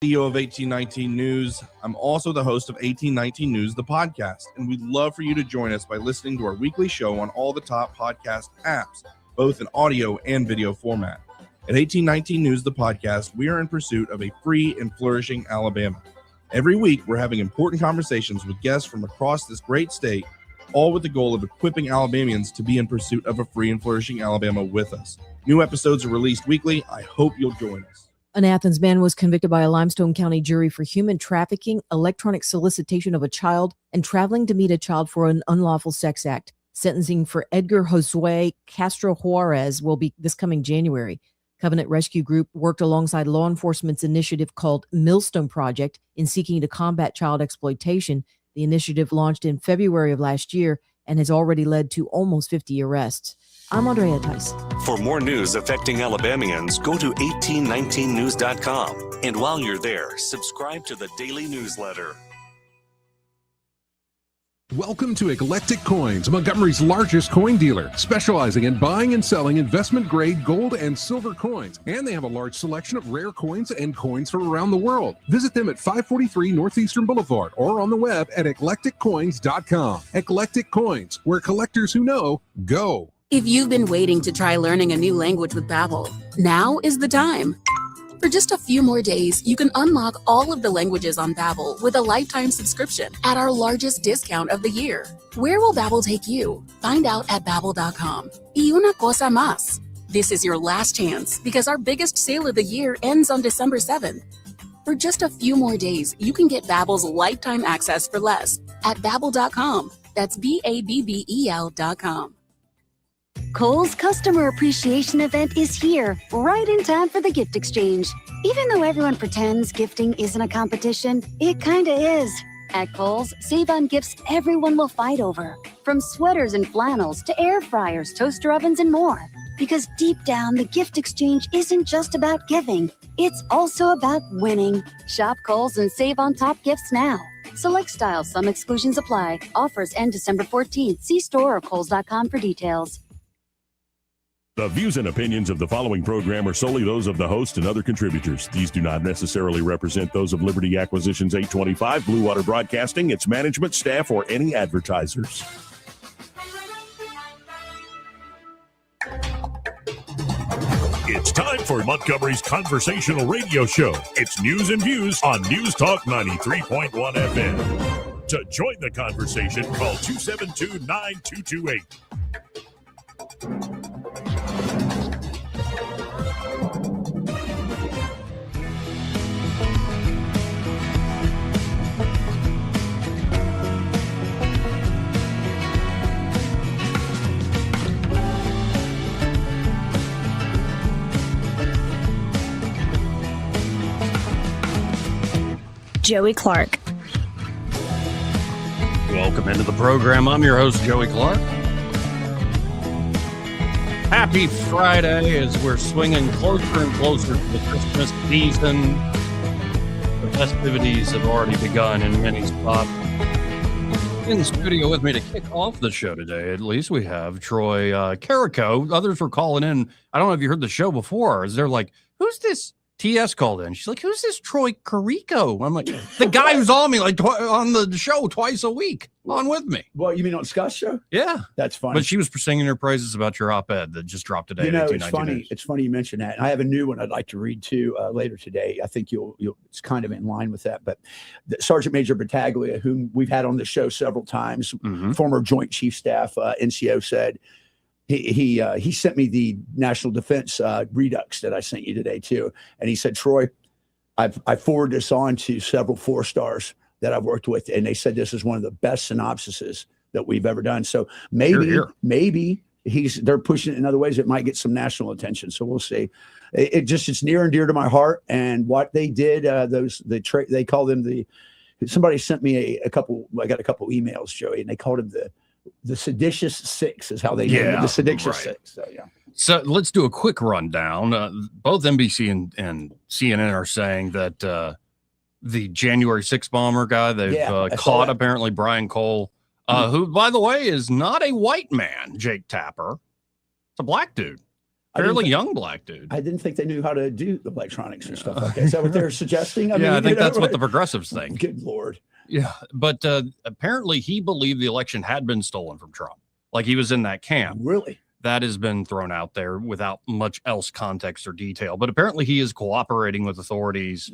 CEO of 1819 News. I'm also the host of 1819 News, the podcast, and we'd love for you to join us by listening to our weekly show on all the top podcast apps, both in audio and video format. At 1819 News, the podcast, we are in pursuit of a free and flourishing Alabama. Every week, we're having important conversations with guests from across this great state, all with the goal of equipping Alabamians to be in pursuit of a free and flourishing Alabama with us. New episodes are released weekly. I hope you'll join us. An Athens man was convicted by a Limestone County jury for human trafficking, electronic solicitation of a child, and traveling to meet a child for an unlawful sex act. Sentencing for Edgar Josue Castro Juarez will be this coming January. Covenant Rescue Group worked alongside law enforcement's initiative called Millstone Project in seeking to combat child exploitation. The initiative launched in February of last year and has already led to almost 50 arrests. I'm Andrea Tice. For more news affecting Alabamians, go to 1819news.com. And while you're there, subscribe to the daily newsletter. Welcome to Eclectic Coins, Montgomery's largest coin dealer, specializing in buying and selling investment-grade gold and silver coins. And they have a large selection of rare coins and coins from around the world. Visit them at 543 Northeastern Boulevard or on the web at eclecticcoins.com. Eclectic Coins, where collectors who know go. If you've been waiting to try learning a new language with Babbel, now is the time. For just a few more days, you can unlock all of the languages on Babbel with a lifetime subscription at our largest discount of the year. Where will Babbel take you? Find out at Babbel.com. Y una cosa más. This is your last chance because our biggest sale of the year ends on December 7th. For just a few more days, you can get Babbel's lifetime access for less at Babbel.com. That's Babbel.com. Kohl's Customer Appreciation Event is here, right in time for the gift exchange. Even though everyone pretends gifting isn't a competition, it kinda is. At Kohl's, save on gifts everyone will fight over. From sweaters and flannels to air fryers, toaster ovens, and more. Because deep down, the gift exchange isn't just about giving. It's also about winning. Shop Kohl's and save on top gifts now. Select styles, some exclusions apply. Offers end December 14th. See store or kohls.com for details. The views and opinions of the following program are solely those of the host and other contributors. These do not necessarily represent those of Liberty Acquisitions 825, Blue Water Broadcasting, its management, staff, or any advertisers. It's time for Montgomery's conversational radio show. It's News and Views on News Talk 93.1 FM. To join the conversation, call 272-9228. Joey Clark. Welcome into the program. I'm your host, Joey Clark. Happy Friday as we're swinging closer and closer to the Christmas season. The festivities have already begun in many spots. In the studio with me to kick off the show today, at least, we have Troy Carrico. Others were calling in. I don't know if you heard the show before. Is there like, who's this? TS called in. She's like, who's this Troy Carrico? I'm like, the guy who's on me like on the show twice a week, on with me. Well, you mean on Scott's show? Yeah. That's funny. But she was singing her praises about your op-ed that just dropped today. You know, it's funny. It's funny you mention that. And I have a new one I'd like to read too later today. I think you'll it's kind of in line with that. But Sergeant Major Battaglia, whom we've had on the show several times, former Joint Chief Staff, NCO, said, he sent me the National Defense Redux that I sent you today too, and he said, Troy, I forwarded this on to several 4-stars that I've worked with, and they said this is one of the best synopsises that we've ever done. So maybe they're pushing it in other ways. It might get some national attention. So we'll see. It's near and dear to my heart. And what they did, they call them somebody sent me I got a couple emails, Joey, and they called him the Seditious Six is how they named it. The Seditious Six. So, yeah. So let's do a quick rundown. Both NBC and CNN are saying that the January 6th bomber guy, they've caught apparently Brian Cole, who, by the way, is not a white man, Jake Tapper. It's a black dude. Fairly young black dude. I didn't think they knew how to do electronics and stuff like that. Is that what they're suggesting? I think that's what the progressives think. Good Lord. Yeah, but apparently he believed the election had been stolen from Trump. Like he was in that camp. Really? That has been thrown out there without much else context or detail. But apparently he is cooperating with authorities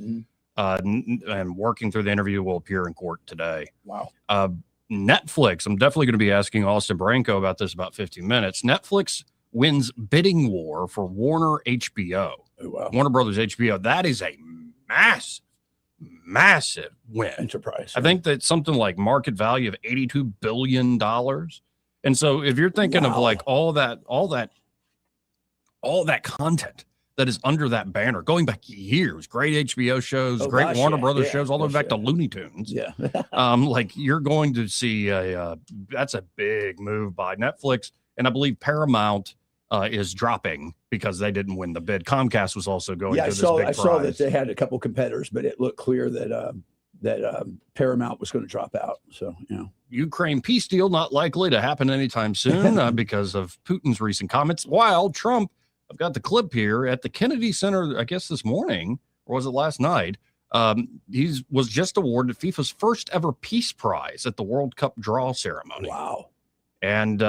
and working through the interview will appear in court today. Wow. Netflix, I'm definitely going to be asking Austin Branco about this about 15 minutes. Netflix wins bidding war for Warner HBO. Oh, wow. Warner Brothers HBO. That is a massive win. Enterprise. I think that's something like market value of $82 billion. And so if you're thinking of like all that content that is under that banner, going back years, great HBO shows, great Warner Brothers shows, all the way back to Looney Tunes. Yeah. Like you're going to see that's a big move by Netflix. And I believe Paramount is dropping because they didn't win the bid. Comcast was also going to this big prize. I saw that they had a couple competitors, but it looked clear that Paramount was going to drop out. So, Ukraine peace deal not likely to happen anytime soon because of Putin's recent comments. While Trump, I've got the clip here at the Kennedy Center, I guess this morning, or was it last night? He was just awarded FIFA's first ever peace prize at the World Cup draw ceremony. Wow. And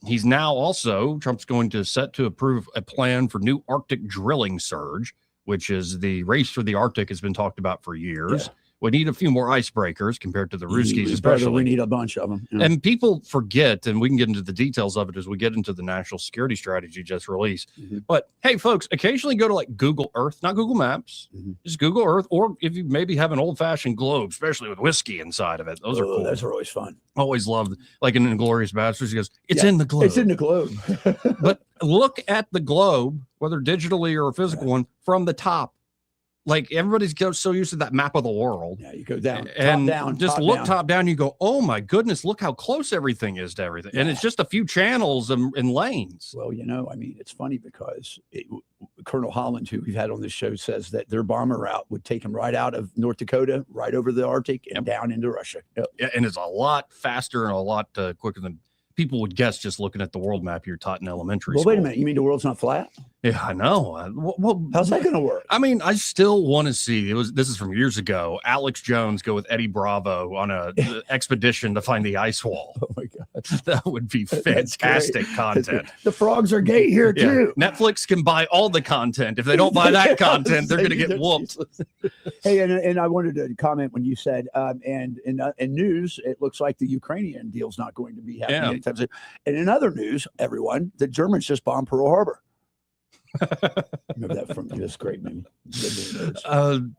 he's now also, Trump's going to set to approve a plan for new Arctic drilling surge, which is the race for the Arctic has been talked about for years. Yeah. We need a few more icebreakers compared to the Ruskies, especially. We need a bunch of them. Yeah. And people forget, and we can get into the details of it as we get into the national security strategy just released. But hey, folks, occasionally go to like Google Earth, not Google Maps, just Google Earth, or if you maybe have an old-fashioned globe, especially with whiskey inside of it. Those are cool. Those are always fun. Always loved, like in Inglourious Basterds, he goes, it's in the globe. It's in the globe. But look at the globe, whether digitally or a physical one, from the top. Like everybody's so used to that map of the world. Yeah, you go down, and top down, just look top down. You go, oh my goodness, look how close everything is to everything. Yeah. And it's just a few channels and lanes. Well, I mean, it's funny because Colonel Holland, who we've had on this show, says that their bomber route would take them right out of North Dakota, right over the Arctic and down into Russia. Yep. Yeah, and it's a lot faster and a lot quicker than people would guess just looking at the world map you're taught in elementary school. Well, wait a minute. You mean the world's not flat? Yeah, I know. Well, how's that going to work? I mean, I still want to see. This is from years ago. Alex Jones go with Eddie Bravo on a expedition to find the ice wall. Oh my God, that would be fantastic content. The frogs are gay here too. Netflix can buy all the content. If they don't buy that content, they're going to get whooped. Hey, and I wanted to comment when you said, and in news, it looks like the Ukrainian deal's not going to be happening anytime soon. And in other news, everyone, the Germans just bombed Pearl Harbor. Remember that from this great movie.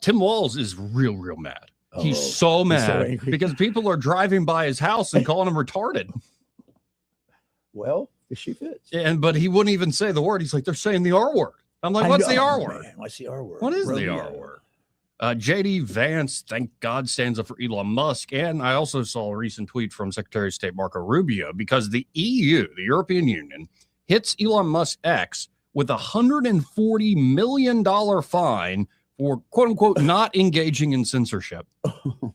Tim Walz is real mad. He's so mad because people are driving by his house and calling him retarded. Well, she fits. But he wouldn't even say the word. He's like, they're saying the R word. I'm like, what's the R word? Man, what's the R word? What is the R word? JD Vance, thank God, stands up for Elon Musk. And I also saw a recent tweet from Secretary of State Marco Rubio because the EU, the European Union, hits Elon Musk X with $140 million fine for, quote unquote, not engaging in censorship.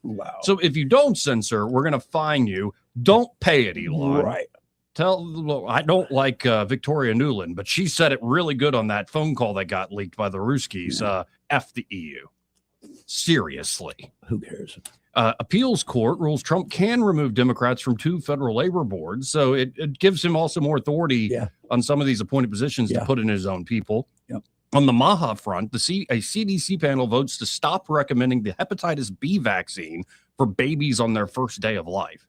Wow. So if you don't censor, we're going to fine you. Don't pay it, Elon. Right. I don't like Victoria Nuland, but she said it really good on that phone call that got leaked by the Ruskies. F the EU. Seriously. Who cares? Appeals court rules Trump can remove Democrats from 2 federal labor boards. So it gives him also more authority on some of these appointed positions to put in his own people. Yep. On the MAHA front, a CDC panel votes to stop recommending the Hepatitis B vaccine for babies on their first day of life.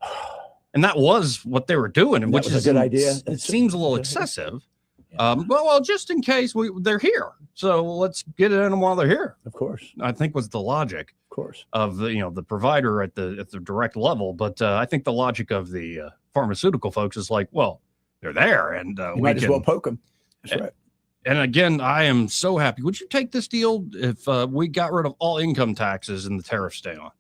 And that was what they were doing, and which is a good idea. It seems a little excessive. Well, just in case they're here. So let's get it in them while they're here. Of course. I think was the logic. Of course. Of the provider at the direct level, but I think the logic of the pharmaceutical folks is like, well, they're there, and we might as well poke them. That's right. And again, I am so happy. Would you take this deal if we got rid of all income taxes and the tariffs stay on?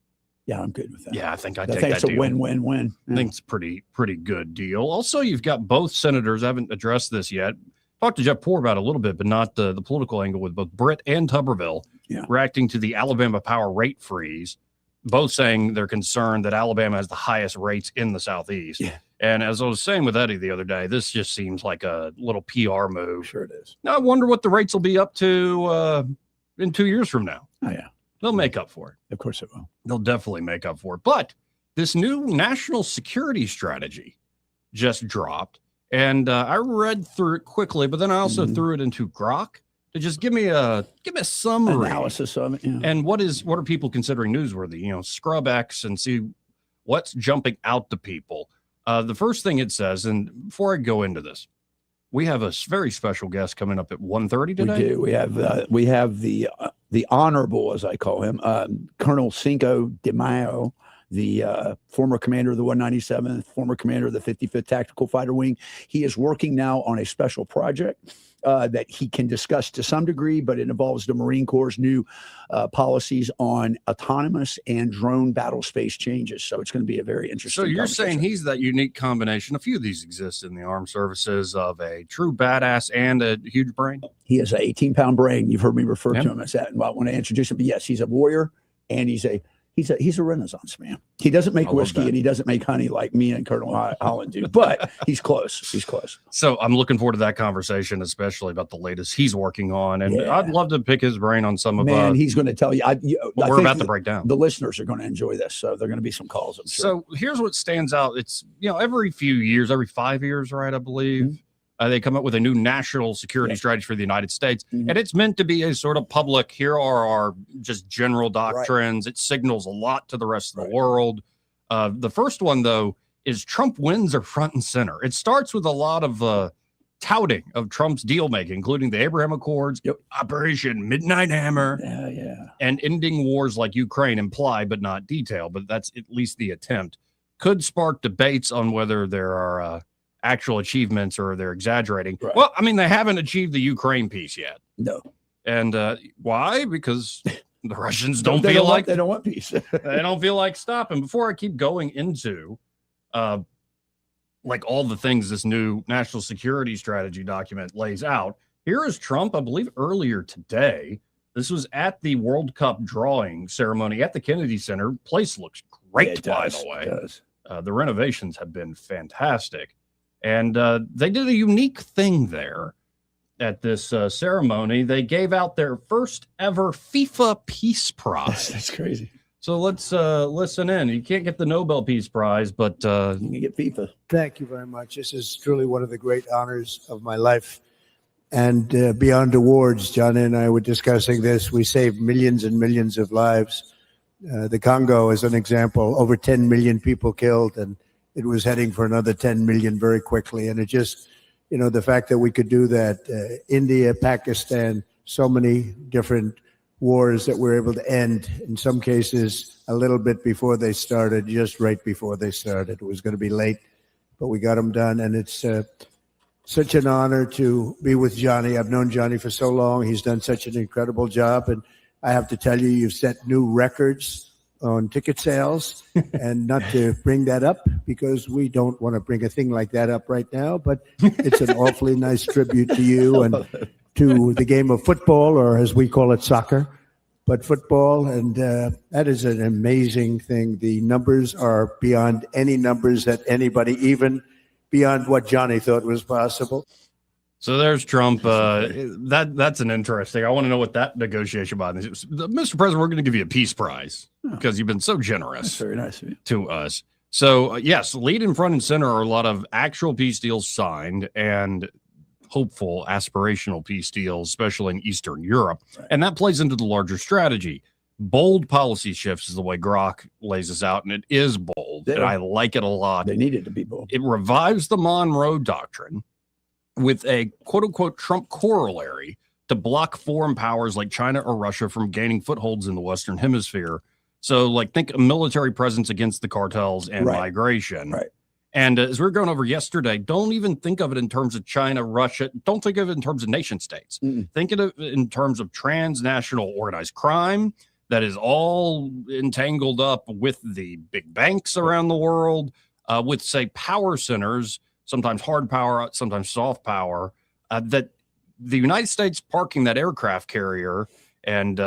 Yeah, I'm good with that. Yeah, I think I'd take that deal. It's a win-win-win. I think it's pretty good deal. Also, you've got both senators. I haven't addressed this yet. Talked to Jeff Poore about it a little bit, but not the political angle with both Britt and Tuberville reacting to the Alabama power rate freeze, both saying they're concerned that Alabama has the highest rates in the Southeast. Yeah. And as I was saying with Eddie the other day, this just seems like a little PR move. Sure it is. Now, I wonder what the rates will be up to in 2 years from now. Oh, yeah. They'll make up for it. Of course it will. They'll definitely make up for it. But this new national security strategy just dropped. And I read through it quickly, but then I also threw it into Grok to just give me a summary analysis of it. Yeah. And what are people considering newsworthy? Scrub X and see what's jumping out to people. The first thing it says, and before I go into this, we have a very special guest coming up at 1:30 today. We do. We have the honorable, as I call him, Colonel Cinco de Mayo, the former commander of the 197th, former commander of the 55th Tactical Fighter Wing. He is working now on a special project that he can discuss to some degree, but it involves the Marine Corps' new policies on autonomous and drone battle space changes. So it's going to be a very interesting. So you're saying he's that unique combination. A few of these exist in the armed services of a true badass and a huge brain. He is an 18-pound brain. You've heard me refer to him as that when I introduce him. But yes, he's a warrior, and he's a Renaissance man. He doesn't make whiskey and he doesn't make honey like me and Colonel Holland do, but he's close. He's close. So I'm looking forward to that conversation, especially about the latest he's working on. And I'd love to pick his brain on some of he's going to tell you. What we're about to break down. The listeners are going to enjoy this. So there are going to be some calls. I'm sure. So here's what stands out. It's, every few years, every 5 years, right? I believe. They come up with a new national security strategy for the United States, and it's meant to be a sort of public, here are our just general doctrines. It signals a lot to the rest of the world. The first one, though, is Trump wins are front and center. It starts with a lot of touting of Trump's deal making, including the Abraham Accords, Operation Midnight Hammer, and ending wars like Ukraine, implied but not detailed, but that's at least the attempt. Could spark debates on whether there are actual achievements or they're exaggerating. Well, I mean, they haven't achieved the Ukraine piece yet. No. And why? Because the Russians they don't want peace. They don't feel like stopping. Before I keep going into like all the things this new national security strategy document lays out, here is Trump, I believe earlier today. This was at the World Cup drawing ceremony at the Kennedy Center. Place looks great, by the way. It does. The renovations have been fantastic. And they did a unique thing there at this ceremony. They gave out their first ever FIFA Peace Prize. That's crazy. So let's listen in. You can't get the Nobel Peace Prize, but you can get FIFA. Thank you very much. This is truly one of the great honors of my life. And beyond awards, John and I were discussing this. We saved millions and millions of lives. The Congo is an example. Over 10 million people killed, and it was heading for another 10 million very quickly. And it just, the fact that we could do that, India, Pakistan, so many different wars that we're able to end, in some cases, a little bit before they started, just right before they started. It was going to be late, but we got them done. And it's such an honor to be with Johnny. I've known Johnny for so long. He's done such an incredible job. And I have to tell you, you've set new records on ticket sales, and not to bring that up because we don't want to bring a thing like that up right now, but it's an awfully nice tribute to you and to the game of football, or as we call it, soccer, but football. And that is an amazing thing. The numbers are beyond any numbers that anybody, even beyond what Johnny thought was possible. So there's Trump. That's an interesting. I want to know what that negotiation about is. Mr. President, we're going to give you a peace prize because you've been so generous. That's very nice of you. To us. So yes, lead in front and center are a lot of actual peace deals signed and hopeful aspirational peace deals, especially in Eastern Europe. Right. And that plays into the larger strategy. Bold policy shifts is the way Grok lays this out, and it is bold. And I like it a lot. They need it to be bold. It revives the Monroe Doctrine with a quote-unquote Trump corollary to block foreign powers like China or Russia from gaining footholds in the Western Hemisphere. So, think a military presence against the cartels and migration. Right. And as we were going over yesterday, don't even think of it in terms of China, Russia. Don't think of it in terms of nation states. Think of it in terms of transnational organized crime that is all entangled up with the big banks around the world, with, say, power centers, sometimes hard power, sometimes soft power, that the United States parking that aircraft carrier and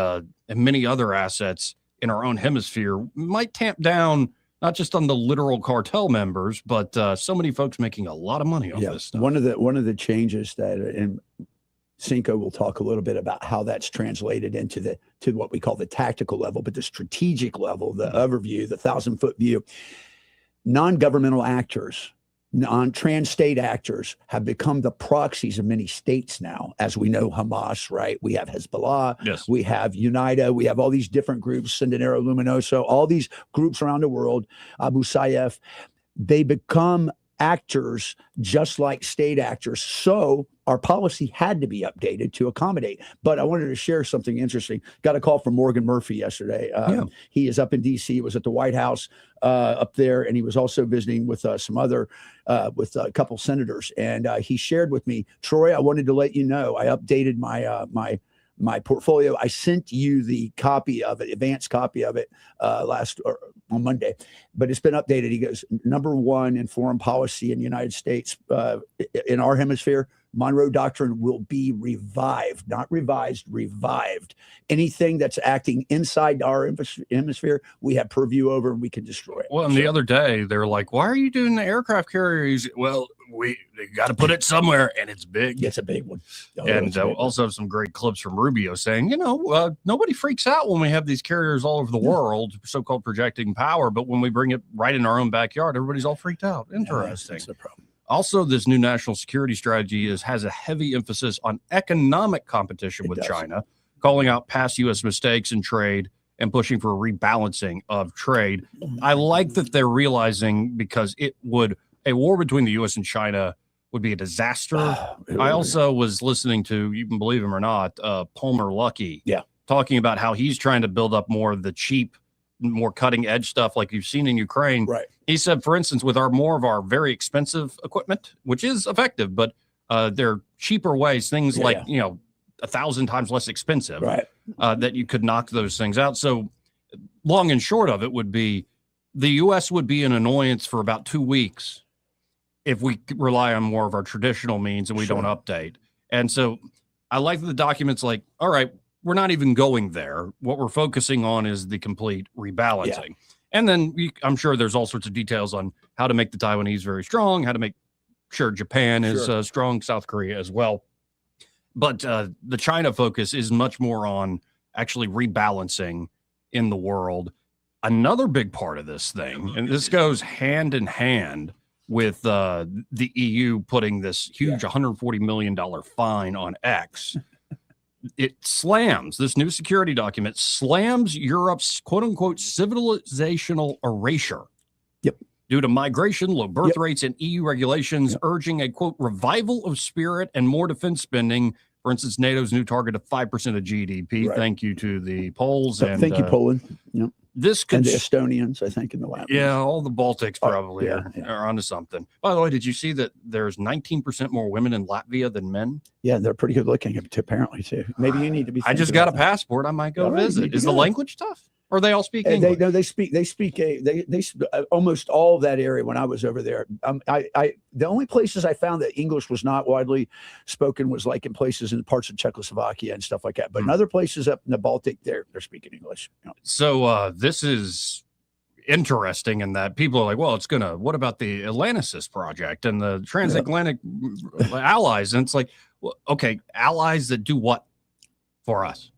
many other assets in our own hemisphere might tamp down not just on the literal cartel members, but so many folks making a lot of money on this stuff. One of the changes that, and Cinco will talk a little bit about how that's translated to what we call the tactical level, but the strategic level, the overview, the 1,000-foot view. Non-governmental actors, non-trans state actors have become the proxies of many states now. As we know, Hamas, right? We have Hezbollah, yes. We have UNITA, we have all these different groups, Sendero Luminoso, all these groups around the world, Abu Sayyaf. They become actors just like state actors. So our policy had to be updated to accommodate. But I wanted to share something interesting. Got a call from Morgan Murphy yesterday. He is up in D.C. He was at the White House up there, and he was also visiting with some other, with a couple senators. And he shared with me, Troy, I wanted to let you know, I updated my portfolio. I sent you the copy of it, advanced copy of it on Monday, but it's been updated. He goes, number one in foreign policy in the United States, in our hemisphere, Monroe Doctrine will be revived, not revised, revived. Anything that's acting inside our hemisphere, we have purview over and we can destroy it. Well, and the other day, they're like, why are you doing the aircraft carriers? Well, they got to put it somewhere, and it's big. It's a big one. And also have some great clips from Rubio saying, nobody freaks out when we have these carriers all over the world, so-called projecting power, but when we bring it right in our own backyard, everybody's all freaked out. Interesting. That's the problem. Also, this new national security strategy has a heavy emphasis on economic competition with China, calling out past U.S. mistakes in trade and pushing for a rebalancing of trade. I like that they're realizing, because a war between the U.S. and China would be a disaster. I also was listening to, you can believe him or not, Palmer Luckey, talking about how he's trying to build up more of the cheap, more cutting edge stuff like you've seen in Ukraine. Right. He said, for instance, with more of our very expensive equipment, which is effective, but they're cheaper ways, things like 1,000 times less expensive, right, that you could knock those things out. So long and short of it would be the U.S. would be an annoyance for about 2 weeks if we rely on more of our traditional means and we don't update. And so I like the documents like, all right, we're not even going there. What we're focusing on is the complete rebalancing. And then I'm sure there's all sorts of details on how to make the Taiwanese very strong, how to make sure Japan is strong, South Korea as well. But the China focus is much more on actually rebalancing in the world. Another big part of this thing, and this goes hand in hand with the EU putting this huge $140 million fine on X. It slams, this new security document slams Europe's quote-unquote civilizational erasure due to migration, low birth rates, and EU regulations, urging a quote revival of spirit and more defense spending. For instance, NATO's new target of 5% of GDP. Thank you to the Poles. And thank you, Poland. This could, and the Estonians, I think, in the Latvians. Yeah, all the Baltics probably are onto something. By the way, did you see that there's 19% more women in Latvia than men? Yeah, they're pretty good looking, apparently, too. Maybe you need to be. I just got a passport. I might go visit. Is the language tough? Or they all speak English? They speak almost all of that area when I was over there. The only places I found that English was not widely spoken was like in places in parts of Czechoslovakia and stuff like that. But in other places up in the Baltic, they're speaking English. So this is interesting in that people are like, well, what about the Atlanticist project and the transatlantic allies? And it's like, well, okay, allies that do what for us?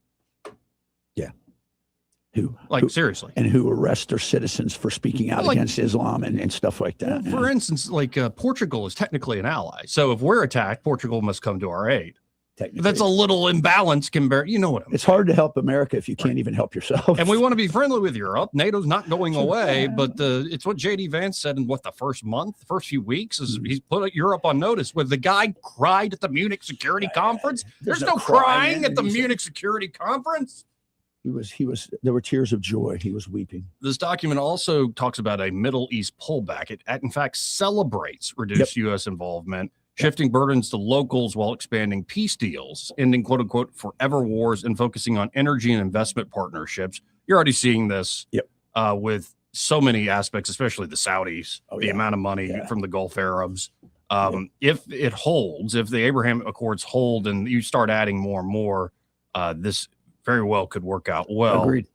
Seriously, and who arrest their citizens for speaking out against Islam and stuff like that. Well, for instance, Portugal is technically an ally, so if we're attacked, Portugal must come to our aid. That's a little imbalance. It's hard to help America if you can't even help yourself. And we want to be friendly with Europe. NATO's not going away, but it's what J.D. Vance said in the first few weeks is he's put Europe on notice. Where the guy cried at the Munich Security Conference. There's no crying at the Munich Security Conference. There were tears of joy. He was weeping. This document also talks about a Middle East pullback. It in fact celebrates reduced U.S. involvement, shifting burdens to locals while expanding peace deals, ending quote unquote forever wars, and focusing on energy and investment partnerships. You're already seeing this with so many aspects, especially the Saudis, the amount of money from the Gulf Arabs. If it holds, if the Abraham Accords hold and you start adding more and more, this very well could work out well. Agreed.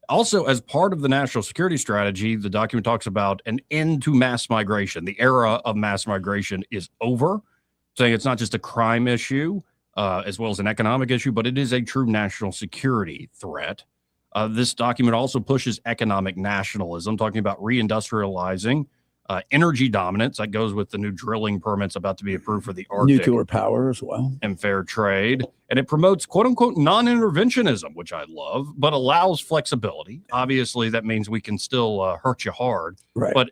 Also, as part of the national security strategy, the document talks about an end to mass migration. The era of mass migration is over, saying it's not just a crime issue as well as an economic issue, but it is a true national security threat. This document also pushes economic nationalism, talking about reindustrializing, energy dominance. That goes with the new drilling permits about to be approved for the Arctic. Nuclear power as well. And fair trade. And it promotes, quote unquote, non-interventionism, which I love, but allows flexibility. Obviously, that means we can still hurt you hard. Right. But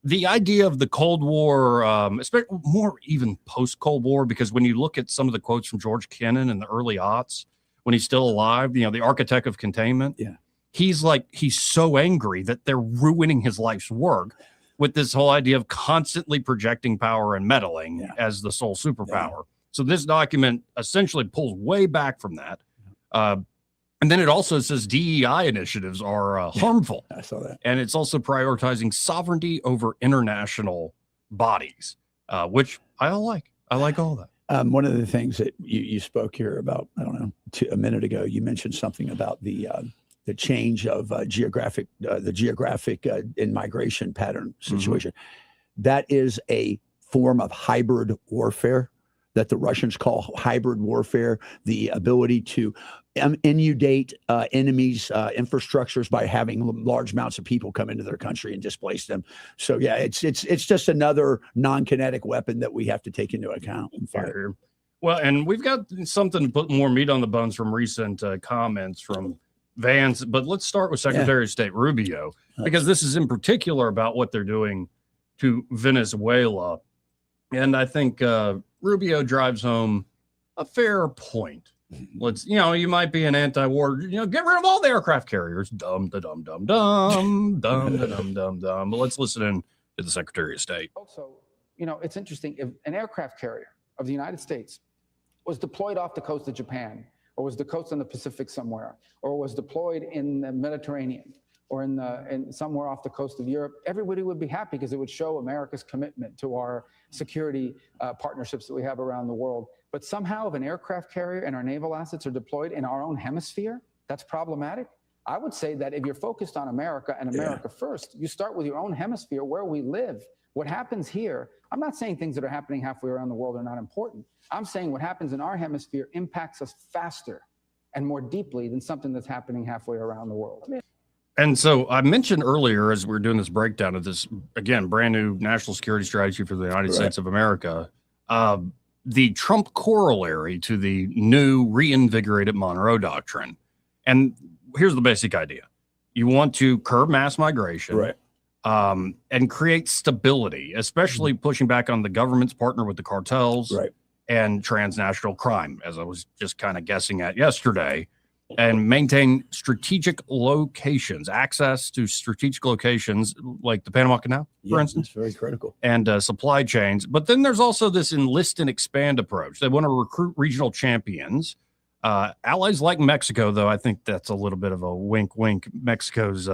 the idea of the Cold War, especially more even post-Cold War, because when you look at some of the quotes from George Kennan in the early aughts, when he's still alive, the architect of containment, he's so angry that they're ruining his life's work with this whole idea of constantly projecting power and meddling as the sole superpower. So this document essentially pulls way back from that. And then it also says DEI initiatives are harmful. I saw that. And it's also prioritizing sovereignty over international bodies, which I all like. I like all that. One of the things that you spoke here about, I don't know, a minute ago, you mentioned something about the change of geographic in migration pattern situation. That is a form of hybrid warfare that the Russians call hybrid warfare, the ability to inundate enemies' infrastructures by having large amounts of people come into their country and displace them. So yeah, it's just another non-kinetic weapon that we have to take into account. Well, and we've got something to put more meat on the bones from recent comments from Vance, but let's start with Secretary of State Rubio, because this is in particular about what they're doing to Venezuela. And I think Rubio drives home a fair point. You might be an anti-war, get rid of all the aircraft carriers. Dumb, da dum, dum, dum, dum, da dum, dum, dum. But let's listen in to the Secretary of State. Also, it's interesting. If an aircraft carrier of the United States was deployed off the coast of Japan, or was the coast in the Pacific somewhere, or was deployed in the Mediterranean, or in somewhere off the coast of Europe, everybody would be happy because it would show America's commitment to our security partnerships that we have around the world. But somehow if an aircraft carrier and our naval assets are deployed in our own hemisphere, that's problematic. I would say that if you're focused on America and America first, you start with your own hemisphere where we live. What happens here, I'm not saying things that are happening halfway around the world are not important. I'm saying what happens in our hemisphere impacts us faster and more deeply than something that's happening halfway around the world. And so I mentioned earlier, as we're doing this breakdown of this, again, brand new national security strategy for the United States of America, the Trump corollary to the new reinvigorated Monroe Doctrine. And here's the basic idea. You want to curb mass migration and create stability, especially pushing back on the government's partner with the cartels and transnational crime, as I was just kind of guessing at yesterday. And maintain strategic locations, access to strategic locations like the Panama Canal, for instance. It's very critical. And supply chains. But then there's also this enlist and expand approach. They want to recruit regional champions. Allies like Mexico, though, I think that's a little bit of a wink, wink. Mexico's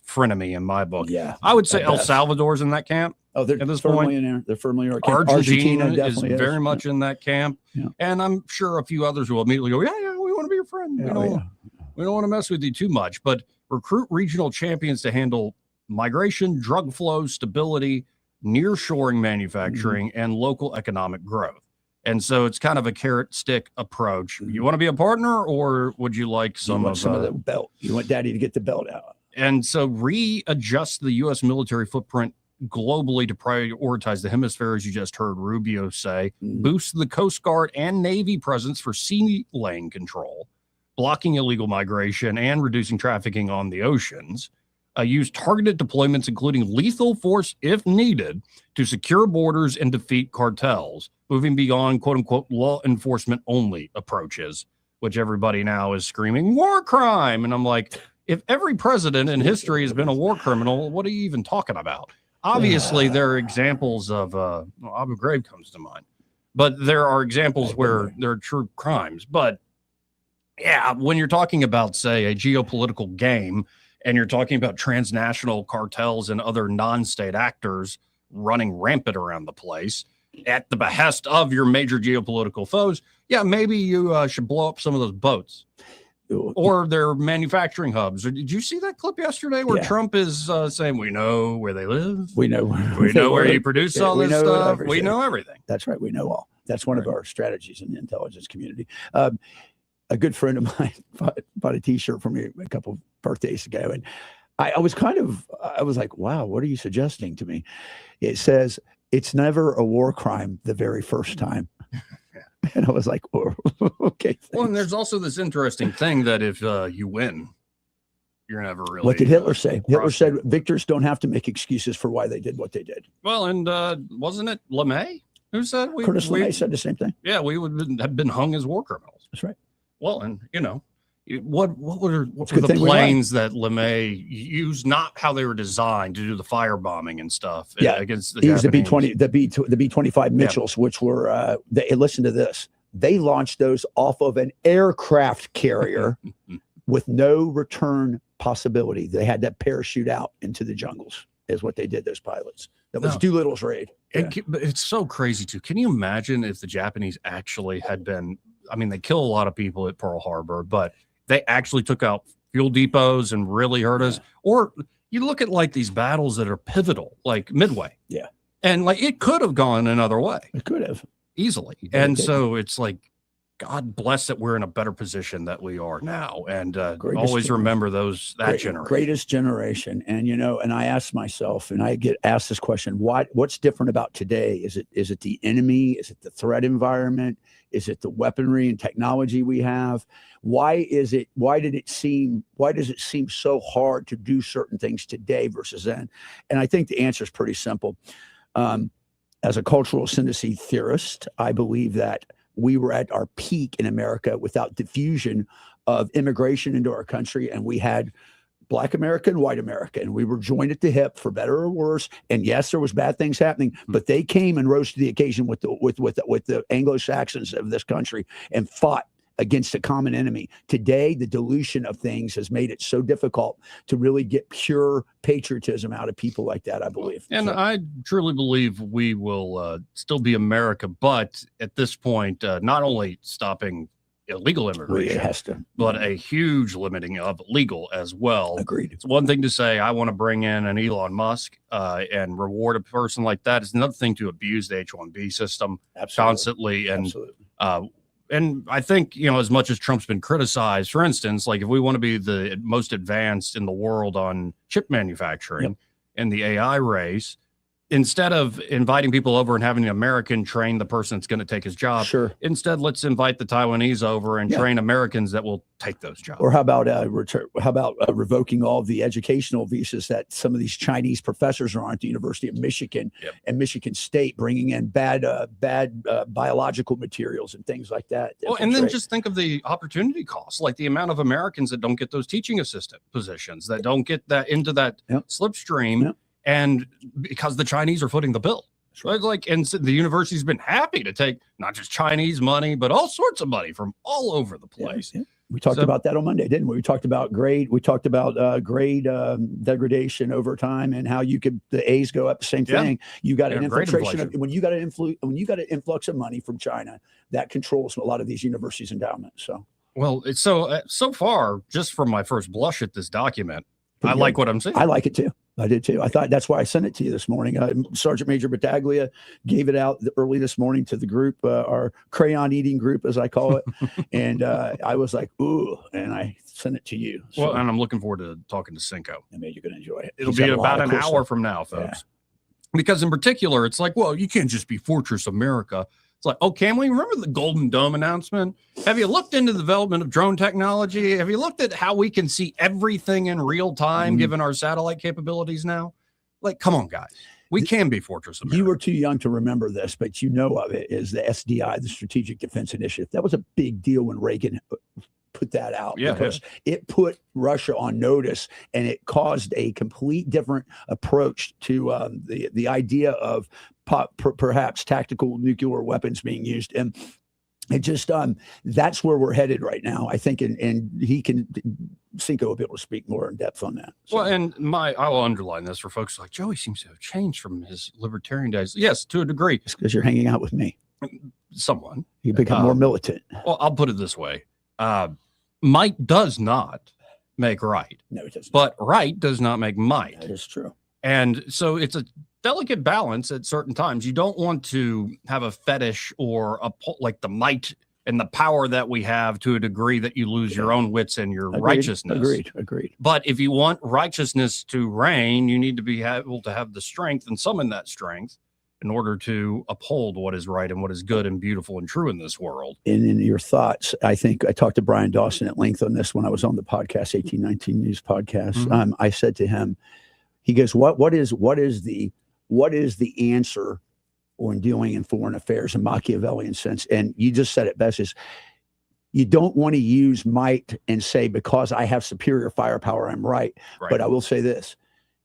frenemy in my book. Yeah. I would say El Salvador's in that camp. Oh, they're firmly in there. They're firmly in there. Argentina is very much in that camp. Yeah. And I'm sure a few others will immediately go, yeah, we want to be your friend. We don't want to mess with you too much, but recruit regional champions to handle migration, drug flow, stability, nearshoring manufacturing, and local economic growth. And so it's kind of a carrot stick approach. You want to be a partner, or would you like some of the belt? You want daddy to get the belt out. And so readjust the U.S. military footprint globally to prioritize the hemisphere, as you just heard Rubio say, boost the Coast Guard and Navy presence for sea lane control, blocking illegal migration and reducing trafficking on the oceans, use targeted deployments, including lethal force if needed, to secure borders and defeat cartels, moving beyond quote unquote law enforcement only approaches, which everybody now is screaming war crime. And I'm like, if every president in history has been a war criminal, what are you even talking about? Obviously, there are examples of Abu Ghraib comes to mind, but there are examples where there are true crimes. But yeah, when you're talking about, say, a geopolitical game, and you're talking about transnational cartels and other non-state actors running rampant around the place at the behest of your major geopolitical foes, yeah, maybe you should blow up some of those boats. or their manufacturing hubs. Did you see that clip yesterday where Trump is saying, we know where they live. We know where you produce all this stuff. We know everything. That's right. We know all. That's one of our strategies in the intelligence community. A good friend of mine bought a T-shirt for me a couple of birthdays ago. And I was like, wow, what are you suggesting to me? It says, it's never a war crime the very first time. And I was like, oh, okay. Thanks. Well, and there's also this interesting thing that if you win, you're never really. What did Hitler say? Hitler said victors don't have to make excuses for why they did what they did. Well, and wasn't it LeMay who said Curtis LeMay said the same thing? Yeah, we would have been hung as war criminals. That's right. Well, and what were the planes that LeMay used? Not how they were designed to do the firebombing and stuff. Yeah, against the Japanese. The B-25 Mitchells, which were listen to this. They launched those off of an aircraft carrier with no return possibility. They had to parachute out into the jungles. Is what they did. Those pilots. That was Doolittle's raid. But it's so crazy too. Can you imagine if the Japanese actually had been? I mean, they kill a lot of people at Pearl Harbor, but they actually took out fuel depots and really hurt us. Or you look at like these battles that are pivotal, like Midway. Yeah. And like it could have gone another way. It could have. Easily. And so it's like, God bless that we're in a better position that we are now. And always remember that generation. Greatest generation. And, and I ask myself, and I get asked this question, what's different about today? Is it the enemy? Is it the threat environment? Is it the weaponry and technology we have? Why does it seem so hard to do certain things today versus then? And I think the answer is pretty simple. As a cultural ascendancy theorist, I believe that we were at our peak in America without diffusion of immigration into our country. And we had Black America and white America, and we were joined at the hip for better or worse. And yes, there was bad things happening, but they came and rose to the occasion with the Anglo-Saxons of this country and fought against a common enemy. Today, the dilution of things has made it so difficult to really get pure patriotism out of people like that, I believe. And I truly believe we will still be America, but at this point, not only stopping illegal immigration, but a huge limiting of legal as well. Agreed. It's one thing to say, I want to bring in an Elon Musk and reward a person like that. It's another thing to abuse the H-1B system constantly. And and I think, as much as Trump's been criticized, for instance, like if we want to be the most advanced in the world on chip manufacturing and the AI race, instead of inviting people over and having an American train the person that's going to take his job, instead let's invite the Taiwanese over and train Americans that will take those jobs. Or how about revoking all of the educational visas that some of these Chinese professors are on at the University of Michigan and Michigan State, bringing in bad biological materials and things like that. Well, and then just think of the opportunity costs, like the amount of Americans that don't get those teaching assistant positions, that don't get that into that slipstream. And because the Chinese are footing the bill, right? Like, and so the university's been happy to take not just Chinese money, but all sorts of money from all over the place. We talked about that on Monday, didn't we? We talked about grade. We talked about grade degradation over time and how the A's go up. The same thing. You got an infiltration when you got an influx of money from China that controls a lot of these universities' endowments. So, well, it's so far, just from my first blush at this document, I like what I'm seeing. I like it too. I did too. I thought that's why I sent it to you this morning. Sergeant Major Battaglia gave it out early this morning to the group, our crayon eating group, as I call it. And I was like, ooh, and I sent it to you. So, well, and I'm looking forward to talking to Cinco. I mean, you're going to enjoy it. It'll be about an hour from now, folks. Because in particular, it's like, well, you can't just be Fortress America. It's like, oh, can we? Remember the Golden Dome announcement? Have you looked into the development of drone technology? Have you looked at how we can see everything in real time, given our satellite capabilities now? Like, come on, guys. We can be Fortress America. You were too young to remember this, but you know of it, is the SDI, the Strategic Defense Initiative. That was a big deal when Reagan put that out, because it put Russia on notice, and it caused a complete different approach to the idea of perhaps tactical nuclear weapons being used. And it just that's where we're headed right now, I think, and Cinco will be able to speak more in depth on that. So. Well, and I will underline this for folks like, Joey seems to have changed from his libertarian days. Yes, to a degree. It's because you're hanging out with me. Someone. You become more militant. Well, I'll put it this way. might does not make right. No, it doesn't. But right does not make might. That is true. And so it's a delicate balance at certain times. You don't want to have a fetish or like the might and the power that we have to a degree that you lose your own wits and your righteousness. Agreed. But if you want righteousness to reign, you need to be able to have the strength and summon that strength in order to uphold what is right and what is good and beautiful and true in this world. And in your thoughts, I think I talked to Brian Dawson at length on this when I was on the podcast, 1819 News podcast. Mm-hmm. I said to him, he goes, what is the answer when dealing in foreign affairs in Machiavellian sense? And you just said it best, is you don't want to use might and say, because I have superior firepower, I'm right. But I will say this,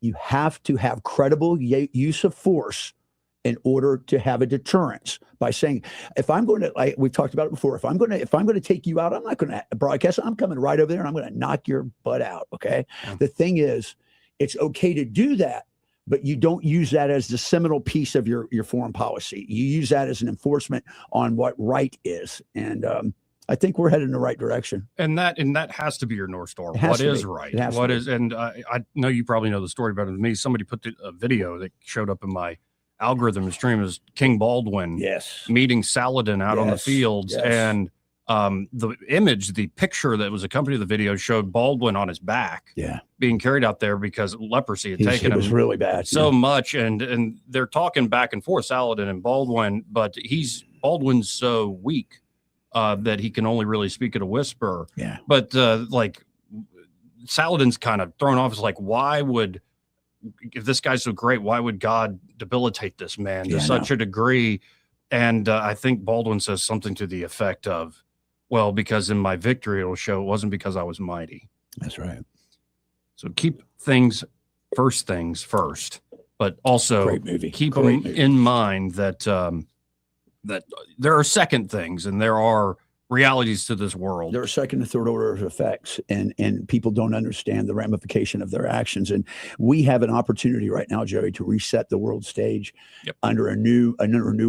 you have to have credible use of force in order to have a deterrence by saying, if I'm going to, like we've talked about it before, if I'm going to take you out, I'm not going to broadcast. I'm coming right over there and I'm going to knock your butt out. Okay. The thing is, it's okay to do that, but you don't use that as the seminal piece of your foreign policy. You use that as an enforcement on what right is. And I think we're headed in the right direction. And that has to be your North Star. What is right? What is, and I know you probably know the story better than me. Somebody put a video that showed up in my algorithm stream is King Baldwin meeting Saladin out on the fields. And the picture that was accompanied the video showed Baldwin on his back being carried out there because leprosy had taken him. It was really bad. So much. And they're talking back and forth, Saladin and Baldwin, but Baldwin's so weak that he can only really speak at a whisper. Yeah. But like Saladin's kind of thrown off as like, if this guy's so great, why would God debilitate this man to such a degree? And I think Baldwin says something to the effect of, well, because in my victory, it'll show it wasn't because I was mighty. That's right. So keep first things first, but also keep in mind that that there are second things and there are realities to this world. There are second and third order effects, and people don't understand the ramification of their actions. And we have an opportunity right now, Joey, to reset the world stage under a new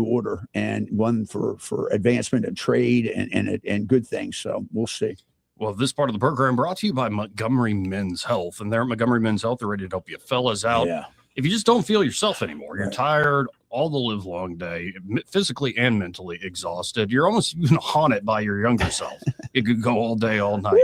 order, and one for advancement and trade and good things. So we'll see. Well, this part of the program brought to you by Montgomery Men's Health, and they're at Montgomery Men's Health. They're ready to help you fellas out. Yeah. If you just don't feel yourself anymore, you're tired all the live long day, physically and mentally exhausted, you're almost even haunted by your younger self. You could go all day, all night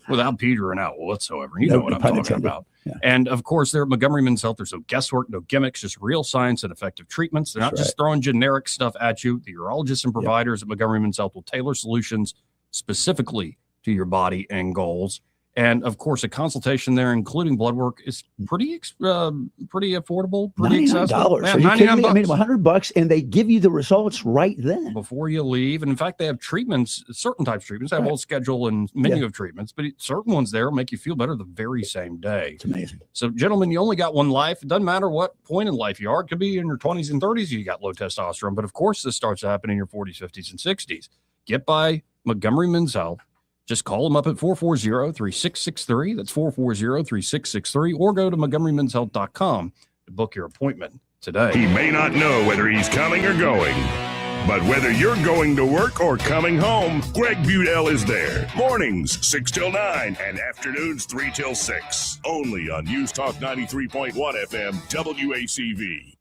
without petering out whatsoever. You know what I'm talking about. Yeah. And of course, they're at Montgomery Men's Health. There's no guesswork, no gimmicks, just real science and effective treatments. They're not just throwing generic stuff at you. The urologists and providers at Montgomery Men's Health will tailor solutions specifically to your body and goals. And of course, a consultation there, including blood work, is pretty affordable, pretty accessible. $99. Are you kidding me? I mean, $100, and they give you the results right then before you leave. And in fact, they have treatments, certain types of treatments. They have a whole schedule and menu of treatments, but certain ones there make you feel better the very same day. It's amazing. So, gentlemen, you only got one life. It doesn't matter what point in life you are. It could be in your 20s and 30s. You got low testosterone, but of course, this starts to happen in your 40s, 50s, and 60s. Get by Montgomery Men's Health. Just call them up at 440-3663. That's 440-3663. Or go to MontgomeryMen'sHealth.com to book your appointment today. He may not know whether he's coming or going, but whether you're going to work or coming home, Greg Budell is there. Mornings, 6 till 9, and afternoons, 3 till 6. Only on News Talk 93.1 FM, WACV.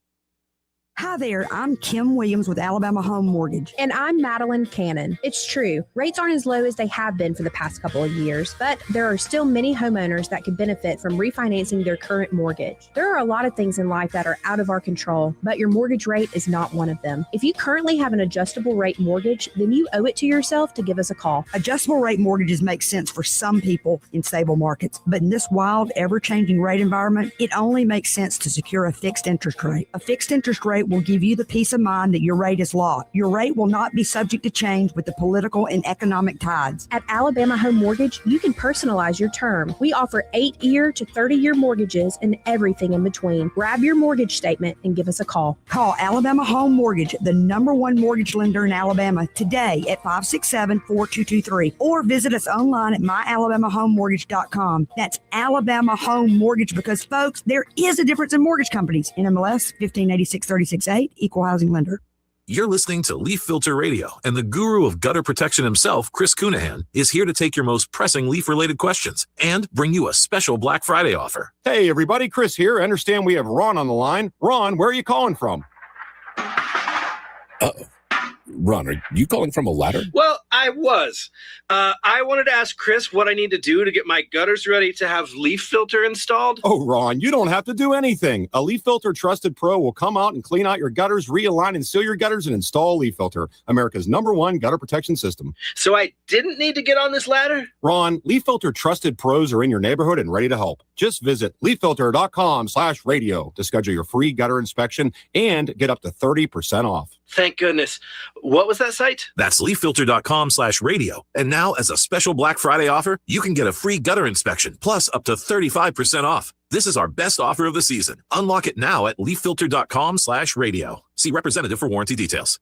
Hi there, I'm Kim Williams with Alabama Home Mortgage. And I'm Madeline Cannon. It's true, rates aren't as low as they have been for the past couple of years, but there are still many homeowners that could benefit from refinancing their current mortgage. There are a lot of things in life that are out of our control, but your mortgage rate is not one of them. If you currently have an adjustable rate mortgage, then you owe it to yourself to give us a call. Adjustable rate mortgages make sense for some people in stable markets, but in this wild, ever-changing rate environment, it only makes sense to secure a fixed interest rate. A fixed interest rate will give you the peace of mind that your rate is locked. Your rate will not be subject to change with the political and economic tides. At Alabama Home Mortgage, you can personalize your term. We offer 8-year to 30-year mortgages and everything in between. Grab your mortgage statement and give us a call. Call Alabama Home Mortgage, the #1 mortgage lender in Alabama, today at 567-4223, or visit us online at myalabamahomemortgage.com. That's Alabama Home Mortgage, because, folks, there is a difference in mortgage companies. NMLS 158636A, Equal Housing Lender. You're listening to Leaf Filter Radio, and the guru of gutter protection himself, Chris Cunahan, is here to take your most pressing leaf-related questions and bring you a special Black Friday offer. Hey, everybody, Chris here. I understand we have Ron on the line. Ron, where are you calling from? Ron, are you calling from a ladder? Well, I was. I wanted to ask Chris what I need to do to get my gutters ready to have leaf filter installed. Oh, Ron, you don't have to do anything. A Leaf Filter Trusted Pro will come out and clean out your gutters, realign and seal your gutters, and install Leaf Filter, America's #1 gutter protection system. So I didn't need to get on this ladder? Ron, Leaf Filter Trusted Pros are in your neighborhood and ready to help. Just visit leaffilter.com/radio to schedule your free gutter inspection and get up to 30% off. Thank goodness. What was that site? That's leaffilter.com/radio. And now, as a special Black Friday offer, you can get a free gutter inspection, plus up to 35% off. This is our best offer of the season. Unlock it now at leaffilter.com/radio. See representative for warranty details.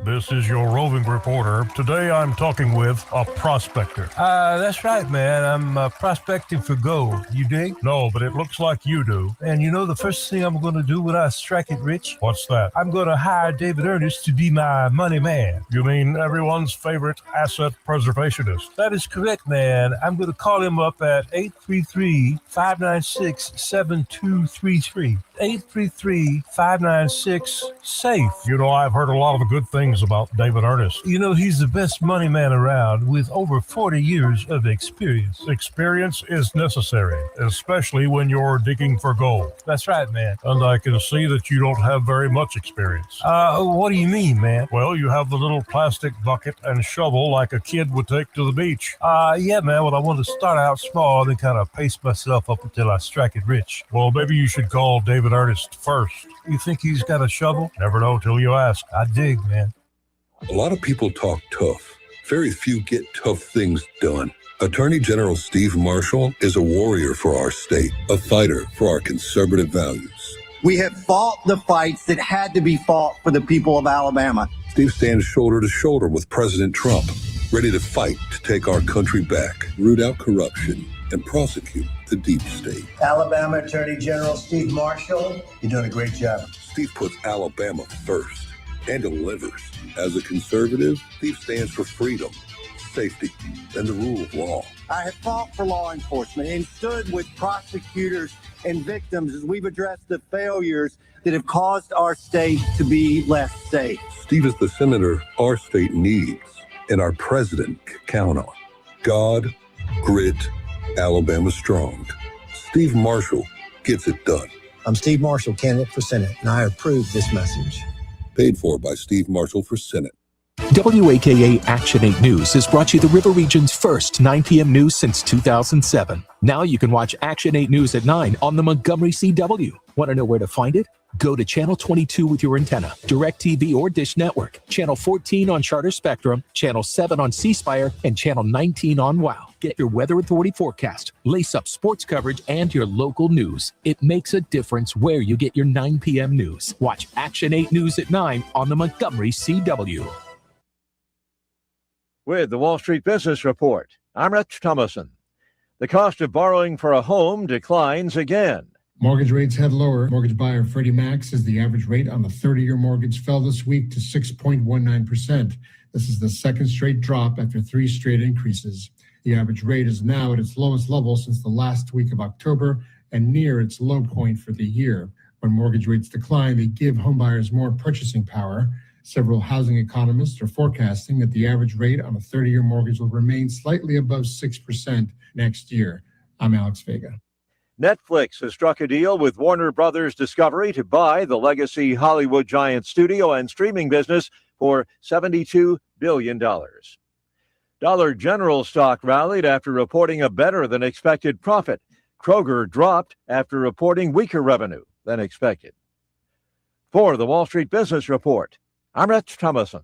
This is your roving reporter. Today I'm talking with a prospector. That's right, man. I'm prospecting for gold. You dig? No, but it looks like you do. And you know the first thing I'm going to do when I strike it rich? What's that? I'm going to hire David Ernest to be my money man. You mean everyone's favorite asset preservationist? That is correct, man. I'm going to call him up at 833-596-7233. 833-596-SAFE. You know, I've heard a lot of good things about David Ernest. You know, he's the best money man around with over 40 years of experience. Experience is necessary, especially when you're digging for gold. That's right, man. And I can see that you don't have very much experience. What do you mean, man? Well, you have the little plastic bucket and shovel like a kid would take to the beach. Yeah, man. Well, I want to start out small and then kind of pace myself up until I strike it rich. Well, maybe you should call David Ernest first. You think he's got a shovel? Never know till you ask. I dig, man. A lot of people talk tough. Very few get tough things done. Attorney General Steve Marshall is a warrior for our state, a fighter for our conservative values. We have fought the fights that had to be fought for the people of Alabama. Steve stands shoulder to shoulder with President Trump, ready to fight to take our country back, root out corruption, and prosecute the deep state. Alabama Attorney General Steve Marshall, you're doing a great job. Steve puts Alabama first and delivers. As a conservative, Steve stands for freedom, safety, and the rule of law. I have fought for law enforcement and stood with prosecutors and victims as we've addressed the failures that have caused our state to be less safe. Steve is the senator our state needs and our president can count on. God, grit, Alabama strong. Steve Marshall gets it done. I'm Steve Marshall, candidate for Senate, and I approve this message. Paid for by Steve Marshall for Senate. WAKA Action 8 News has brought you the River Region's first 9 p.m. news since 2007. Now you can watch Action 8 News at 9 on the Montgomery CW. Want to know where to find it? Go to Channel 22 with your antenna, DirecTV or Dish Network, Channel 14 on Charter Spectrum, Channel 7 on C Spire, and Channel 19 on WOW. Get your Weather Authority forecast, lace up sports coverage, and your local news. It makes a difference where you get your 9 p.m. news. Watch Action 8 News at 9 on the Montgomery CW. With the Wall Street Business Report, I'm Rich Thomason. The cost of borrowing for a home declines again. Mortgage rates head lower. Mortgage buyer Freddie Mac says the average rate on the 30-year mortgage fell this week to 6.19%. This is the second straight drop after 3 straight increases. The average rate is now at its lowest level since the last week of October and near its low point for the year. When mortgage rates decline, they give homebuyers more purchasing power. Several housing economists are forecasting that the average rate on a 30-year mortgage will remain slightly above 6% next year. I'm Alex Vega. Netflix has struck a deal with Warner Brothers Discovery to buy the legacy Hollywood giant studio and streaming business for $72 billion. Dollar General stock rallied after reporting a better-than-expected profit. Kroger dropped after reporting weaker revenue than expected. For the Wall Street Business Report, I'm Rich Thomason.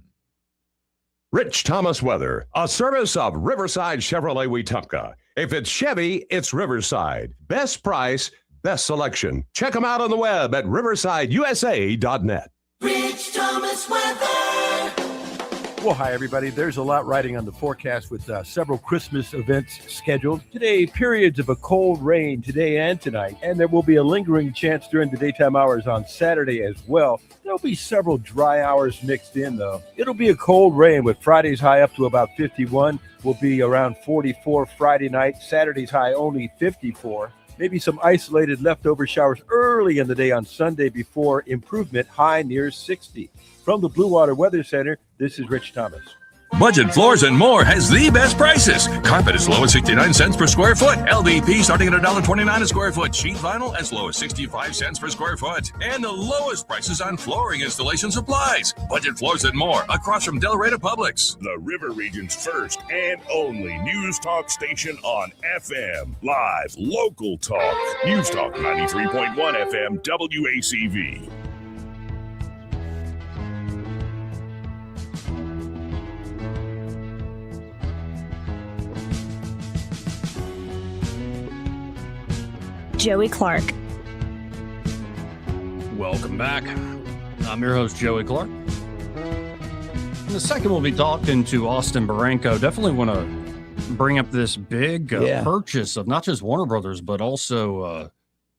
Rich Thomas Weather, a service of Riverside Chevrolet Wetumpka. If it's Chevy, it's Riverside. Best price, best selection. Check them out on the web at riversideusa.net. Rich Thomas Weather. Well, hi, everybody. There's a lot riding on the forecast with several Christmas events scheduled. Today, periods of a cold rain today and tonight, and there will be a lingering chance during the daytime hours on Saturday as well. There'll be several dry hours mixed in, though. It'll be a cold rain with Friday's high up to about 51. Will be around 44 Friday night. Saturday's high only 54. Maybe some isolated leftover showers early in the day on Sunday before improvement, high near 60. From the Blue Water Weather Center, this is Rich Thomas. Budget Floors and More has the best prices. Carpet as low as 69 cents per square foot. LVP starting at $1.29 a square foot. Sheet vinyl as low as 65 cents per square foot. And the lowest prices on flooring installation supplies. Budget Floors and More across from Delray Publix. The River Region's first and only news talk station on FM. Live, local talk. News Talk 93.1 FM WACV. Joey Clark. Welcome back. I'm your host, Joey Clark. In the second, we'll be talking to Austin Baranko. Definitely want to bring up this big purchase of not just Warner Brothers, but also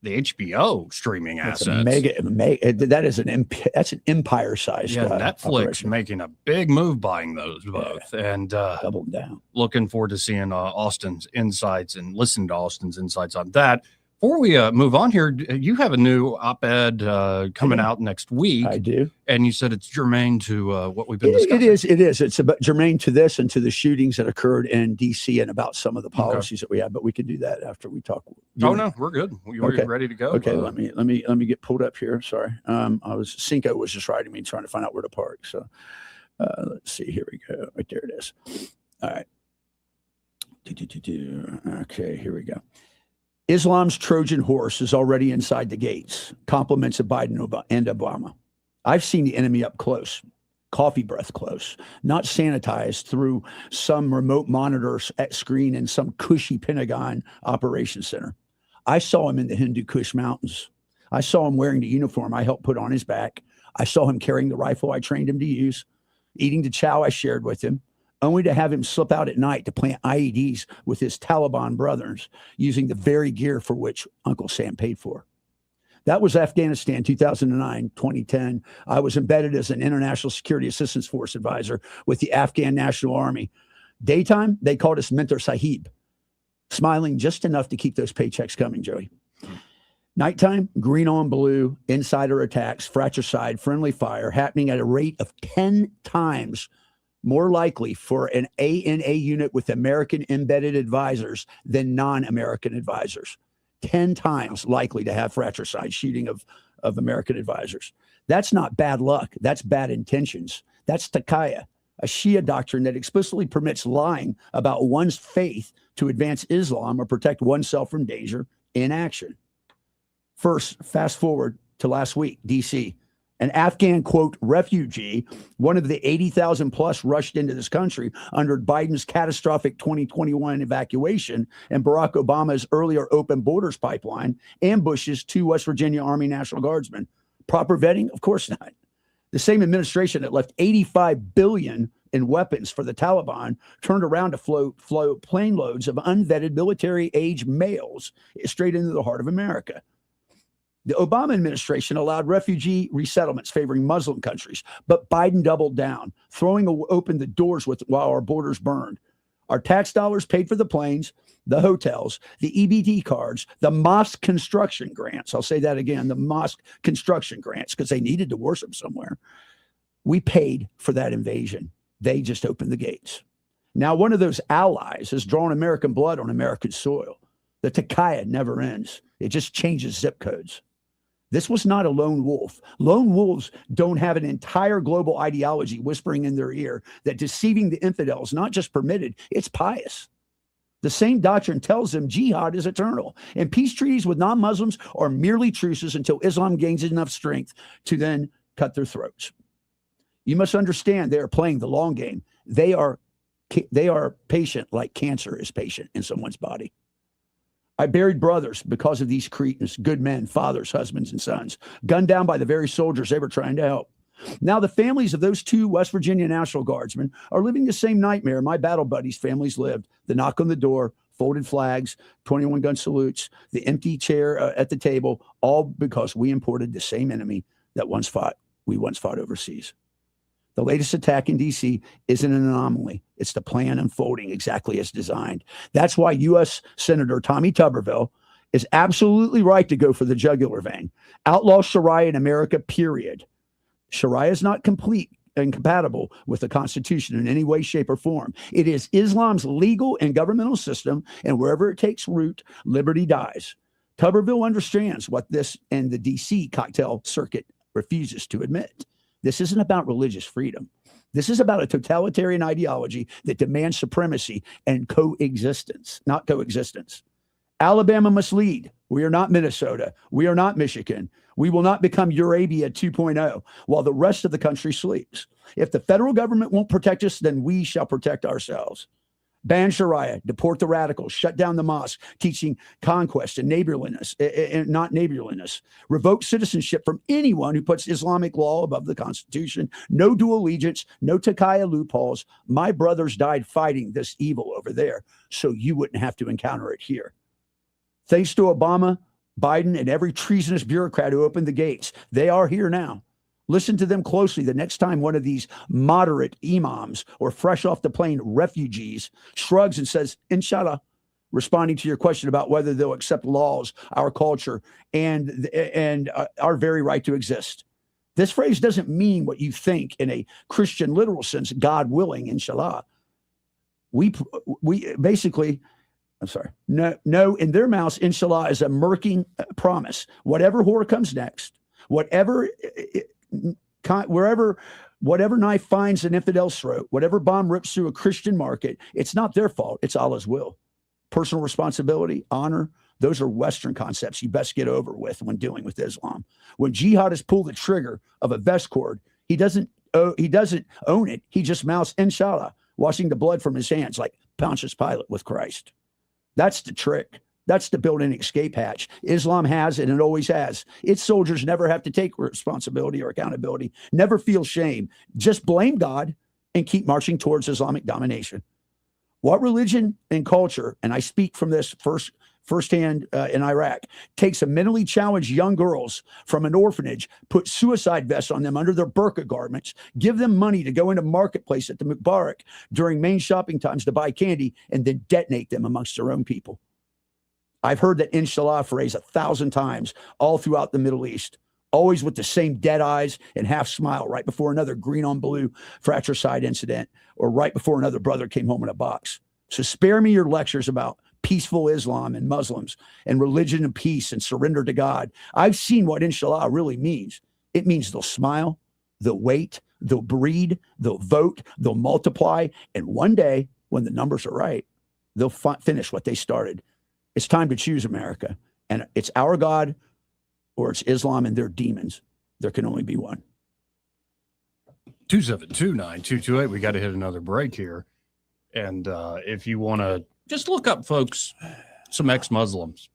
the HBO streaming assets. That's an empire-sized. Netflix operation. making a big move buying those both, and double down. Looking forward to seeing Austin's insights and listening to Austin's insights on that. Before we move on here, you have a new op-ed coming out next week. I do. And you said it's germane to what we've been discussing. It is. It's about germane to this and to the shootings that occurred in D.C. and about some of the policies that we have. But we can do that after we talk. No, we're good. We're ready to go. Okay, let me get pulled up here. Sorry, Cinco was just writing me trying to find out where to park. So let's see. Here we go. Right there it is. All right. Okay, here we go. Islam's Trojan horse is already inside the gates. Compliments of Biden and Obama. I've seen the enemy up close, coffee breath close, not sanitized through some remote monitors at screen in some cushy Pentagon operations center. I saw him in the Hindu Kush Mountains. I saw him wearing the uniform I helped put on his back. I saw him carrying the rifle I trained him to use, eating the chow I shared with him, only to have him slip out at night to plant IEDs with his Taliban brothers using the very gear for which Uncle Sam paid for. That was Afghanistan, 2009, 2010. I was embedded as an International Security Assistance Force advisor with the Afghan National Army. Daytime, they called us Mentor Sahib, smiling just enough to keep those paychecks coming, Joey. Nighttime, green on blue, insider attacks, fratricide, friendly fire happening at a rate of 10 times more likely for an ANA unit with American embedded advisors than non-American advisors. 10 times likely to have fratricide shooting of American advisors. That's not bad luck. That's bad intentions. That's Taqiyya, a Shia doctrine that explicitly permits lying about one's faith to advance Islam or protect oneself from danger in action. First, fast forward to last week, D.C., an Afghan, quote, refugee, one of the 80,000 plus rushed into this country under Biden's catastrophic 2021 evacuation and Barack Obama's earlier open borders pipeline, ambushes 2 West Virginia Army National Guardsmen. Proper vetting? Of course not. The same administration that left $85 billion in weapons for the Taliban turned around to flow plane loads of unvetted military-age males straight into the heart of America. The Obama administration allowed refugee resettlements favoring Muslim countries, but Biden doubled down, throwing open the doors while our borders burned. Our tax dollars paid for the planes, the hotels, the EBT cards, the mosque construction grants. I'll say that again, the mosque construction grants, because they needed to worship somewhere. We paid for that invasion. They just opened the gates. Now, one of those allies has drawn American blood on American soil. The Taqiyya never ends. It just changes zip codes. This was not a lone wolf. Lone wolves don't have an entire global ideology whispering in their ear that deceiving the infidel is not just permitted, it's pious. The same doctrine tells them jihad is eternal, and peace treaties with non-Muslims are merely truces until Islam gains enough strength to then cut their throats. You must understand they are playing the long game. They are patient like cancer is patient in someone's body. I buried brothers because of these cretins, good men, fathers, husbands, and sons, gunned down by the very soldiers they were trying to help. Now, the families of those 2 West Virginia National Guardsmen are living the same nightmare my battle buddies' families lived. The knock on the door, folded flags, 21-gun salutes, the empty chair at the table, all because we imported the same enemy that we once fought overseas. The latest attack in D.C. isn't an anomaly. It's the plan unfolding exactly as designed. That's why U.S. Senator Tommy Tuberville is absolutely right to go for the jugular vein. Outlaw Sharia in America, period. Sharia is not complete and compatible with the Constitution in any way, shape, or form. It is Islam's legal and governmental system, and wherever it takes root, liberty dies. Tuberville understands what this and the D.C. cocktail circuit refuses to admit. This isn't about religious freedom. This is about a totalitarian ideology that demands supremacy and coexistence, not coexistence. Alabama must lead. We are not Minnesota. We are not Michigan. We will not become Eurabia 2.0 while the rest of the country sleeps. If the federal government won't protect us, then we shall protect ourselves. Ban Sharia, deport the radicals, shut down the mosque, teaching conquest and neighborliness, and not neighborliness. Revoke citizenship from anyone who puts Islamic law above the Constitution. No dual allegiance, no Takaya loopholes. My brothers died fighting this evil over there, so you wouldn't have to encounter it here. Thanks to Obama, Biden, and every treasonous bureaucrat who opened the gates, they are here now. Listen to them closely the next time one of these moderate imams or fresh off the plane refugees shrugs and says, Inshallah, responding to your question about whether they'll accept laws, our culture, and our very right to exist. This phrase doesn't mean what you think in a Christian literal sense, God willing, Inshallah. We basically... I'm sorry. No, in their mouths, Inshallah is a murking promise. Whatever whore comes next, whatever knife finds an infidel's throat, whatever bomb rips through a Christian market, it's not their fault. It's Allah's will. Personal responsibility, honor, those are Western concepts you best get over with when dealing with Islam. When jihadists pull the trigger of a vest cord, he doesn't own it. He just mouths Inshallah, washing the blood from his hands like Pontius Pilate with Christ. That's the trick. That's the built-in escape hatch. Islam has, and it always has. Its soldiers never have to take responsibility or accountability, never feel shame. Just blame God and keep marching towards Islamic domination. What religion and culture, and I speak from this firsthand in Iraq, takes a mentally challenged young girls from an orphanage, put suicide vests on them under their burqa garments, give them money to go into marketplace at the Mubarak during main shopping times to buy candy, and then detonate them amongst their own people. I've heard that Inshallah phrase 1,000 times all throughout the Middle East, always with the same dead eyes and half smile right before another green on blue fratricide incident or right before another brother came home in a box. So spare me your lectures about peaceful Islam and Muslims and religion and peace and surrender to God. I've seen what Inshallah really means. It means they'll smile, they'll wait, they'll breed, they'll vote, they'll multiply, and one day, when the numbers are right, they'll finish what they started. It's time to choose America, and it's our God or it's Islam and their demons. There can only be one. 272-9228. We got to hit another break here. And if you want to just look up, folks, some ex-Muslims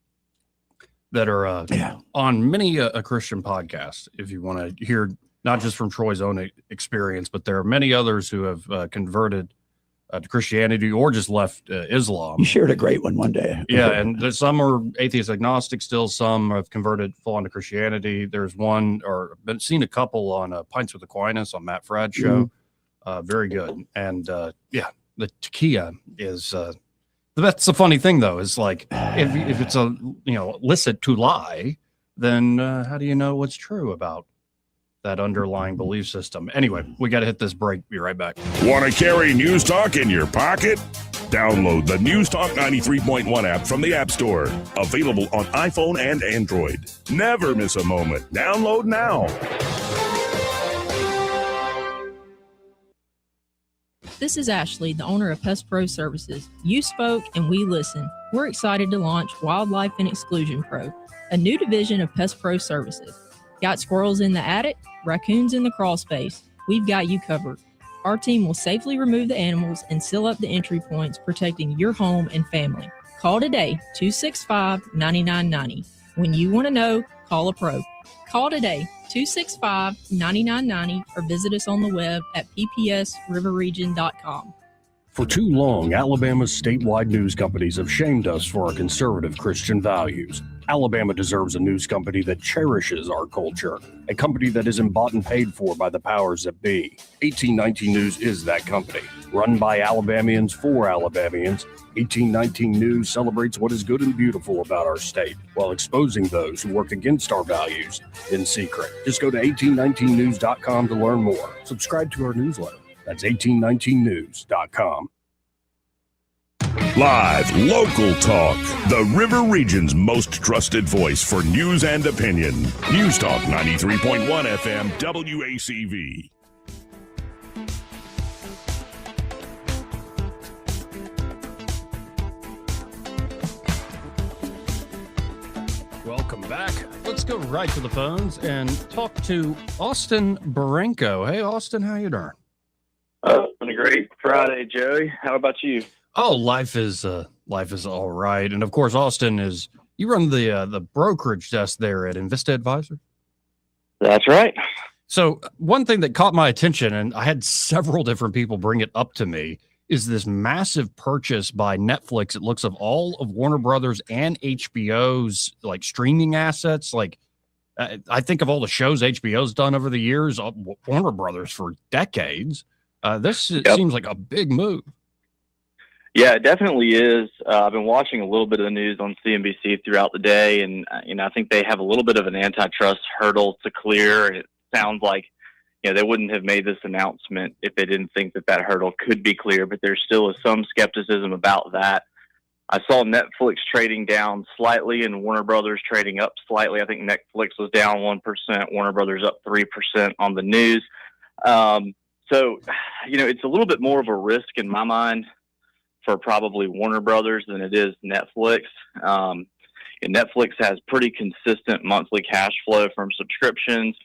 that are on many a Christian podcast, if you want to hear not just from Troy's own experience, but there are many others who have converted to Christianity or just left Islam. You shared a great one day. Yeah, and there's some are atheist agnostic still. Some have converted full on to Christianity. There's one, or been seen a couple on Pints with Aquinas on Matt Fradd's show. Very good. And the Takia is that's the funny thing though, is like if it's a licit to lie, then how do you know what's true about that underlying belief system? Anyway, we got to hit this break. Be right back. Want to carry News Talk in your pocket? Download the News Talk 93.1 app from the App Store. Available on iPhone and Android. Never miss a moment. Download now. This is Ashley, the owner of Pest Pro Services. You spoke and we listen. We're excited to launch Wildlife and Exclusion Pro, a new division of Pest Pro Services. Got squirrels in the attic, raccoons in the crawl space. We've got you covered. Our team will safely remove the animals and seal up the entry points, protecting your home and family. Call today, 265-9990. When you want to know, call a pro. Call today, 265-9990 or visit us on the web at ppsriverregion.com. For too long, Alabama's statewide news companies have shamed us for our conservative Christian values. Alabama deserves a news company that cherishes our culture, a company that isn't bought and paid for by the powers that be. 1819 News is that company. Run by Alabamians for Alabamians, 1819 News celebrates what is good and beautiful about our state while exposing those who work against our values in secret. Just go to 1819news.com to learn more. Subscribe to our newsletter. That's 1819news.com. Live, local talk. The River Region's most trusted voice for news and opinion. News Talk 93.1 FM WACV. Welcome back. Let's go right to the phones and talk to Austin Barenko. Hey, Austin, how you doing? Been a great Friday, Joey. How about you? Oh, life is all right. And of course, Austin you run the brokerage desk there at Invista Advisor. That's right. So one thing that caught my attention, and I had several different people bring it up to me, is this massive purchase by Netflix. It looks of all of Warner Brothers and HBO's like streaming assets. Like I think of all the shows HBO's done over the years, Warner Brothers for decades. This seems like a big move. Yeah, it definitely is. I've been watching a little bit of the news on CNBC throughout the day, and I think they have a little bit of an antitrust hurdle to clear. It sounds like they wouldn't have made this announcement if they didn't think that hurdle could be clear, but there still is some skepticism about that. I saw Netflix trading down slightly and Warner Brothers trading up slightly. I think Netflix was down 1%, Warner Brothers up 3% on the news. So, it's a little bit more of a risk in my mind for probably Warner Brothers than it is Netflix. And Netflix has pretty consistent monthly cash flow from subscriptions.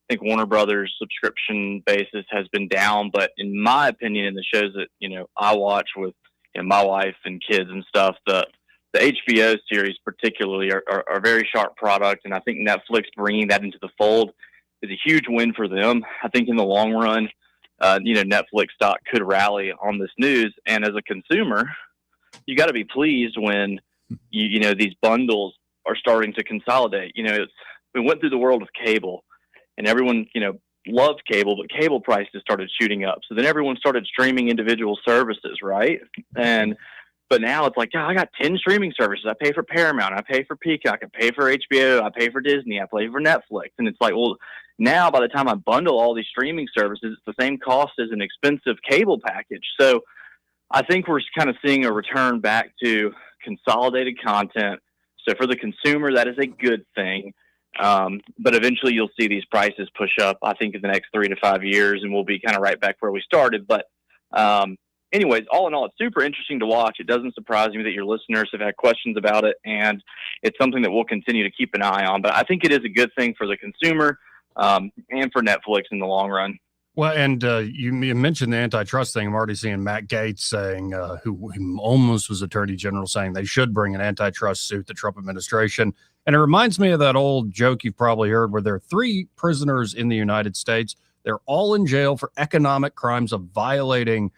I think Warner Brothers subscription basis has been down, but in my opinion, in the shows that, I watch with my wife and kids and stuff, the HBO series particularly are very sharp product. And I think Netflix bringing that into the fold is a huge win for them. I think in the long run, Netflix stock could rally on this news. And as a consumer, you got to be pleased when these bundles are starting to consolidate. We went through the world of cable, and everyone loved cable, but cable prices started shooting up. So then everyone started streaming individual services, right? But now it's like, I got 10 streaming services. I pay for Paramount, I pay for Peacock, I pay for HBO, I pay for Disney, I pay for Netflix. And it's like, well, now by the time I bundle all these streaming services, it's the same cost as an expensive cable package. So I think we're kind of seeing a return back to consolidated content. So for the consumer, that is a good thing. But eventually you'll see these prices push up, I think, in the next 3 to 5 years, and we'll be kind of right back where we started. But anyways, all in all, it's super interesting to watch. It doesn't surprise me that your listeners have had questions about it, and it's something that we'll continue to keep an eye on. But I think it is a good thing for the consumer and for Netflix in the long run. Well, and you mentioned the antitrust thing. I'm already seeing Matt Gaetz saying, who almost was Attorney General, saying they should bring an antitrust suit, the Trump administration. And it reminds me of that old joke you've probably heard where there are 3 prisoners in the United States. They're all in jail for economic crimes of violating,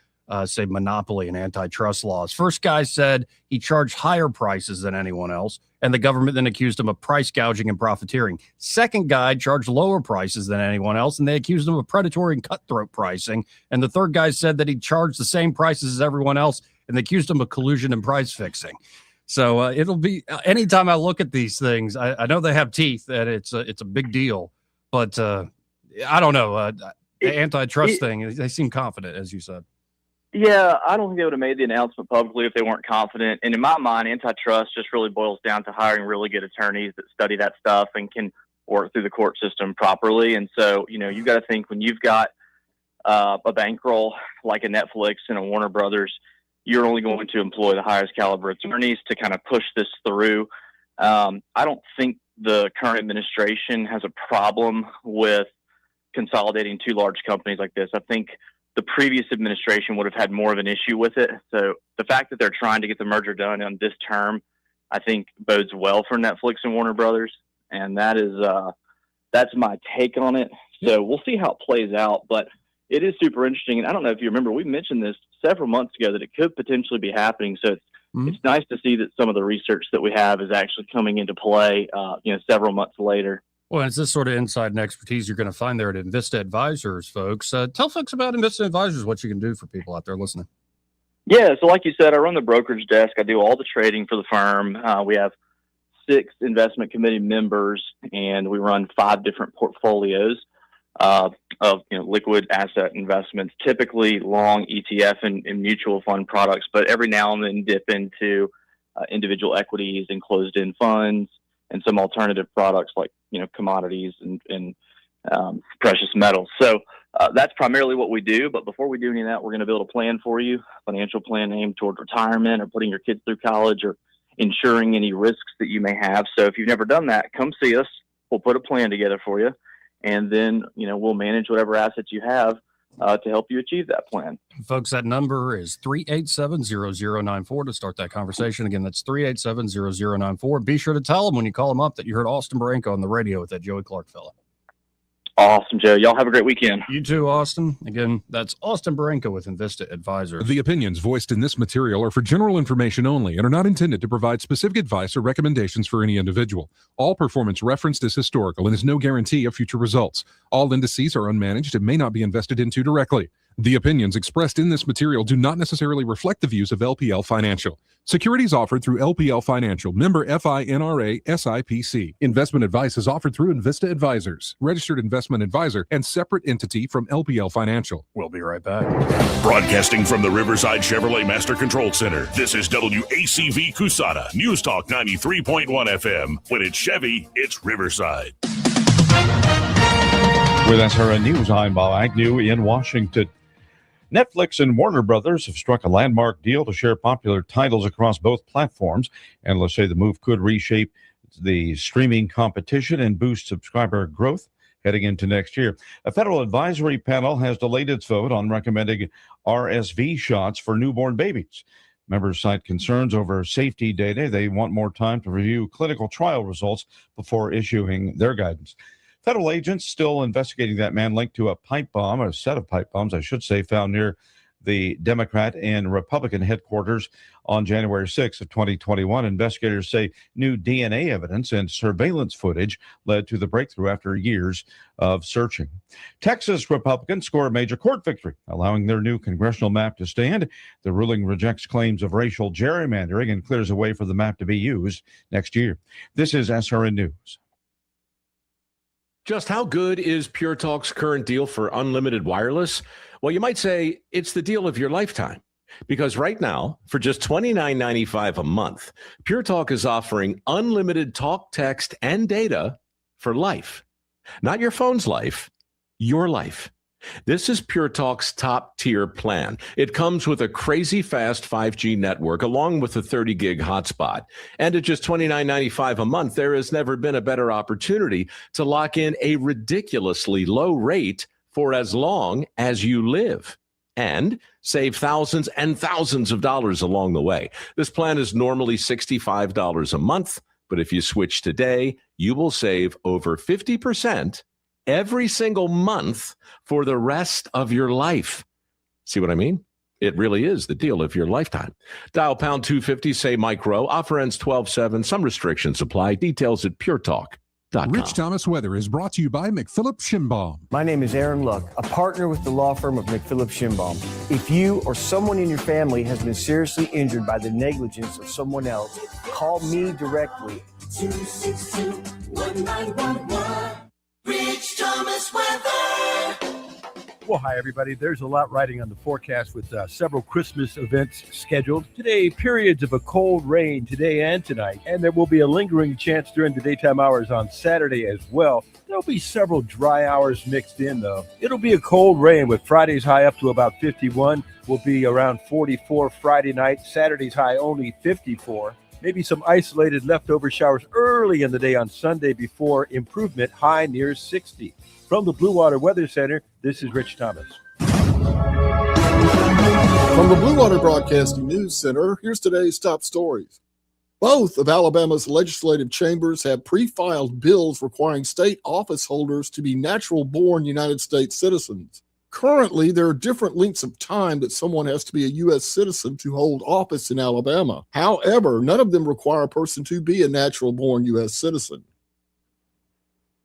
say, monopoly and antitrust laws. First guy said he charged higher prices than anyone else, and the government then accused him of price gouging and profiteering. Second guy charged lower prices than anyone else, and they accused him of predatory and cutthroat pricing. And the third guy said that he charged the same prices as everyone else, and they accused him of collusion and price fixing. So it'll be, anytime I look at these things, I know they have teeth, and it's a big deal. But I don't know. The antitrust thing, they seem confident, as you said. Yeah, I don't think they would have made the announcement publicly if they weren't confident. And in my mind, antitrust just really boils down to hiring really good attorneys that study that stuff and can work through the court system properly. And so, you've got to think when you've got a bankroll like a Netflix and a Warner Brothers, you're only going to employ the highest caliber attorneys to kind of push this through. I don't think the current administration has a problem with consolidating 2 large companies like this. I think the previous administration would have had more of an issue with it. So the fact that they're trying to get the merger done on this term, I think bodes well for Netflix and Warner Brothers. And that is, That's my take on it. So we'll see how it plays out, but it is super interesting. And I don't know if you remember, we mentioned this several months ago that it could potentially be happening. So it's nice to see that some of the research that we have is actually coming into play, several months later. Well, it's this sort of insight and expertise you're going to find there at Invista Advisors, folks. Tell folks about Invista Advisors, what you can do for people out there listening. Yeah, so like you said, I run the brokerage desk. I do all the trading for the firm. We have 6 investment committee members, and we run 5 different portfolios of liquid asset investments, typically long ETF and mutual fund products, but every now and then dip into individual equities and closed-end funds and some alternative products like commodities and precious metals. So that's primarily what we do. But before we do any of that, we're going to build a plan for you, a financial plan aimed toward retirement or putting your kids through college or insuring any risks that you may have. So if you've never done that, come see us. We'll put a plan together for you. And then, we'll manage whatever assets you have to help you achieve that plan. Folks, that number is 387-0094 to start that conversation. Again, that's 387-0094. Be sure to tell them when you call them up that you heard Austin Baranko on the radio with that Joey Clark fella. Awesome, Joe. Y'all have a great weekend. You too, Austin. Again, that's Austin Baranko with Invista Advisors. The opinions voiced in this material are for general information only and are not intended to provide specific advice or recommendations for any individual. All performance referenced is historical and is no guarantee of future results. All indices are unmanaged and may not be invested into directly. The opinions expressed in this material do not necessarily reflect the views of LPL Financial. Securities offered through LPL Financial, member FINRA SIPC. Investment advice is offered through Invista Advisors, registered investment advisor, and separate entity from LPL Financial. We'll be right back. Broadcasting from the Riverside Chevrolet Master Control Center, this is WACV Cusada, News Talk 93.1 FM. When it's Chevy, it's Riverside. With SRN News, I'm Bob Agnew in Washington. Netflix and Warner Brothers have struck a landmark deal to share popular titles across both platforms. Analysts say the move could reshape the streaming competition and boost subscriber growth heading into next year. A federal advisory panel has delayed its vote on recommending RSV shots for newborn babies. Members cite concerns over safety data. They want more time to review clinical trial results before issuing their guidance. Federal agents still investigating that man linked to a pipe bomb, or a set of pipe bombs, I should say, found near the Democrat and Republican headquarters on January 6th of 2021. Investigators say new DNA evidence and surveillance footage led to the breakthrough after years of searching. Texas Republicans score a major court victory, allowing their new congressional map to stand. The ruling rejects claims of racial gerrymandering and clears a way for the map to be used next year. This is SRN News. Just how good is Pure Talk's current deal for unlimited wireless? Well, you might say it's the deal of your lifetime. Because right now, for just $29.95 a month, Pure Talk is offering unlimited talk, text, and data for life. Not your phone's life, your life. This is Pure Talk's top tier plan. It comes with a crazy fast 5G network along with a 30 gig hotspot. And at just $29.95 a month, there has never been a better opportunity to lock in a ridiculously low rate for as long as you live and save thousands and thousands of dollars along the way. This plan is normally $65 a month, but if you switch today, you will save over 50% every single month for the rest of your life. See what I mean? It really is the deal of your lifetime. Dial pound 250, say micro. Offer ends 12/7. Some restrictions apply. Details at puretalk.com. Rich Thomas Weather is brought to you by McPhillips Schimbaum. My name is Aaron Luck, a partner with the law firm of McPhillips Schimbaum. If you or someone in your family has been seriously injured by the negligence of someone else, call me directly. 262-1911. Rich Thomas Weather. Well, hi, everybody. There's a lot riding on the forecast with several Christmas events scheduled. Today, periods of a cold rain today and tonight, and there will be a lingering chance during the daytime hours on Saturday as well. There'll be several dry hours mixed in, though. It'll be a cold rain with Friday's high up to about 51. Will be around 44 Friday night. Saturday's high only 54. Maybe some isolated leftover showers early in the day on Sunday before improvement, high near 60. From the Blue Water Weather Center, this is Rich Thomas. From the Blue Water Broadcasting News Center, here's today's top stories. Both of Alabama's legislative chambers have pre-filed bills requiring state office holders to be natural-born United States citizens. Currently, there are different lengths of time that someone has to be a U.S. citizen to hold office in Alabama. However, none of them require a person to be a natural-born U.S. citizen.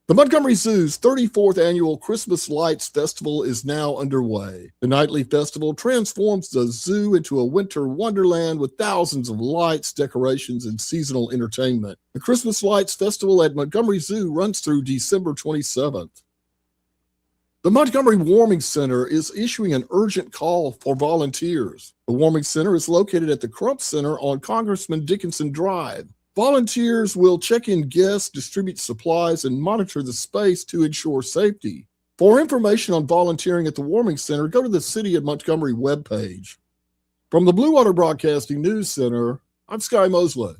The Montgomery Zoo's 34th annual Christmas Lights Festival is now underway. The nightly festival transforms the zoo into a winter wonderland with thousands of lights, decorations, and seasonal entertainment. The Christmas Lights Festival at Montgomery Zoo runs through December 27th. The Montgomery Warming Center is issuing an urgent call for volunteers. The Warming Center is located at the Crump Center on Congressman Dickinson Drive. Volunteers will check in guests, distribute supplies, and monitor the space to ensure safety. For information on volunteering at the Warming Center, go to the City of Montgomery webpage. From the Blue Water Broadcasting News Center, I'm Sky Mosley.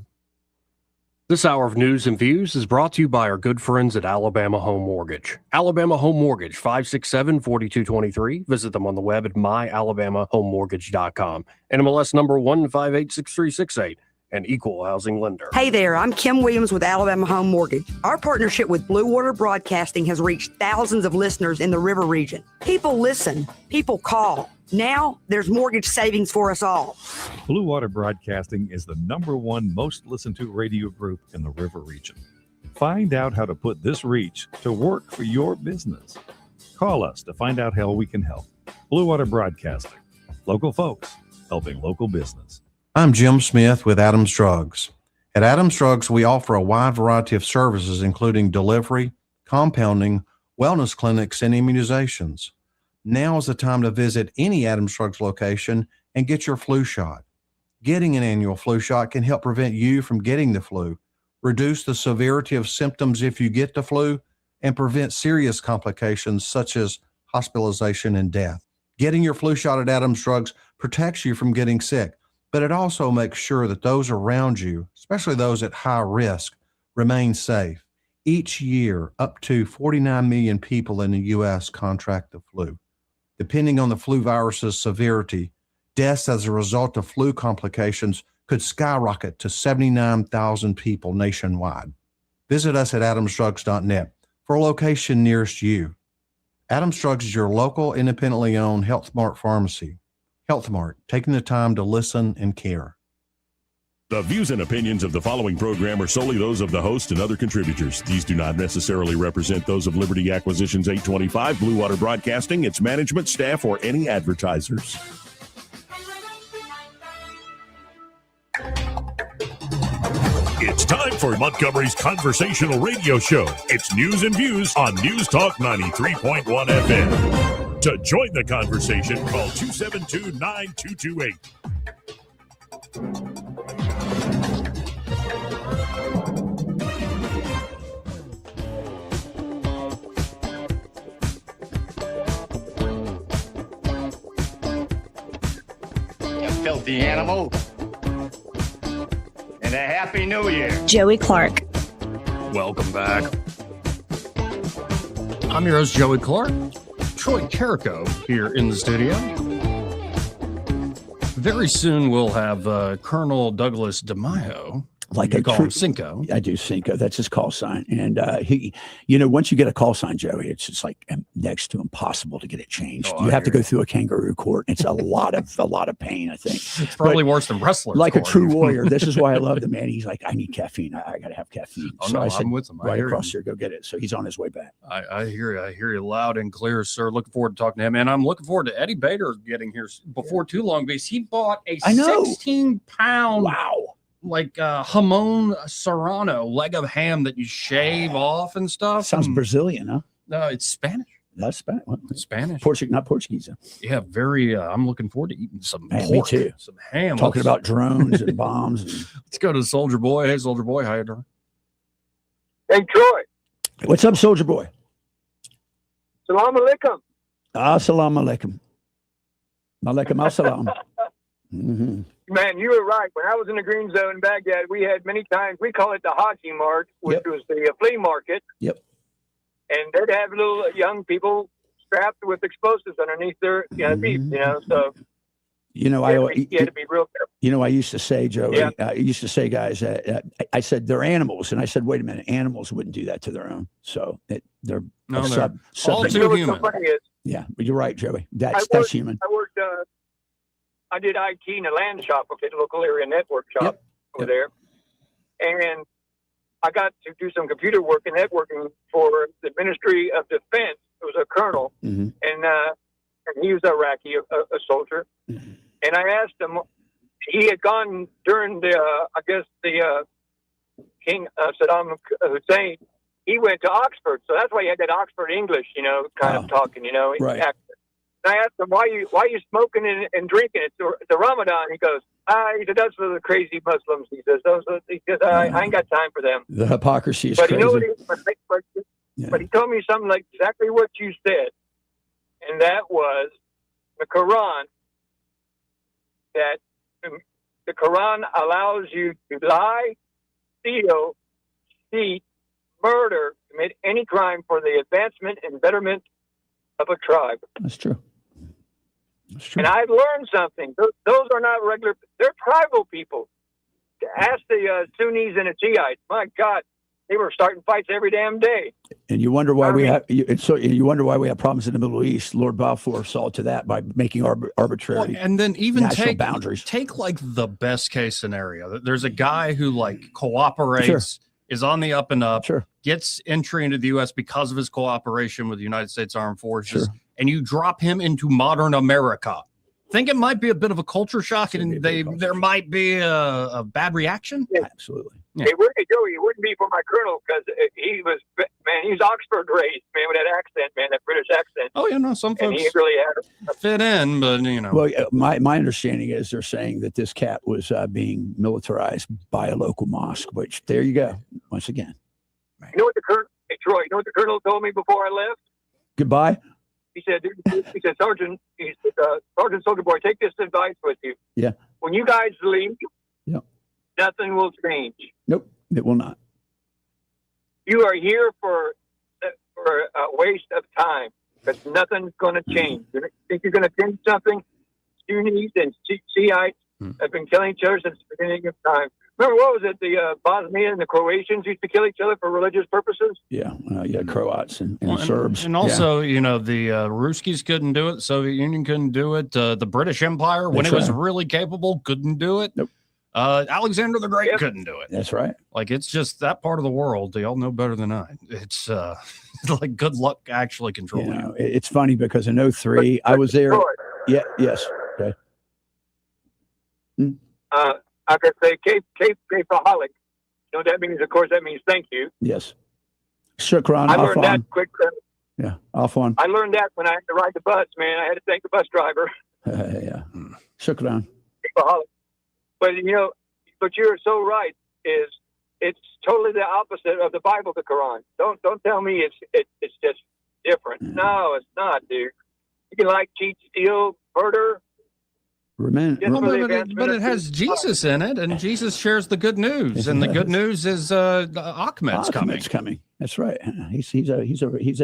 This hour of news and views is brought to you by our good friends at Alabama Home Mortgage. Alabama Home Mortgage, 567-4223. Visit them on the web at myalabamahomemortgage.com. NMLS number 1586368. An equal housing lender. Hey there, I'm Kim Williams with Alabama Home Mortgage. Our partnership with Blue Water Broadcasting has reached thousands of listeners in the River region. People listen, people call. Now there's mortgage savings for us all. Blue Water Broadcasting is the #1 most listened to radio group in the River region. Find out how to put this reach to work for your business. Call us to find out how we can help. Blue Water Broadcasting. Local folks helping local business. I'm Jim Smith with Adams Drugs. At Adams Drugs, we offer a wide variety of services, including delivery, compounding, wellness clinics, and immunizations. Now is the time to visit any Adams Drugs location and get your flu shot. Getting an annual flu shot can help prevent you from getting the flu, reduce the severity of symptoms if you get the flu, and prevent serious complications such as hospitalization and death. Getting your flu shot at Adams Drugs protects you from getting sick, but it also makes sure that those around you, especially those at high risk, remain safe. Each year, up to 49 million people in the U.S. contract the flu. Depending on the flu virus's severity, deaths as a result of flu complications could skyrocket to 79,000 people nationwide. Visit us at adamsdrugs.net for a location nearest you. Adams Drugs is your local, independently owned Health Mart pharmacy. Health Mart, taking the time to listen and care. The views and opinions of the following program are solely those of the host and other contributors. These do not necessarily represent those of Liberty Acquisitions 825, Blue Water Broadcasting, its management, staff, or any advertisers. It's time for Montgomery's conversational radio show. It's news and views on News Talk 93.1 FM. To join the conversation, call 272-9228. You filthy animal. And a Happy New Year. Joey Clark. Welcome back. I'm your host, Joey Clark. Troy Carrico here in the studio. Very soon we'll have Colonel Douglas DeMaio. Like you a call true him Cinco. I do Cinco. That's his call sign. And he, once you get a call sign, Joey, it's just like next to impossible to get it changed. You have to go through a kangaroo court. It's a lot of pain, I think. It's probably worse than wrestlers. Like a true warrior. This is why I love the man. He's like, I need caffeine. I got to have caffeine. Oh, so no, I said, I'm with him. Right across here, go get it. So he's on his way back. I hear you. I hear you loud and clear, sir. Looking forward to talking to him. And I'm looking forward to Eddie Bader getting here before too long because he bought a 16-pound like jamon serrano, leg of ham that you shave off and stuff. Sounds Brazilian, huh? No, it's Spanish. That's Spanish. Spanish. Not Portuguese. Yeah, very. I'm looking forward to eating some pork, me too. Some ham. Talking about drones and bombs. Let's go to Soldier Boy. Hey, Soldier Boy, how you doing? Hey, Troy. What's up, Soldier Boy? Salam alaikum. Assalamu alaikum. Malaikum assalam. Man, you were right. When I was in the Green Zone in Baghdad, we had many times, we call it the Haji Mart, which was the flea market. Yep. And they'd have little young people strapped with explosives underneath their feet, so You know, you had to be real careful. You know, I used to say, Joey, Yeah. I used to say, guys, I said they're animals, and I said, wait a minute, animals wouldn't do that to their own. So they're No, a they're all sub- too human. Yeah, but you're right, Joey. That's human. I worked. I did IT in a land shop, okay, the local area network shop over there, and I got to do some computer work and networking for the Ministry of Defense. It was a colonel, and he was Iraqi, a soldier. And I asked him, he had gone during the, King Saddam Hussein. He went to Oxford, so that's why he had that Oxford English, kind of talking, Right. accent. And I asked him, why you smoking and drinking? It's the Ramadan. He goes, he said, that's for the crazy Muslims. He says, I ain't got time for them. The hypocrisy is But crazy. you know what but he told me something like exactly what you said, and that was the Quran. That the Quran allows you to lie, steal, cheat, murder, commit any crime for the advancement and betterment of a tribe. That's true. And I've learned something. Those are not regular. They're tribal people. Ask the Sunnis and the Shiites. My God, they were starting fights every damn day. And you wonder why you wonder why we have problems in the Middle East. Lord Balfour saw to that by making arbitrary and then even national boundaries. Take like the best case scenario. There's a guy who like cooperates, is on the up and up, gets entry into the U.S. because of his cooperation with the United States Armed Forces, and you drop him into modern America. Think it might be a bit of a culture shock, and there might be a bad reaction. Yeah. Absolutely. Yeah. It wouldn't be for my colonel because he was Oxford raised, man, with that accent, man, that British accent. Oh yeah, no, some and folks he really had fit in, but Well, my understanding is they're saying that this cat was being militarized by a local mosque. Which there you go. Once again, You know what the colonel, hey, Troy? You know what the colonel told me before I left? goodbye. He said, Sergeant, Sergeant Soldier Boy, take this advice with you. Yeah. When you guys leave, nothing will change. Nope, it will not. You are here for a waste of time because nothing's going to change. You think you're going to change something? Sunnis and Shiites have been killing each other since the beginning of time. Remember, what was it? The Bosnians and the Croatians used to kill each other for religious purposes? Yeah, Croats and Serbs. And also, the Ruskies couldn't do it. Soviet Union couldn't do it. The British Empire, when it was really capable, couldn't do it. Nope. Alexander the Great couldn't do it. That's right. Like, it's just that part of the world. They all know better than I. It's like good luck actually controlling it. It's funny because in 03, I was there. Yeah, yes. Okay. I could say capeaholic. You know what that means? Of course, that means thank you. Yes. Shukran. I learned that quick. Yeah, off on. I learned that when I had to ride the bus, man. I had to thank the bus driver. Yeah. Shukran. Capeaholic. But but you're so right. It's totally the opposite of the Bible, the Quran. Don't tell me it's just different. No, it's not, dude. You can cheat, steal, murder. But it has Jesus in it, and Jesus shares the good news, Yes, and the it good does. news is Ahmed's coming. coming. That's right. He's a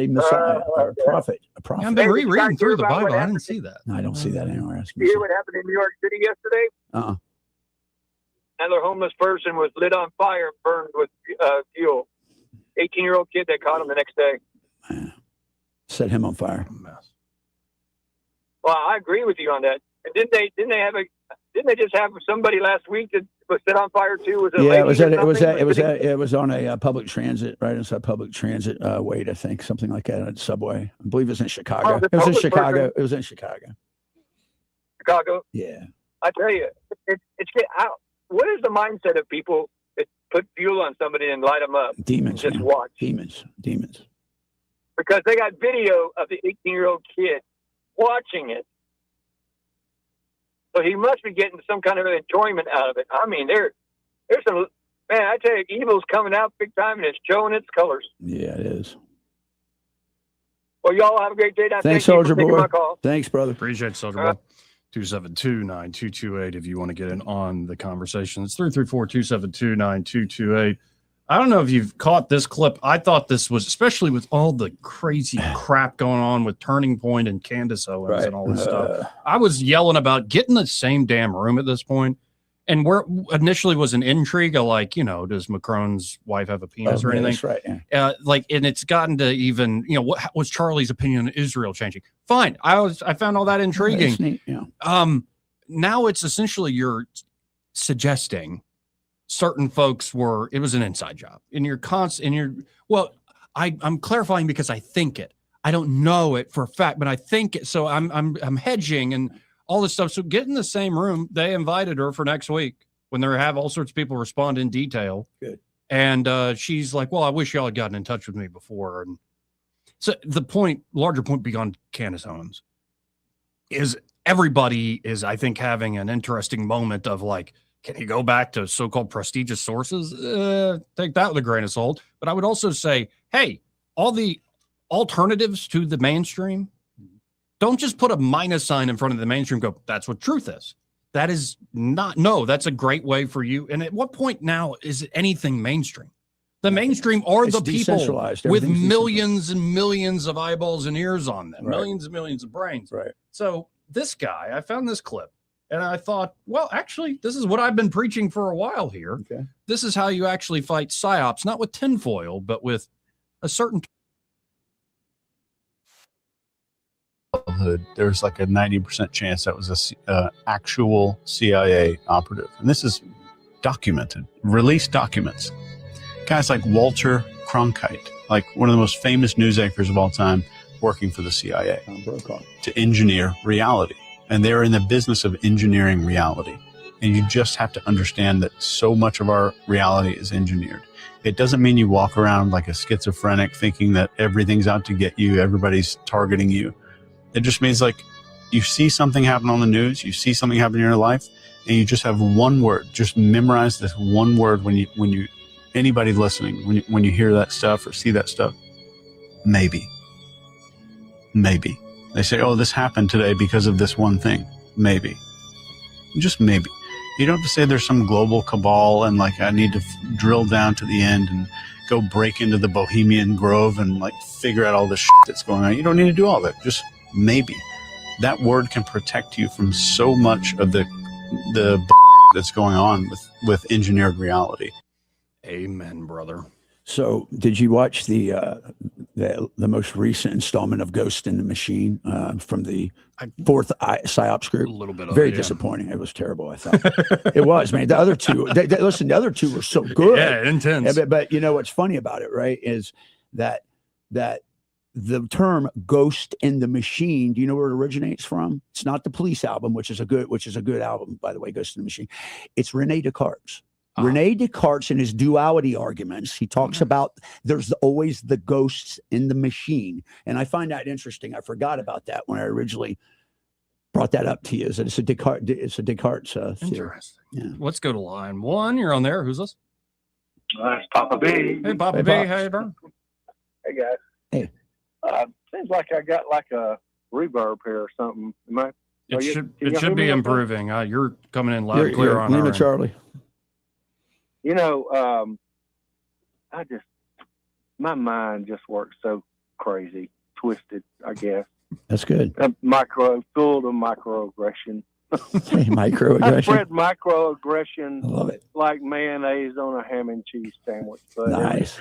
Messiah, or a prophet. A prophet. I've been rereading through the Bible. I didn't see that. No, I don't see that anywhere else. You hear what happened in New York City yesterday? Another homeless person was lit on fire and burned with fuel. 18-year-old kid, they caught him the next day. Set him on fire. Well, I agree with you on that. And didn't they just have somebody last week that was set on fire too? Was it Yeah, lady it was on a public transit, right inside public transit wait, I think, something like that, at the subway. I believe it was in Chicago. It was in Chicago. It was in Chicago. Chicago. Yeah. I tell you, what is the mindset of people that put fuel on somebody and light them up? Demons. Just man. watch. Demons. Because they got video of the 18-year-old kid watching it. So he must be getting some kind of enjoyment out of it. I mean, there's some, man, I tell you, evil's coming out big time and it's showing its colors. Yeah, it is. Well, y'all have a great day. Thanks, Thank you for Soldier taking Boy. my call. Thanks, brother. Appreciate it, Soldier Boy. 272-9228 if you want to get in on the conversation. It's 334-272-9228. I don't know if you've caught this clip. I thought this was, especially with all the crazy crap going on with Turning Point and Candace Owens and all this stuff. I was yelling about getting the same damn room at this point. And where initially was an intrigue of like, does Macron's wife have a penis or anything? That's right. Yeah. And it's gotten to even, what was Charlie's opinion on Israel changing? Fine. I found all that intriguing. That's neat, yeah. Now it's essentially you're suggesting certain folks it was an inside job I'm clarifying because I think it. I don't know it for a fact, but I think it. So I'm hedging and all this stuff. So get in the same room. They invited her for next week when they have all sorts of people respond in detail. Good. And she's like, well, I wish y'all had gotten in touch with me before. And so the larger point beyond Candace Owens is everybody is, I think, having an interesting moment of like, can you go back to so-called prestigious sources? Take that with a grain of salt. But I would also say, hey, all the alternatives to the mainstream, don't just put a minus sign in front of the mainstream. Go, that's what truth is. That is not, no, that's a great way for you. And at what point now is anything mainstream? The mainstream are the people with millions and millions of eyeballs and ears on them, millions and millions of brains. Right. So this guy, I found this clip. And I thought, well, actually, this is what I've been preaching for a while here. Okay. This is how you actually fight psyops, not with tinfoil, but with a certain. There's like a 90% chance that was a actual CIA operative. And this is documented, released documents. Guys like Walter Cronkite, like one of the most famous news anchors of all time, working for the CIA to engineer reality. And they're in the business of engineering reality. And you just have to understand that so much of our reality is engineered. It doesn't mean you walk around like a schizophrenic thinking that everything's out to get you, everybody's targeting you. It just means like you see something happen on the news, you see something happen in your life, and you just have one word. Just memorize this one word when you anybody listening, when you hear that stuff or see that stuff. Maybe. They say, oh, this happened today because of this one thing. Maybe. Just maybe. You don't have to say there's some global cabal and like I need to drill down to the end and go break into the Bohemian Grove and like figure out all the shit that's going on. You don't need to do all that. Just maybe. That word can protect you from so much of the that's going on with engineered reality. Amen, brother. So, did you watch the most recent installment of Ghost in the Machine from the fourth PsyOps group? A little bit of very it, yeah. disappointing. It was terrible. I thought it was, man. The other two, listen, the other two were so good. Yeah, intense. Yeah, but you know what's funny about it, right? Is that the term "Ghost in the Machine"? Do you know where it originates from? It's not the Police album, which is a good album, by the way. Ghost in the Machine. It's Rene Descartes. Rene Descartes, in his duality arguments, he talks about there's always the ghosts in the machine. And I find that interesting. I forgot about that when I originally brought that up to you. It's a Descartes theory. Interesting. Yeah. Let's go to line one. You're on there. Who's this? That's Papa B. Hey, Papa B. How you doing? Hey, guys. Hey. Seems like I got like a reverb here or something. It should be improving. You're coming in loud and clear on our end. Charlie. You know, my mind just works so crazy, twisted, I guess. That's good. Full of microaggression. Hey, microaggression. I spread microaggression. I love it. Like mayonnaise on a ham and cheese sandwich. But nice.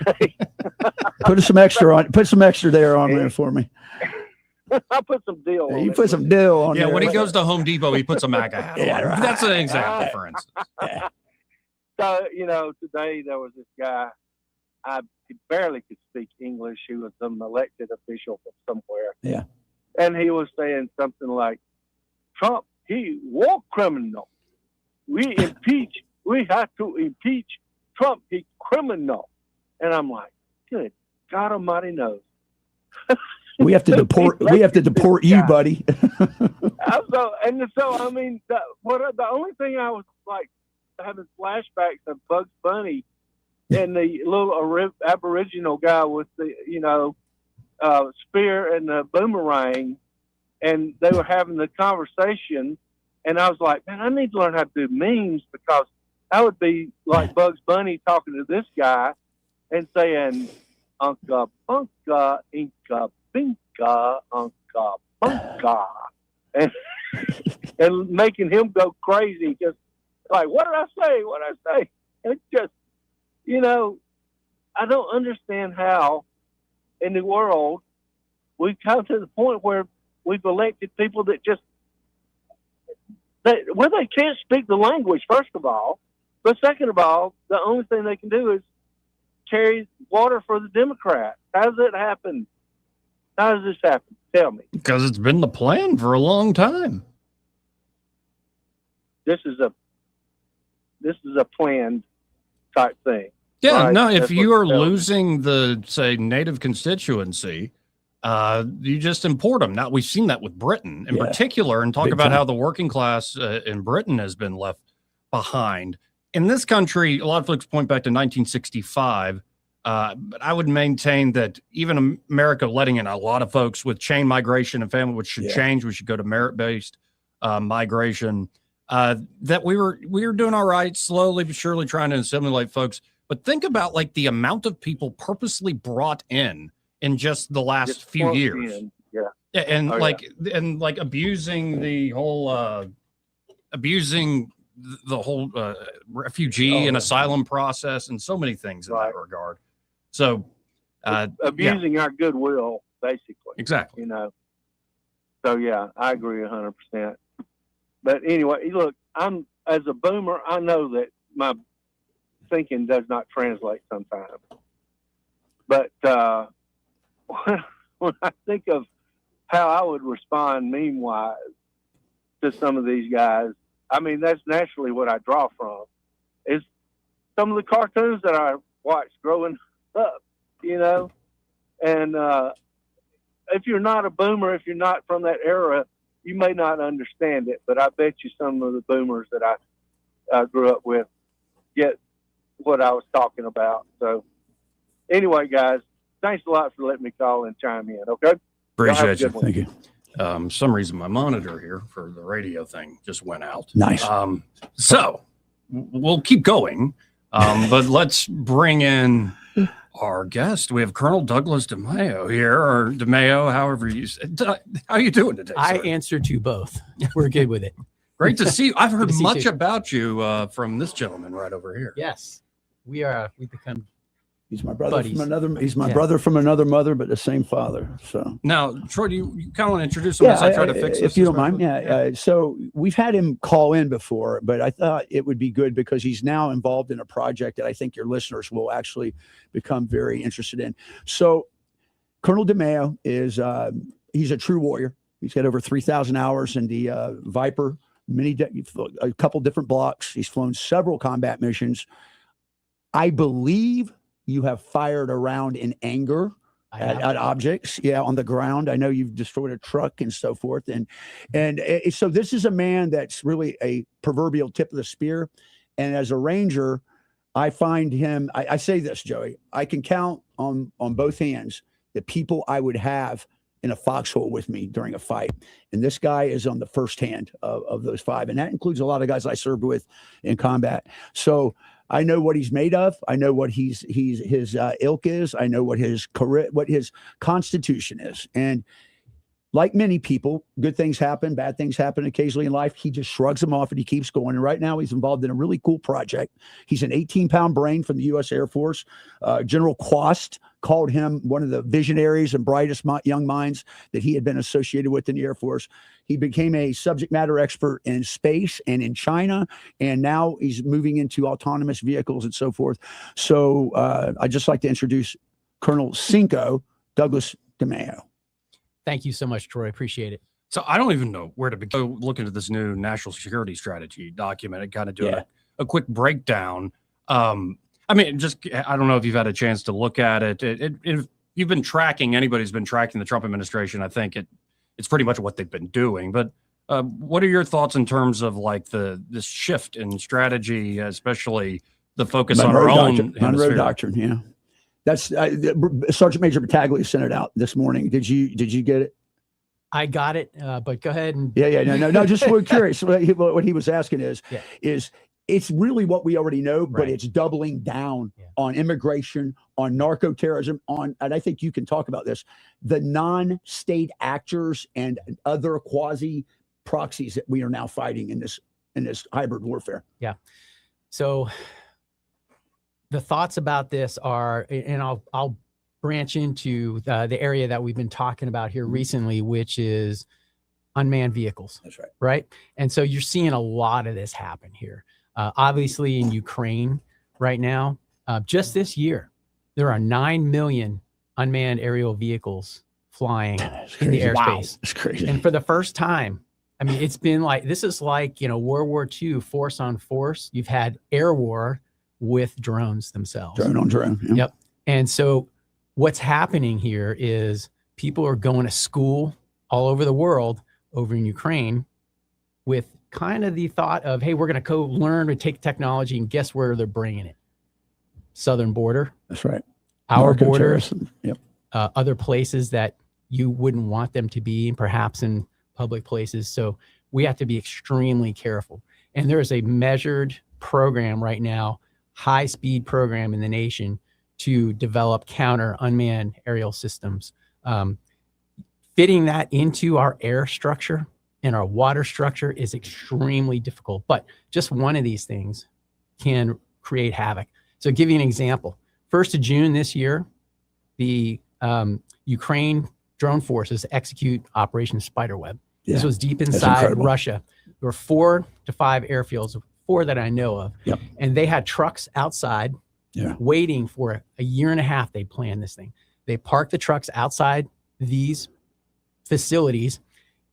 Put some extra on. Put some extra there on there for me. I put some dill on You it. put some dill on there. Yeah, when he goes to Home Depot, he puts a MAGA hat on. Yeah, right. That's an example, for instance. So, you know, today there was this guy, he barely could speak English. He was some elected official from somewhere. Yeah. And he was saying something like, Trump, he war criminal. We have to impeach Trump, he criminal. And I'm like, good God Almighty knows. We have to deport you, buddy. So I mean, the only thing I was like having flashbacks of Bugs Bunny and the little Aboriginal guy with the spear and the boomerang, and they were having the conversation, and I was like, man, I need to learn how to do memes because I would be like Bugs Bunny talking to this guy, and saying "Unca bunka, inca binka, unca bunka," and and making him go crazy, just like, "What did I say? What did I say?" It's just, I don't understand how in the world we've come to the point where we've elected people that just they can't speak the language, first of all, but second of all, the only thing they can do is carry water for the Democrats. How does it happen? How does this happen? Tell me. Because it's been the plan for a long time. This is a planned type thing. Yeah, right? no, if That's you what are it tells me. losing the, say, native constituency, you just import them. Now, we've seen that with Britain in particular, and talk Big about time. how the working class in Britain has been left behind. In this country, a lot of folks point back to 1965, but I would maintain that even America letting in a lot of folks with chain migration and family, which should change. We should go to merit-based migration. That we were doing all right, slowly but surely trying to assimilate folks. But think about like the amount of people purposely brought in just the last few years. Yeah. And Oh, and abusing the whole refugee and asylum process and so many things in that regard. So abusing our goodwill, basically. Exactly. So yeah, I agree 100%. But anyway, look, as a boomer, I know that my thinking does not translate sometimes. But when I think of how I would respond meme-wise to some of these guys, I mean, that's naturally what I draw from, is some of the cartoons that I watched growing up, And if you're not a boomer, if you're not from that era, you may not understand it, but I bet you some of the boomers that I grew up with get what I was talking about. So anyway, guys, thanks a lot for letting me call and chime in. Okay. appreciate you. Thank you. Some reason my monitor here for the radio thing just went out. Nice. So we'll keep going, but let's bring in our guest. We have Colonel Douglas DeMayo here, or DeMayo, however you say. How are you doing today, I sir? answer to both. We're good with it. Great to see you. I've heard Good to see much you. about you from this gentleman right over here. Yes, we've become. He's my brother buddies. from another. He's my Yeah. brother from another mother, but the same father. So Now, Troy, do you kind of want to introduce him as I try to fix this? if you don't mind. Yeah. So we've had him call in before, but I thought it would be good because he's now involved in a project that I think your listeners will actually become very interested in. So Colonel DeMayo is he's a true warrior. He's got over 3,000 hours in the Viper, a couple different blocks. He's flown several combat missions. I believe you have fired around in anger at objects, on the ground. I know you've destroyed a truck and so forth. And so this is a man that's really a proverbial tip of the spear. And as a Ranger, I find him, I say this, Joey, I can count on both hands the people I would have in a foxhole with me during a fight. And this guy is on the first hand of those five. And that includes a lot of guys I served with in combat. So I know what he's made of. I know what his ilk is. I know what his constitution is. And like many people, good things happen, bad things happen occasionally in life. He just shrugs them off and he keeps going. And right now he's involved in a really cool project. He's an 18-pound brain from the U.S. Air Force. General Quast called him one of the visionaries and brightest young minds that he had been associated with in the Air Force. He became a subject matter expert in space and in China, and now he's moving into autonomous vehicles and so forth. So I'd just like to introduce Colonel Cinco Douglas DeMayo. Thank you so much, Troy. Appreciate it. So I don't even know where to begin looking at this new national security strategy document and kind of doing a quick breakdown. I mean, I don't know if you've had a chance to look at it. If you've been tracking, anybody's been tracking the Trump administration, I think it's pretty much what they've been doing. But what are your thoughts in terms of like this shift in strategy, especially the focus on our own Monroe Doctrine? Yeah. That's Sergeant Major Battaglia sent it out this morning. Did you get it? I got it, but go ahead and No. Just we're curious. What he was asking is it's really what we already know, but Right. it's doubling down on immigration, on narco terrorism, and I think you can talk about this, the non-state actors and other quasi proxies that we are now fighting in this hybrid warfare. Yeah. So the thoughts about this are, and I'll branch into the area that we've been talking about here recently, which is unmanned vehicles. That's right. Right. And so you're seeing a lot of this happen here. Obviously in Ukraine right now, just this year, there are 9 million unmanned aerial vehicles flying in the airspace. Wow, it's crazy. And for the first time, I mean, it's been like, this is like, World War II, force on force. You've had air war with drones themselves. Drone on drone. Yeah. Yep. And so what's happening here is people are going to school all over the world, over in Ukraine, with kind of the thought of, hey, we're going to go learn and take technology, and guess where they're bringing it? Southern border. That's right. Our Narco border. terrorism. Yep. Other places that you wouldn't want them to be, perhaps in public places. So we have to be extremely careful. And there is a measured program right now, high-speed program in the nation to develop counter unmanned aerial systems. Fitting that into our air structure and our water structure is extremely difficult, but just one of these things can create havoc. So give you an example. 1st of June this year, the Ukraine drone forces execute Operation Spiderweb. Yeah, this was deep that's inside incredible. Russia. There were 4 to 5 airfields, 4 that I know of. Yep. And they had trucks outside waiting for a year and a half. They planned this thing. They parked the trucks outside these facilities,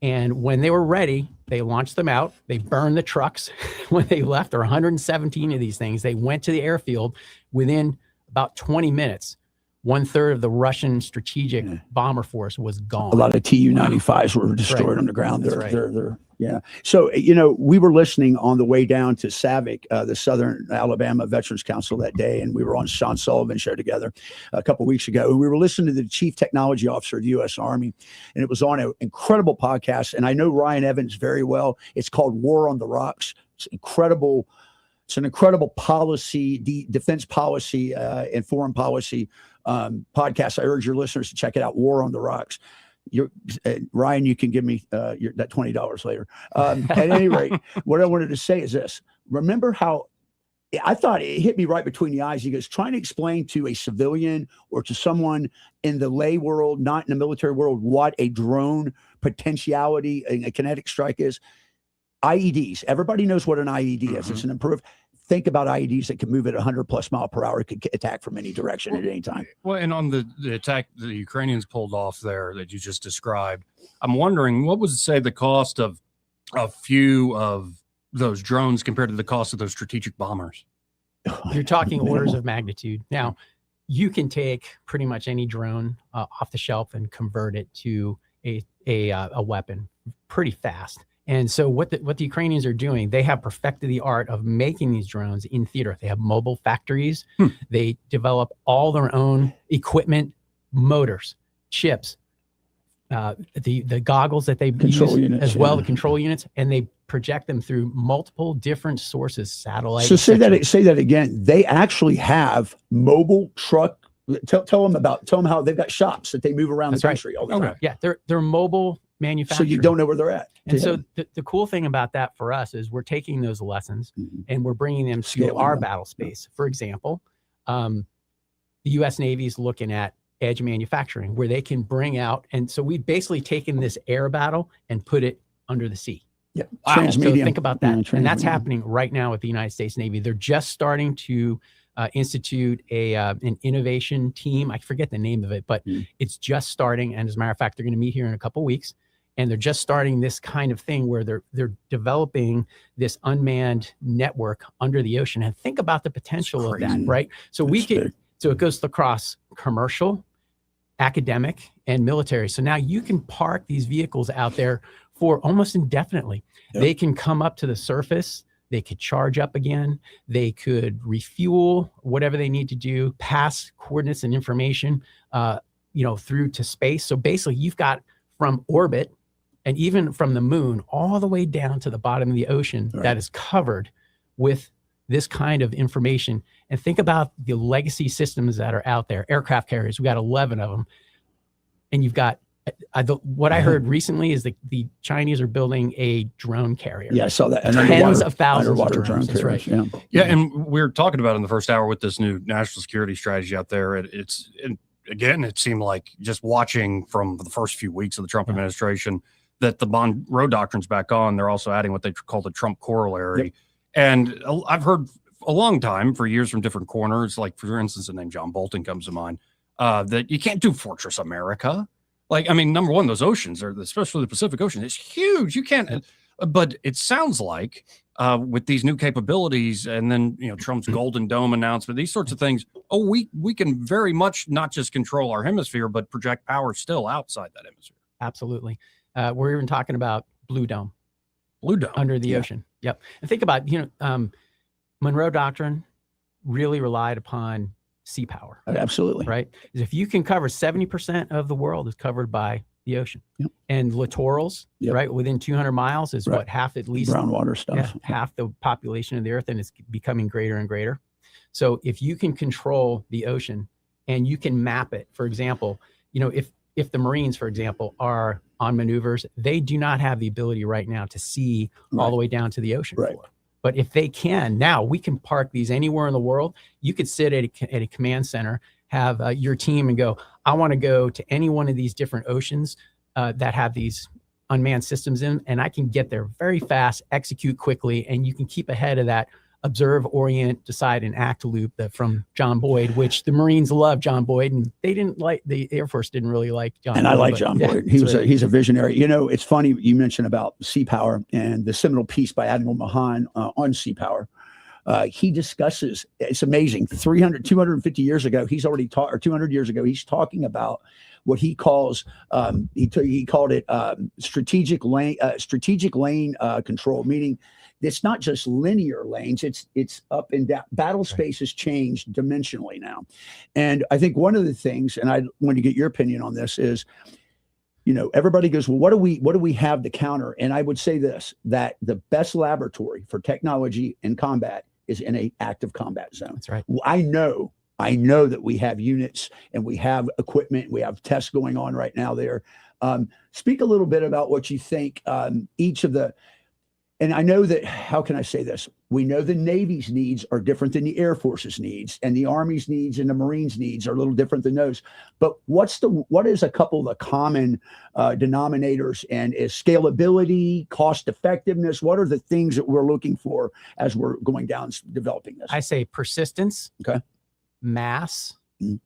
and when they were ready, they launched them out. They burned the trucks. When they left, there were 117 of these things. They went to the airfield. Within about 20 minutes, 1/3 of the Russian strategic bomber force was gone. A lot of Tu-95s were destroyed right. on the ground. That's They're, right. they're, yeah. So, we were listening on the way down to SAVIC, the Southern Alabama Veterans Council that day, and we were on Sean Sullivan's show together a couple of weeks ago. And we were listening to the Chief Technology Officer of the U.S. Army, and it was on an incredible podcast. And I know Ryan Evans very well. It's called War on the Rocks. It's incredible. It's an incredible policy, defense policy, and foreign policy podcast. I urge your listeners to check it out. War on the Rocks. Ryan, you can give me that $20 later. At any rate, what I wanted to say is this. Remember how I thought it hit me right between the eyes. He goes, trying to explain to a civilian or to someone in the lay world, not in the military world, what a drone potentiality, a kinetic strike is. IEDs. Everybody knows what an IED is. It's an improved. Think about IEDs that can move at 100+ mile per hour. It could attack from any direction at any time. Well, and on the attack the Ukrainians pulled off there that you just described, I'm wondering what was, say, the cost of a few of those drones compared to the cost of those strategic bombers? You're talking orders of magnitude. Now, you can take pretty much any drone off the shelf and convert it to a weapon pretty fast. And so what the Ukrainians are doing, they have perfected the art of making these drones in theater. They have mobile factories. They develop all their own equipment, motors, chips, the goggles that they Control use units, as well, yeah. the control units, and they project them through multiple different sources, satellite. So say etc. that again. They actually have mobile truck. Tell them how they've got shops that they move around That's the right. country all the time. Yeah, they're mobile manufacturing. So you don't know where they're at. And so the cool thing about that for us is we're taking those lessons and we're bringing them to Scaling our them. battle space. For example, the U.S. Navy is looking at edge manufacturing where they can bring out. And so we've basically taken this air battle and put it under the sea. Yeah. Wow. So think about that. Yeah, And that's transmedium. happening right now with the United States Navy. They're just starting to institute an innovation team. I forget the name of it, but it's just starting. And as a matter of fact, they're going to meet here in a couple of weeks. And they're just starting this kind of thing where they're developing this unmanned network under the ocean. And think about the potential of that, right? So so it goes across commercial, academic, and military. So now you can park these vehicles out there for almost indefinitely. Yep. They can come up to the surface. They could charge up again. They could refuel, whatever they need to do, pass coordinates and information, through to space. So basically you've got from orbit and even from the moon all the way down to the bottom of the ocean that is covered with this kind of information. And think about the legacy systems that are out there. Aircraft carriers, we got 11 of them. And you've got, what I heard recently is that the Chinese are building a drone carrier. Yeah, I saw that. And tens of thousands underwater of drones. That's carriers, right. Yeah. And we were talking about in the first hour with this new national security strategy out there. Again, it seemed like just watching from the first few weeks of the Trump administration that the Monroe Doctrine's back on. They're also adding what they call the Trump corollary. Yep. And I've heard a long time, for years, from different corners, like, for instance, the name John Bolton comes to mind, that you can't do Fortress America. Like, I mean, number one, those oceans, especially the Pacific Ocean, it's huge. You can't, but it sounds like with these new capabilities and then, Trump's Golden Dome announcement, these sorts of things, we can very much not just control our hemisphere, but project power still outside that hemisphere. Absolutely. We're even talking about Blue Dome. Blue Dome. Under the ocean. Yep. And think about, Monroe Doctrine really relied upon sea power. Absolutely. Right? If you can cover 70% of the world is covered by the ocean. Yep. And littorals, right, within 200 miles is what, half at least? Groundwater stuff. Half the population of the earth, and it's becoming greater and greater. So if you can control the ocean and you can map it, for example, if the Marines, for example, are on maneuvers, they do not have the ability right now to see all the way down to the ocean floor. But if they can, now we can park these anywhere in the world. You could sit at a command center, have your team and go, I want to go to any one of these different oceans that have these unmanned systems in, and I can get there very fast, execute quickly, and you can keep ahead of that observe, orient, decide, and act loop from John Boyd, which the Marines love John Boyd, and they didn't like, the Air Force didn't really like John And Boyd. I like John Boyd. He's a visionary. It's funny you mentioned about sea power and the seminal piece by Admiral Mahan on sea power. He discusses, it's amazing, 250 years ago, he's already taught, or 200 years ago, he's talking about what he calls, he called it strategic lane control, meaning it's not just linear lanes, it's up and down. Battle space has changed dimensionally now. And I think one of the things, and I want to get your opinion on this, is, everybody goes, well, what do we have to counter? And I would say this, that the best laboratory for technology and combat is in an active combat zone. That's right. I know that we have units and we have equipment, we have tests going on right now there. Speak a little bit about what you think each of the, and I know that, how can I say this? We know the Navy's needs are different than the Air Force's needs, and the Army's needs and the Marines' needs are a little different than those. But what is a couple of the common denominators, and is scalability, cost effectiveness? What are the things that we're looking for as we're going down developing this? I say persistence, mass,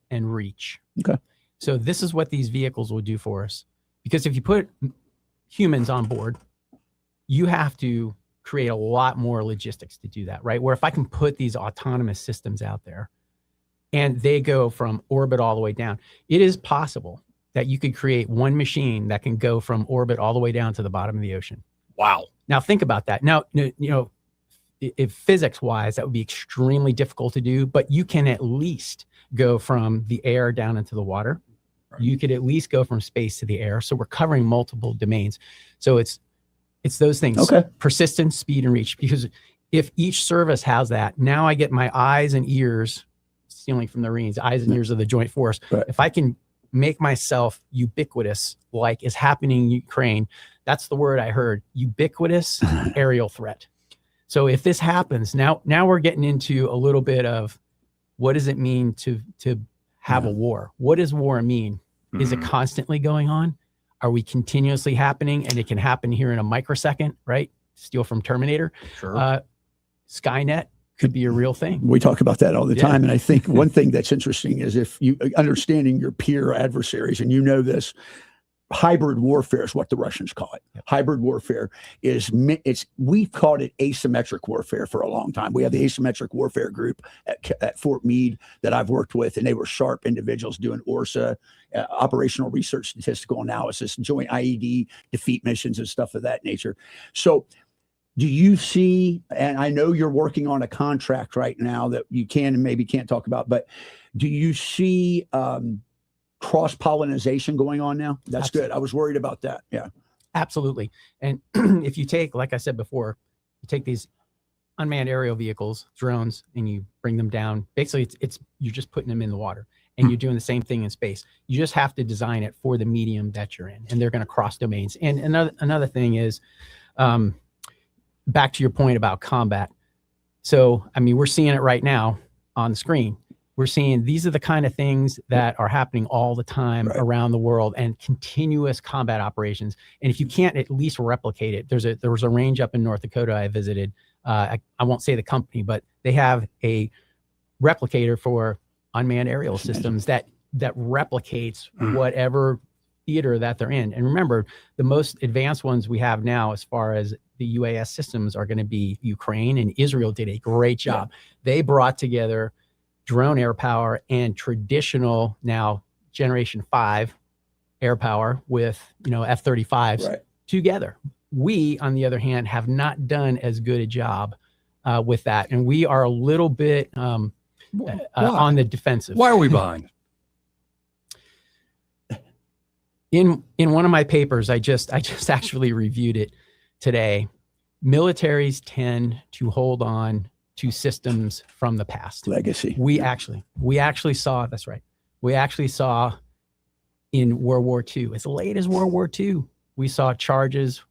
and reach. Okay. So this is what these vehicles will do for us. Because if you put humans on board, you have to create a lot more logistics to do that, right? Where if I can put these autonomous systems out there and they go from orbit all the way down, it is possible that you could create one machine that can go from orbit all the way down to the bottom of the ocean. Wow. Now think about that. Now, if physics wise, that would be extremely difficult to do, but you can at least go from the air down into the water. Right. You could at least go from space to the air. So we're covering multiple domains. So it's those things, persistence, speed, and reach. Because if each service has that, now I get my eyes and ears, stealing from the Marines, eyes and ears of the Joint Force. Right. If I can make myself ubiquitous, like is happening in Ukraine, that's the word I heard, ubiquitous aerial threat. So if this happens, now we're getting into a little bit of what does it mean to have a war? What does war mean? Is it constantly going on? Are we continuously happening? And it can happen here in a microsecond, right? Steal from Terminator. Sure. Skynet could be a real thing. We talk about that all the time. And I think one thing that's interesting is if you understanding your peer adversaries, and this, hybrid warfare is what the Russians call it. Yep. Hybrid warfare we've called it asymmetric warfare for a long time. We have the asymmetric warfare group at Fort Meade that I've worked with, and they were sharp individuals doing ORSA, operational research, statistical analysis, joint IED defeat missions and stuff of that nature. So do you see, and I know you're working on a contract right now that you can and maybe can't talk about, but do you see cross-pollination going on now? That's Absolutely. Good. I was worried about that. Yeah. Absolutely. And if you take, like I said before, you take these unmanned aerial vehicles, drones, and you bring them down. Basically, it's you're just putting them in the water, and you're doing the same thing in space. You just have to design it for the medium that you're in, and they're going to cross domains. And another thing is, back to your point about combat. So, I mean, we're seeing it right now on the screen. We're seeing these are the kind of things that are happening all the time around the world, and continuous combat operations. And if you can't at least replicate it, there was a range up in North Dakota I visited. I won't say the company, but they have a replicator for unmanned aerial systems that replicates whatever theater that they're in. And remember, the most advanced ones we have now, as far as the UAS systems, are going to be Ukraine, and Israel did a great job. They brought together drone air power and traditional, now generation 5 air power with, F-35s together. We, on the other hand, have not done as good a job with that, and we are a little bit on the defensive. Why are we behind? In one of my papers, I just actually reviewed it today. Militaries tend to hold on to systems from the past. Legacy. We actually saw, that's right. We actually saw in World War II, as late as World War II, we saw charges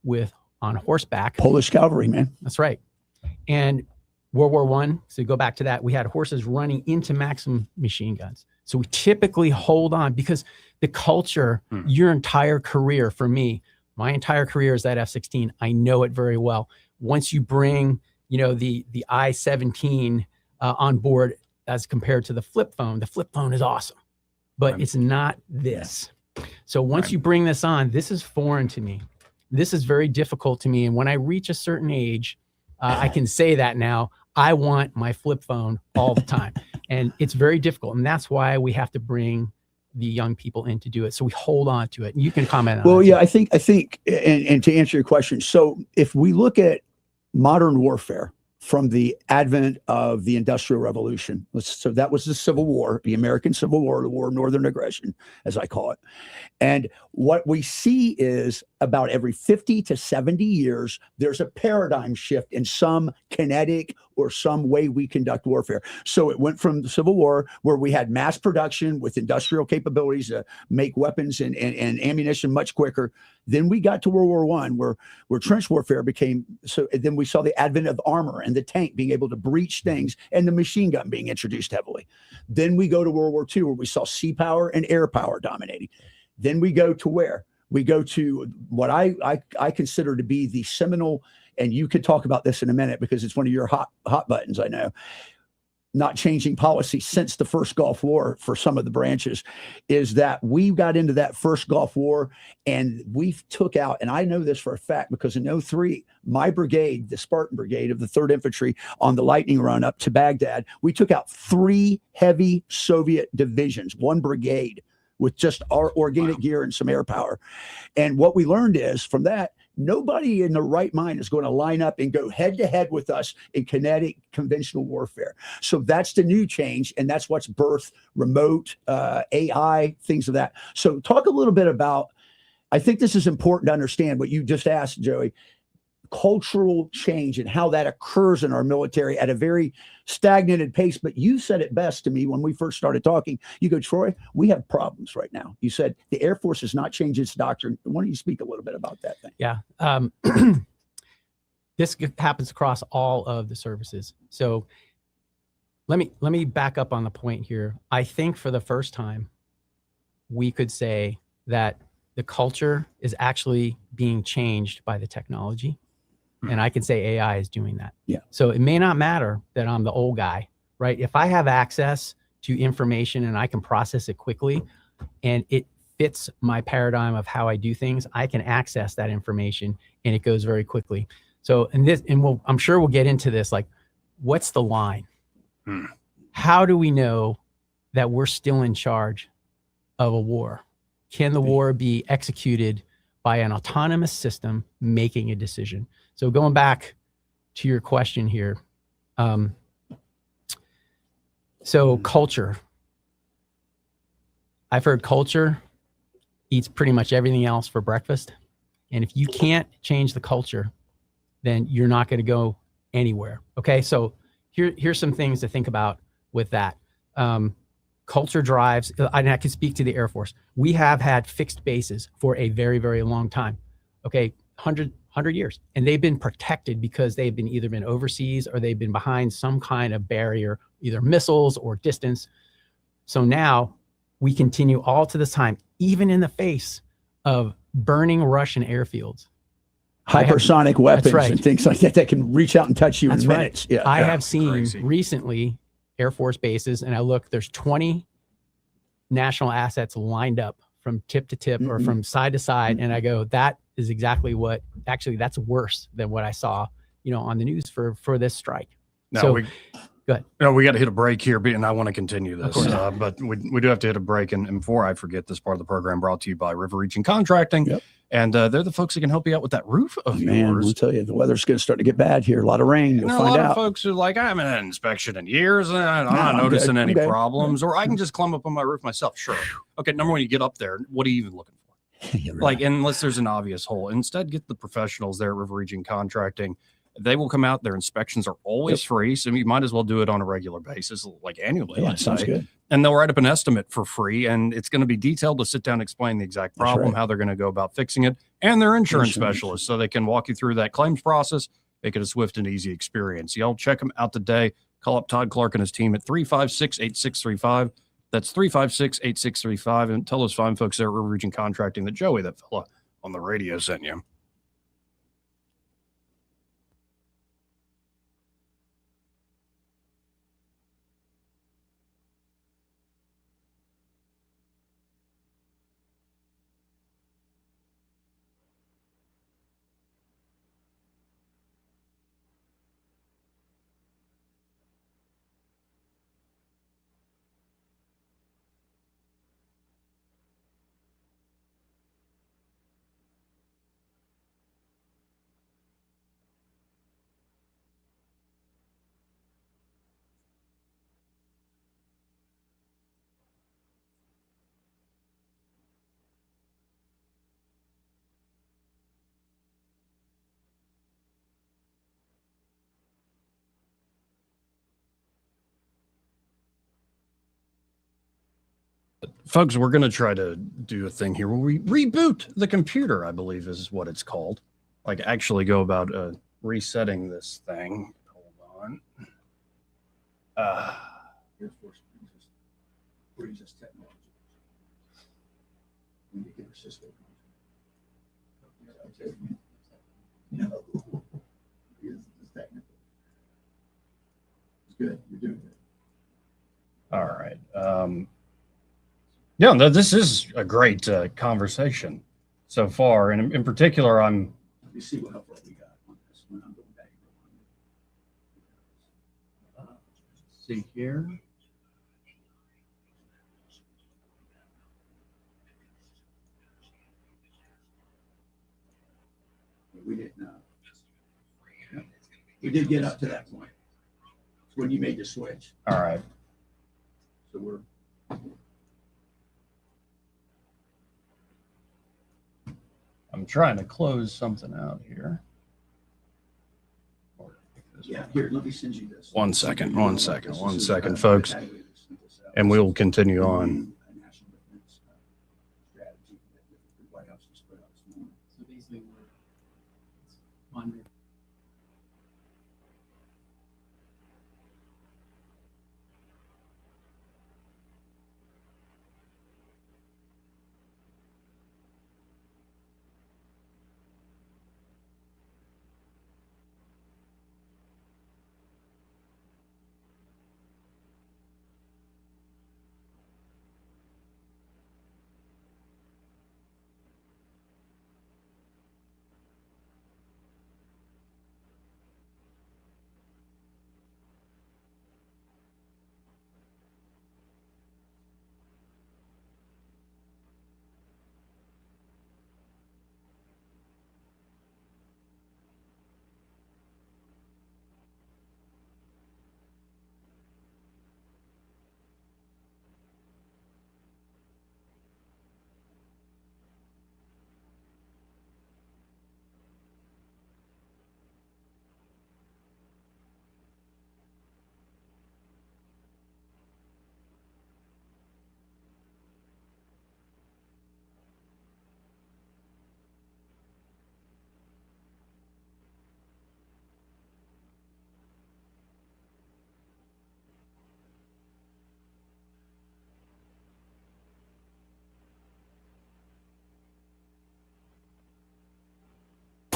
on horseback. Polish cavalry, man. That's right. And World War I, so go back to that, we had horses running into Maxim machine guns. So we typically hold on because the culture, your entire career, for me, my entire career is that F-16. I know it very well. Once you bring, the I-17 on board as compared to the flip phone is awesome, but it's not this. So once you bring this on, this is foreign to me. This is very difficult to me. And when I reach a certain age, I can say that now, I want my flip phone all the time. And it's very difficult. And that's why we have to bring the young people in to do it. So we hold on to it. And you can comment on Well, that. yeah, I think, and to answer your question, so if we look at modern warfare from the advent of the Industrial Revolution, so that was the Civil War, the American Civil War, the War of Northern Aggression, as I call it. And what we see is about every 50 to 70 years, there's a paradigm shift in some kinetic or some way we conduct warfare. So it went from the Civil War, where we had mass production with industrial capabilities to make weapons and ammunition much quicker. Then we got to World War I, where trench warfare became, so then we saw the advent of armor and the tank being able to breach things, and the machine gun being introduced heavily. Then we go to World War II, where we saw sea power and air power dominating. Then we go to where? We go to what I consider to be the seminal, and you could talk about this in a minute because it's one of your hot buttons, I know, not changing policy since the first Gulf War for some of the branches, is that we got into that first Gulf War and we took out, and I know this for a fact because in 2003, my brigade, the Spartan Brigade of the 3rd Infantry, on the lightning run up to Baghdad, we took out 3 heavy Soviet divisions, 1 brigade, with just our organic gear and some air power. And what we learned is from that, nobody in their right mind is going to line up and go head to head with us in kinetic conventional warfare. So that's the new change. And that's what's birthed remote, AI, things of that. So talk a little bit about, I think this is important to understand what you just asked, Joey, cultural change and how that occurs in our military at a very stagnated pace. But you said it best to me when we first started talking. You go, Troy, we have problems right now. You said the Air Force has not changed its doctrine. Why don't you speak a little bit about that thing? Yeah. This happens across all of the services. So let me back up on the point here. I think for the first time, we could say that the culture is actually being changed by the technology. And I can say AI is doing that. Yeah. So it may not matter that I'm the old guy, right? If I have access to information and I can process it quickly and it fits my paradigm of how I do things, I can access that information and it goes very quickly. So, I'm sure we'll get into this, like, what's the line? How do we know that we're still in charge of a war? Can the war be executed by an autonomous system making a decision? So going back to your question here, so culture. I've heard culture eats pretty much everything else for breakfast. And if you can't change the culture, then you're not going to go anywhere. Okay, so here's some things to think about with that. Culture drives, and I can speak to the Air Force. We have had fixed bases for a very, very long time. Okay, 100 years, and they've been protected because they've been either been overseas or they've been behind some kind of barrier, either missiles or distance. So now we continue all to this time, even in the face of burning Russian airfields. Hypersonic weapons right. and things like that can reach out and touch you That's in right. minutes. Yeah, I have seen recently Air Force bases, and I look, there's 20 national assets lined up from tip to tip or from side to side. And I go, that is exactly what, actually, that's worse than what I saw, on the news for this strike. Now so go ahead. No, we got to hit a break here, and I want to continue this. But we do have to hit a break. And before I forget, this part of the program brought to you by River Reaching Contracting. Yep. And they're the folks that can help you out with that roof of yours. I'll tell you, the weather's going to start to get bad here. A lot of rain. You'll And find a lot out. of folks are like, I haven't had an inspection in years, and I'm not noticing any problems. Or I can just climb up on my roof myself. Sure. Okay, number one, you get up there. What are you even looking for? Right. Like, unless there's an obvious hole. Instead, get the professionals there at River Region Contracting. They will come out. Their inspections are always free, so you might as well do it on a regular basis, like annually. Yeah, I'd sounds say. good. And they'll write up an estimate for free, and it's going to be detailed to sit down and explain the exact problem, how they're going to go about fixing it, and their insurance specialists, so they can walk you through that claims process, make it a swift and easy experience. Y'all check them out today. Call up Todd Clark and his team at 356-8635. That's 356-8635. And tell those fine folks there at River Region Contracting that Joey, that fella on the radio, sent you. Folks, we're going to try to do a thing here where we reboot the computer, I believe is what it's called. Like actually go about resetting this thing. Hold on. Air Force brings us technology. We need to get our Cisco No. It's technical. It's good. You're doing it. All right. Yeah, no, this is a great conversation so far. And in particular, Let me see how far we got on this one. I'm going back. See here. We didn't know. We did get up to that point. It's when you made the switch. All right. So we're. I'm trying to close something out here. Yeah, here, let me send you this. One second, folks. And we'll continue on. So basically, we're under.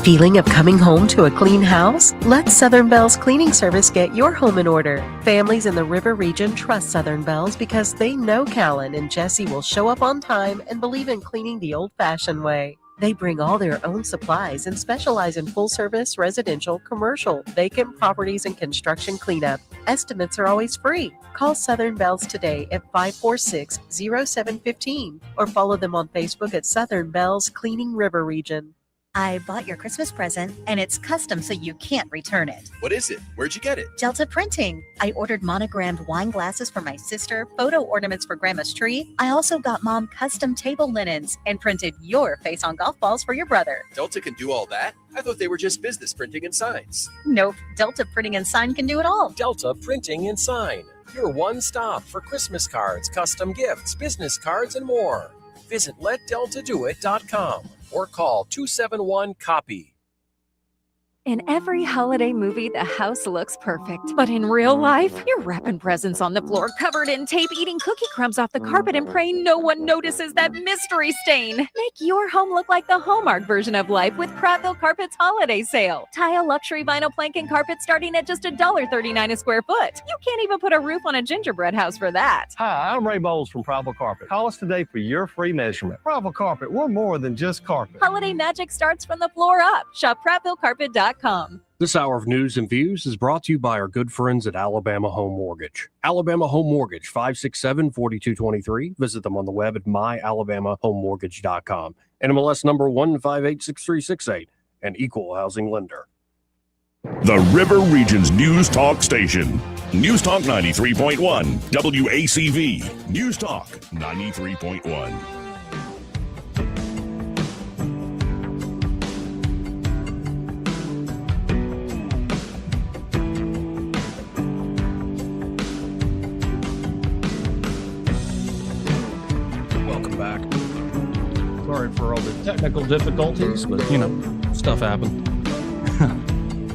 Feeling of coming home to a clean house? Let Southern Bell's cleaning service get your home in order. Families in the River region trust Southern Bell's because they know Callan and Jesse will show up on time and believe in cleaning the old-fashioned way. They bring all their own supplies and specialize in full-service, residential, commercial, vacant properties, and construction cleanup. Estimates are always free. Call Southern Bells today at 546-0715 or follow them on Facebook at Southern Bells Cleaning River Region. I bought your Christmas present, and it's custom so you can't return it. What is it? Where'd you get it? Delta Printing. I ordered monogrammed wine glasses for my sister, photo ornaments for Grandma's tree. I also got Mom custom table linens and printed your face on golf balls for your brother. Delta can do all that? I thought they were just business printing and signs. Nope, Delta Printing and Sign can do it all. Delta Printing and Sign. Your one stop for Christmas cards, custom gifts, business cards, and more. Visit letdeltadoit.com or call 271-COPY. In every holiday movie, the house looks perfect. But in real life, you're wrapping presents on the floor, covered in tape, eating cookie crumbs off the carpet, and praying no one notices that mystery stain. Make your home look like the Hallmark version of life with Prattville Carpet's holiday sale. Tile luxury vinyl plank and carpet starting at just $1.39 a square foot. You can't even put a roof on a gingerbread house for that. Hi, I'm Ray Bowles from Prattville Carpet. Call us today for your free measurement. Prattville Carpet, we're more than just carpet. Holiday magic starts from the floor up. Shop PrattvilleCarpet.com. This hour of news and views is brought to you by our good friends at Alabama Home Mortgage. Alabama Home Mortgage, 567-4223. Visit them on the web at myalabamahomemortgage.com. NMLS number 1586368, an equal housing lender. The River Region's News Talk Station. News Talk 93.1, WACV. News Talk 93.1. Sorry for all the technical difficulties, but stuff happened.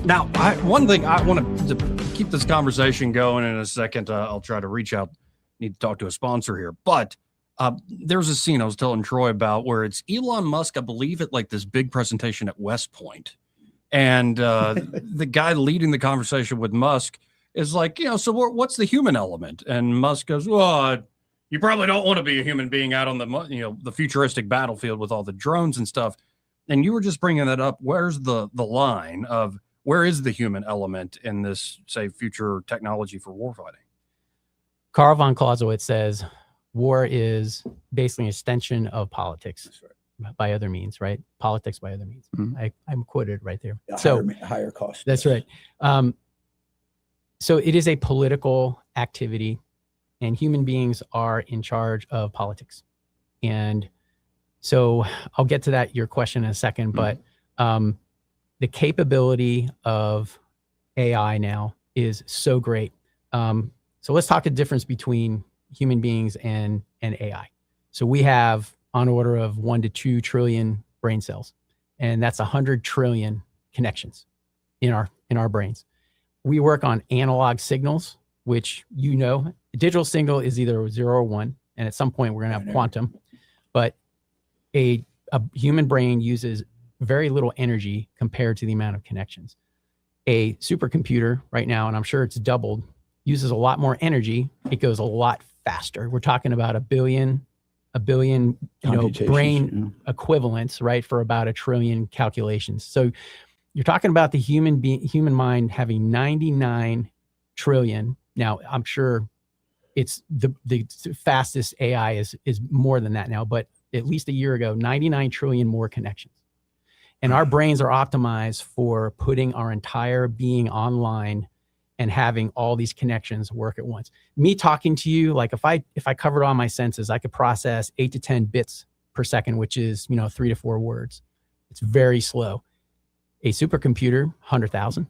Now, one thing I want to keep this conversation going in a second. I'll try to reach out. Need to talk to a sponsor here, but there's a scene I was telling Troy about where it's Elon Musk, I believe, at like this big presentation at West Point, and the guy leading the conversation with Musk is like, so what's the human element? And Musk goes, well, you probably don't want to be a human being out on the futuristic battlefield with all the drones and stuff. And you were just bringing that up. Where's the line of where is the human element in this, say, future technology for warfighting? Karl von Clausewitz says war is basically an extension of politics by other means, right? Politics by other means. Mm-hmm. I'm quoted right there. Higher cost. That's right. So it is a political activity, and human beings are in charge of politics. And so I'll get to your question in a second, but the capability of AI now is so great. So let's talk the difference between human beings and AI. So we have on order of 1 to 2 trillion brain cells, and that's 100 trillion connections in our brains. We work on analog signals, which digital signal is either 0 or 1, and at some point we're going to have quantum. But a human brain uses very little energy compared to the amount of connections. A supercomputer right now, and I'm sure it's doubled, uses a lot more energy. It goes a lot faster. We're talking about a billion brain equivalents, right, for about 1 trillion calculations. So you're talking about the human mind having 99 trillion. Now, I'm sure it's the fastest AI is more than that now, but at least a year ago, 99 trillion more connections. And our brains are optimized for putting our entire being online and having all these connections work at once. Me talking to you, like if I covered all my senses, I could process 8 to 10 bits per second, which is 3 to 4 words. It's very slow. A supercomputer, 100,000.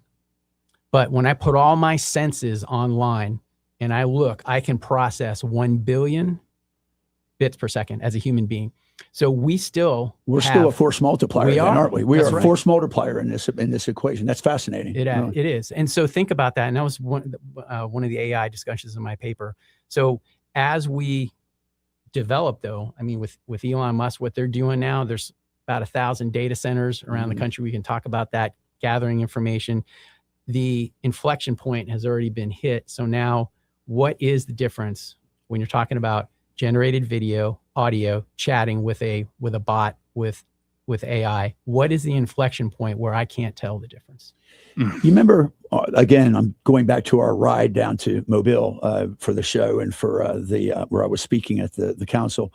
But when I put all my senses online and I can process 1 billion bits per second as a human being. So we're still a force multiplier, aren't we? We are a force multiplier in this equation. That's fascinating. It is. And so think about that. And that was one of the AI discussions in my paper. So as we develop, though, I mean, with Elon Musk, what they're doing now, there's about 1,000 data centers around the country. We can talk about that, gathering information. The inflection point has already been hit. So now what is the difference when you're talking about generated video, audio, chatting with a bot, with AI? What is the inflection point where I can't tell the difference? You remember, again, I'm going back to our ride down to Mobile for the show and for where I was speaking at the council.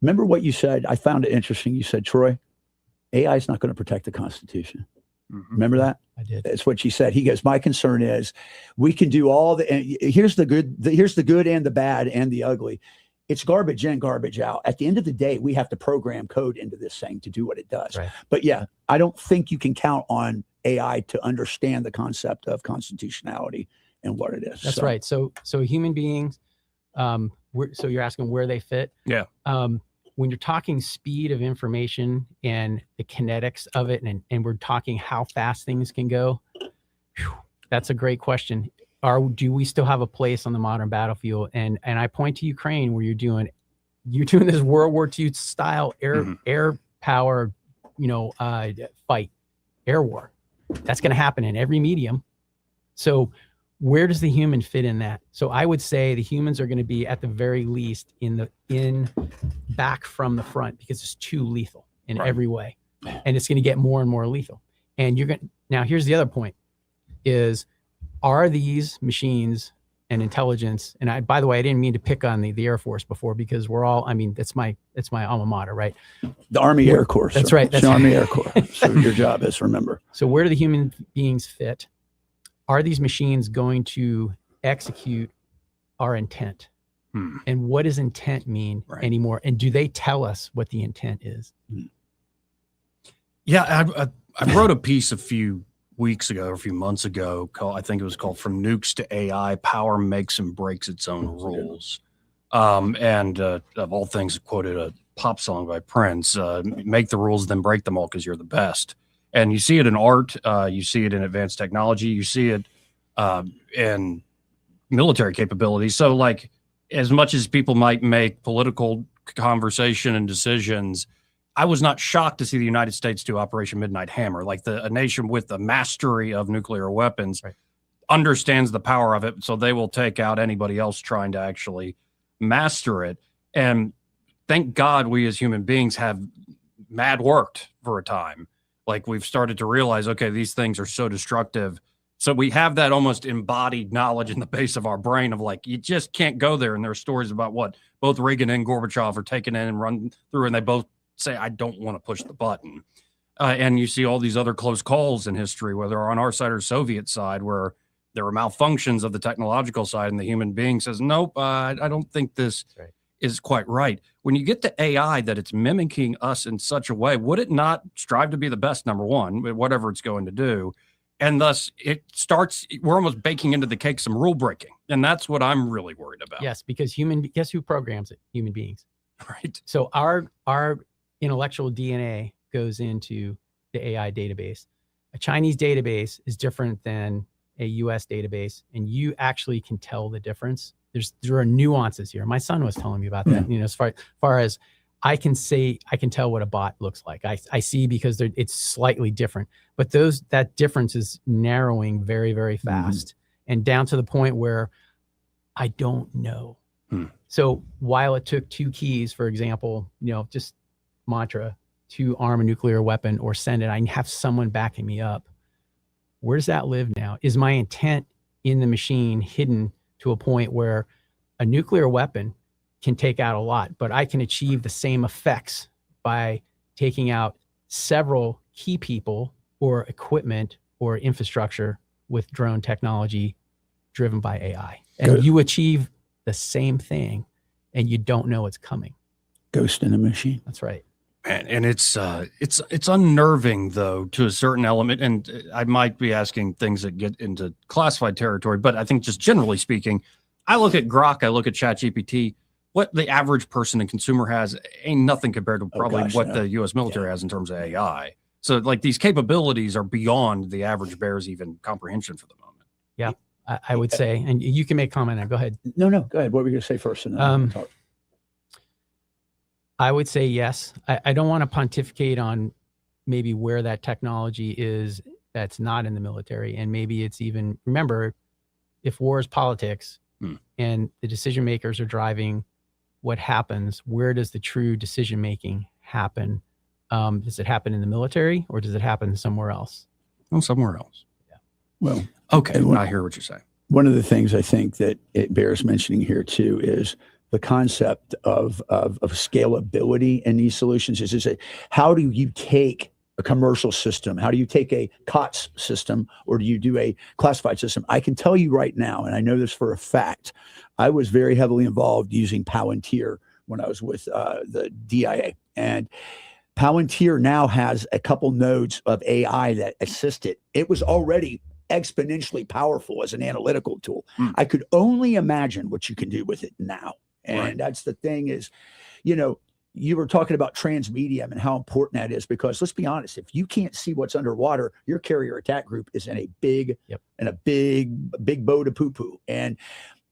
Remember what you said? I found it interesting. You said, Troy, AI is not going to protect the Constitution. Remember that? I did. That's what she said. He goes, my concern is we can do all the, and here's the good, here's the good and the bad and the ugly. It's garbage in, garbage out. At the end of the day, we have to program code into this thing to do what it does. Right. But yeah, I don't think you can count on AI to understand the concept of constitutionality and what it is. That's right. So human beings, so you're asking where they fit? Yeah. When you're talking speed of information and the kinetics of it, and we're talking how fast things can go, that's a great question. Do we still have a place on the modern battlefield? And I point to Ukraine, where you're doing this World War II style air power, fight, air war. That's going to happen in every medium. So where does the human fit in that? So I would say the humans are going to be at the very least in back from the front, because it's too lethal in every way, and it's going to get more and more lethal. And now here's the other point: are these machines and intelligence? And by the way, I didn't mean to pick on the Air Force before, because we're all, that's my alma mater, right? The Army Air Corps. That's right. That's the Army Air Corps. So your job is, remember. So where do the human beings fit? Are these machines going to execute our intent? And what does intent mean anymore? And do they tell us what the intent is? Yeah, I wrote a piece a few weeks ago, or a few months ago, I think it was called "From Nukes to AI: Power Makes and Breaks Its Own Rules." And of all things, quoted a pop song by Prince: "Make the rules, then break them all, because you're the best." And you see it in art, you see it in advanced technology, you see it in military capabilities. So, like, as much as people might make political conversation and decisions, I was not shocked to see the United States do Operation Midnight Hammer. Like, a nation with the mastery of nuclear weapons understands the power of it, so they will take out anybody else trying to actually master it. And thank God we as human beings have mad worked for a time. Like, we've started to realize, okay, these things are so destructive. So we have that almost embodied knowledge in the base of our brain of, like, you just can't go there. And there are stories about what both Reagan and Gorbachev are taken in and run through, and they both say, I don't want to push the button. And you see all these other close calls in history, whether on our side or Soviet side, where there were malfunctions of the technological side, and the human being says, nope, I don't think this is quite right. When you get to AI, that it's mimicking us in such a way, would it not strive to be the best, number one, whatever it's going to do? And thus we're almost baking into the cake some rule breaking. And that's what I'm really worried about. Yes, because guess who programs it? Human beings. Right. So our intellectual DNA goes into the AI database. A Chinese database is different than a US database, and you actually can tell the difference. There are nuances here. My son was telling me about that. As far as I can tell what a bot looks like. I see, because it's slightly different, but that difference is narrowing very, very fast, and down to the point where I don't know. So while it took 2 keys, for example, just mantra, to arm a nuclear weapon or send it, I have someone backing me up. Where does that live now? Is my intent in the machine hidden to a point where a nuclear weapon can take out a lot, but I can achieve the same effects by taking out several key people or equipment or infrastructure with drone technology driven by AI. And you achieve the same thing, and you don't know it's coming. Ghost in a machine. That's right. And it's unnerving, though, to a certain element. And I might be asking things that get into classified territory, but I think just generally speaking, I look at Grok, I look at ChatGPT. What the average person and consumer has ain't nothing compared to probably what the U.S. military has in terms of AI. So, like, these capabilities are beyond the average bear's even comprehension for the moment. Yeah, I would say. And you can make comment now. Go ahead. No, go ahead. What were you going to say first? And then talk. I would say yes. I don't want to pontificate on maybe where that technology is that's not in the military. And maybe it's even, remember, if war is politics and the decision makers are driving what happens, where does the true decision making happen? Does it happen in the military or does it happen somewhere else? Oh, somewhere else. Yeah. Well, okay. I hear what you're saying. One of the things I think that it bears mentioning here too is the concept of scalability in these solutions. Is how do you take a commercial system? How do you take a COTS system, or do you do a classified system? I can tell you right now, and I know this for a fact, I was very heavily involved using Palantir when I was with the DIA. And Palantir now has a couple nodes of AI that assist it. It was already exponentially powerful as an analytical tool. I could only imagine what you can do with it now. And that's the thing is, you were talking about transmedium and how important that is, because let's be honest, if you can't see what's underwater, your carrier attack group is in a big boat of poo-poo. And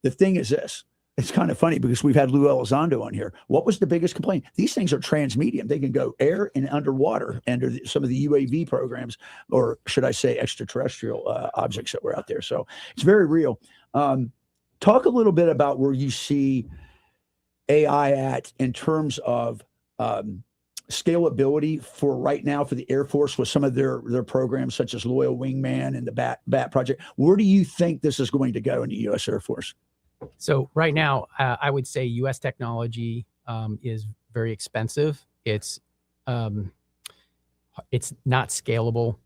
the thing is this, it's kind of funny because we've had Lou Elizondo on here. What was the biggest complaint? These things are transmedium. They can go air and underwater under some of the UAV programs, or should I say extraterrestrial objects that were out there. So it's very real. Talk a little bit about where you see AI at in terms of scalability for right now for the Air Force with some of their programs such as Loyal Wingman and the BAT project. Where do you think this is going to go in the U.S. Air Force? So right now, I would say U.S. technology is very expensive. It's not scalable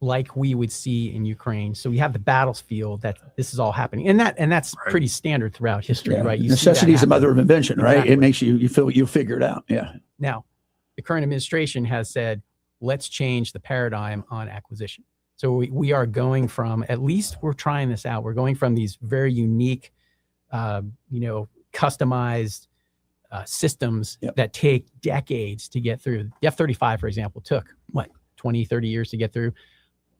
like we would see in Ukraine. So we have the battlefield that this is all happening, and that's pretty standard throughout history, right? You Necessity is the mother of invention, right? Exactly. It makes you feel you'll figure it out. Yeah. Now, the current administration has said, let's change the paradigm on acquisition. So we are going from, at least we're trying this out. We're going from these very unique, customized systems that take decades to get through. The F-35, for example, took 20, 30 years to get through.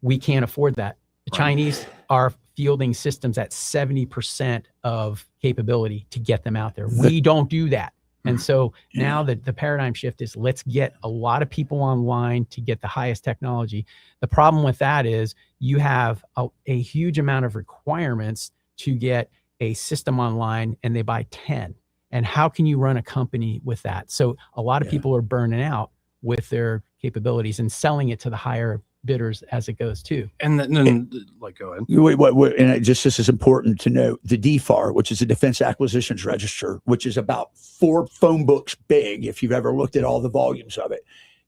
We can't afford that. The Chinese are fielding systems at 70% of capability to get them out there. We don't do that. And so now the paradigm shift is, let's get a lot of people online to get the highest technology. The problem with that is you have a huge amount of requirements to get a system online, and they buy 10. And how can you run a company with that? So a lot of people are burning out with their capabilities and selling it to the higher bidders as it goes too. And then go ahead. And this is important to note, the DFAR, which is the Defense Acquisitions Register, which is about 4 phone books big, if you've ever looked at all the volumes of it.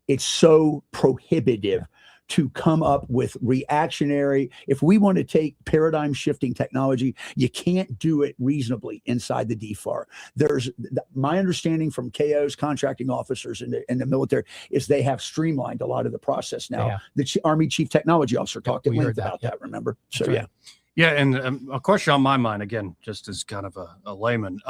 It's so prohibitive to come up with reactionary. If we want to take paradigm shifting technology, you can't do it reasonably inside the DFAR. There's my understanding from KOs, contracting officers in the military, is they have streamlined a lot of the process now. Yeah. The Army Chief Technology Officer talked at length about that, remember? So, right. Yeah. And a question on my mind, again, just as kind of a layman,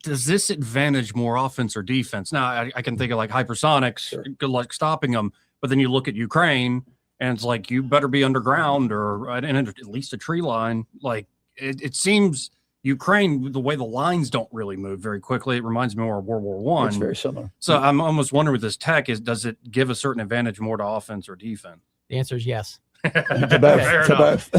does this advantage more offense or defense? Now, I can think of like hypersonics, good luck stopping them. But then you look at Ukraine, and it's like, you better be underground or at least a tree line. Like it seems Ukraine, the way the lines don't really move very quickly, it reminds me more of World War I. It's very similar. So I'm almost wondering with this tech, does it give a certain advantage more to offense or defense? The answer is yes. To both.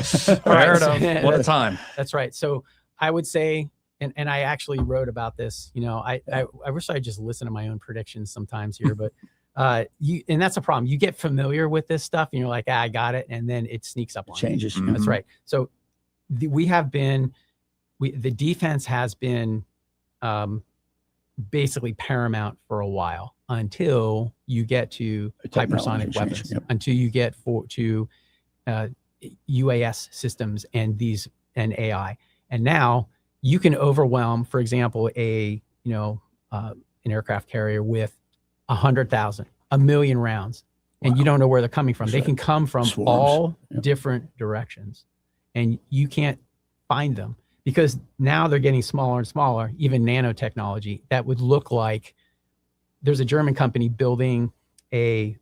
Fair enough. What a time. That's right. So I would say, and I actually wrote about this, I wish I just listened to my own predictions sometimes here, but and that's a problem. You get familiar with this stuff and you're like, I got it. And then it sneaks up on changes. You. That's right. So the defense has been basically paramount for a while until you get to hypersonic weapons, until you get to UAS systems and AI. And now you can overwhelm, for example, an aircraft carrier with 100,000, 1,000,000 rounds, and you don't know where they're coming from. They can come from all different directions, and you can't find them because now they're getting smaller and smaller, even nanotechnology that would look like. There's a German company building a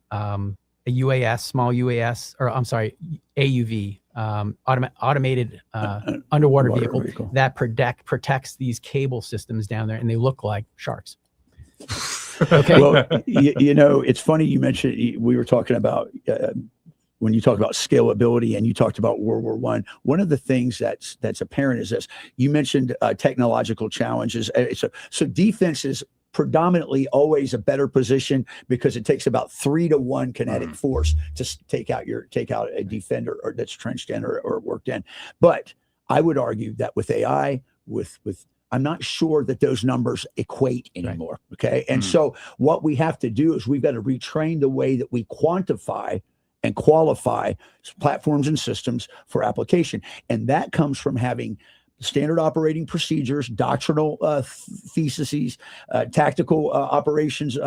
UAS, small UAS, or I'm sorry, AUV, automated underwater vehicle that protects these cable systems down there, and they look like sharks. Okay. Well, you know, it's funny you mentioned, we were talking about when you talk about scalability and you talked about World War I. One of the things that's apparent is this. You mentioned technological challenges. So defense is predominantly always a better position because it takes about 3-to-1 kinetic force to take out a defender or that's trenched in or worked in. But I would argue that with AI, with I'm not sure that those numbers equate anymore. Right. Okay. And so what we have to do is we've got to retrain the way that we quantify and qualify platforms and systems for application. And that comes from having standard operating procedures, doctrinal theses, tactical operations.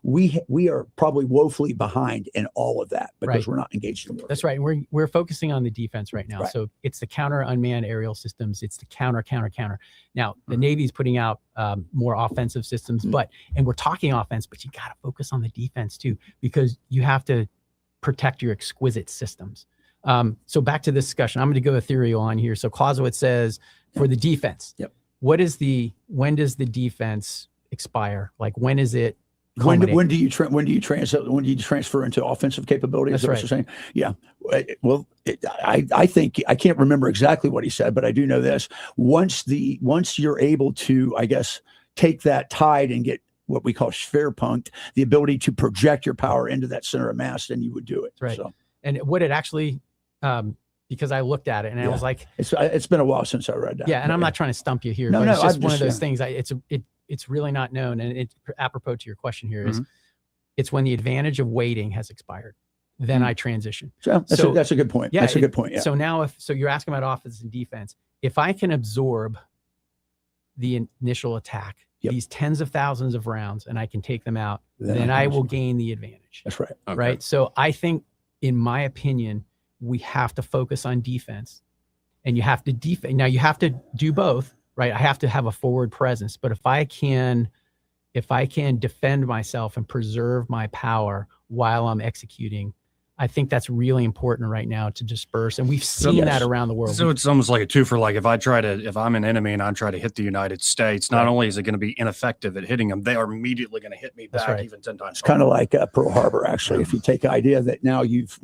We are probably woefully behind in all of that because we're not engaged in work. That's right. We're focusing on the defense right now. Right. So it's the counter unmanned aerial systems. It's the counter. Now the Navy's putting out more offensive systems, and we're talking offense, but you got to focus on the defense too, because you have to protect your exquisite systems. So back to this discussion, I'm going to go ethereal on here. So Clausewitz says for the defense, when does the defense expire? Like when is it? When do you transfer into offensive capability? That's right. What you're saying? Yeah. Well, I think I can't remember exactly what he said, but I do know this. Once you're able to, I guess, take that tide and get what we call Schwerpunkt, the ability to project your power into that center of mass, then you would do it. Right. So. And what it actually, because I looked at it and I was like, it's been a while since I read that. Yeah, and I'm not trying to stump you here, but it's just one of those things. It's really not known, and it's apropos to your question here is, it's when the advantage of waiting has expired, then I transition. So that's a good point. Yeah, that's a good point. Yeah. So now, so you're asking about offense and defense. If I can absorb the initial attack, these tens of thousands of rounds, and I can take them out, then I will gain the advantage. That's right. Okay. Right. So I think, in my opinion, we have to focus on defense, and you have to defend. Now you have to do both, right? I have to have a forward presence, but if I can defend myself and preserve my power while I'm executing, I think that's really important right now to disperse. And we've seen that around the world. So it's almost like a two for like, if I'm an enemy and I try to hit the United States, not only is it going to be ineffective at hitting them, they are immediately going to hit me back even 10 times. It's kind of like Pearl Harbor, actually. If you take the idea that now you've